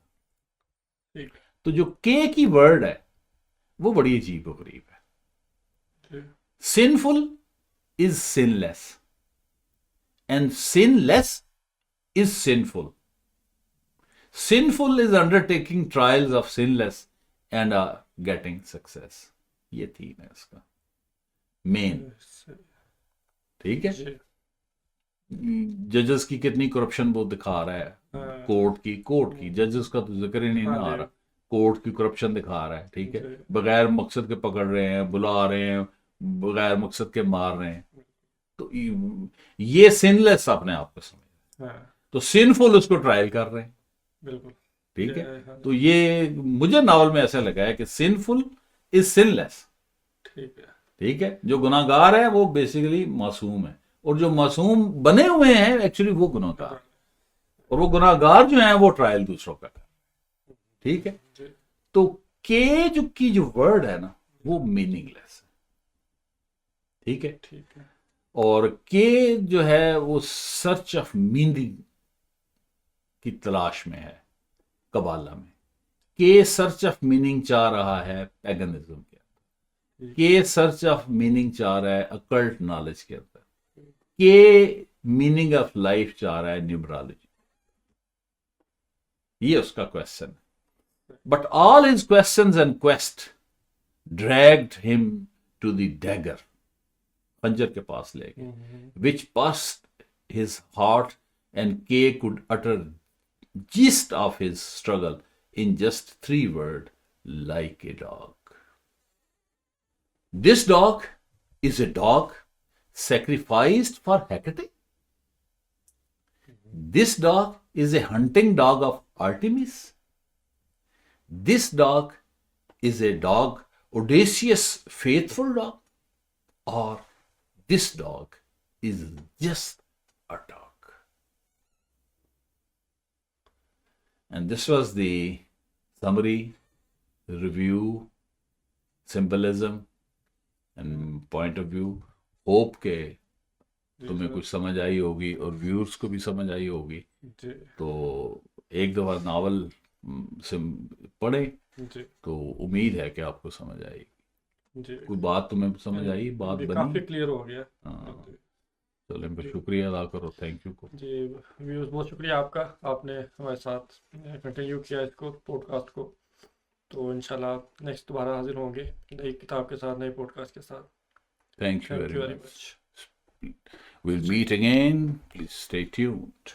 ठीक है तो जो के की वर्ड है वो बड़ी अजीब गरीब है। जी sinful is sinless, and sinless is sinful. Sinful is undertaking trials of sinless and getting success. ये थीम है इसका मेन, सही ठीक है। जी जजेस की कितनी करप्शन वो दिखा रहा है, हाँ कोर्ट की जजेस का तो जिक्र ही नहीं हाँ ना आ जी रहा, कोर्ट की करप्शन दिखा रहा है, ठीक है। जी बगैर मकसद के पकड़ रहे हैं, बुला रहे हैं, बगैर मकसद के मार रहे हैं। तो ये सिनलेस अपने आप को समझ, हाँ तो सिनफुल उसको ट्रायल कर रहे हैं, बिल्कुल ठीक है। हाँ तो ये मुझे नावल में ऐसा लगा है कि सिनफुल इज सिनलेस, ठीक है ठीक है। जो गुनाहगार है वो बेसिकली मासूम है, और जो मासूम बने हुए हैं एक्चुअली वो गुनाहगार, और वो गुनाहगार जो है वो ट्रायल दूसरों का कर, ठीक है। जी तो के जो वर्ड है ना वो मीनिंगलेस है, ठीक है। ठीक है और के जो है वो सर्च ऑफ मीनिंग की तलाश में है कबाला में। के सर्च ऑफ मीनिंग चाह रहा है पैगनिज्म के अंदर, के सर्च ऑफ मीनिंग चाह रहा है अकल्ट नॉलेज के अंदर, के मीनिंग ऑफ लाइफ चाह रहा है न्यूमरोलॉजी, ये उसका क्वेश्चन है। But all his questions and quest dragged him to the dagger, खंजर के पास ले गए, which burst his heart, and Kay could utter gist of his struggle in just 3 words: like a dog. This dog is a dog sacrificed for Hecate. This dog is a hunting dog of Artemis. This dog is a dog, audacious, faithful dog, or this dog is just a dog. And this was the summary, review, symbolism and point of view. Hope के तुम्हें कुछ समझ आई होगी और व्यूअर्स को भी समझ आई होगी। जी तो एक दफा नावल से पढ़े जी तो उम्मीद है कि आपको समझ आएगी। जी कोई बात तुम्हें समझ आई, बात जी, बनी? काफी क्लियर हो गया। हाँ, जी चलो इन पर शुक्रिया अदा करो, थैंक यू को। जी व्यूअर्स, बहुत शुक्रिया आपका, आपने हमारे साथ कंटिन्यू किया इसको, पॉडकास्ट को। तो इंशाल्लाह नेक्स्ट दोबारा हाजिर होंगे नई किताब के साथ, नई पॉडकास्ट के साथ। Thank you thank you very very much. Much. We'll meet again. Please stay tuned.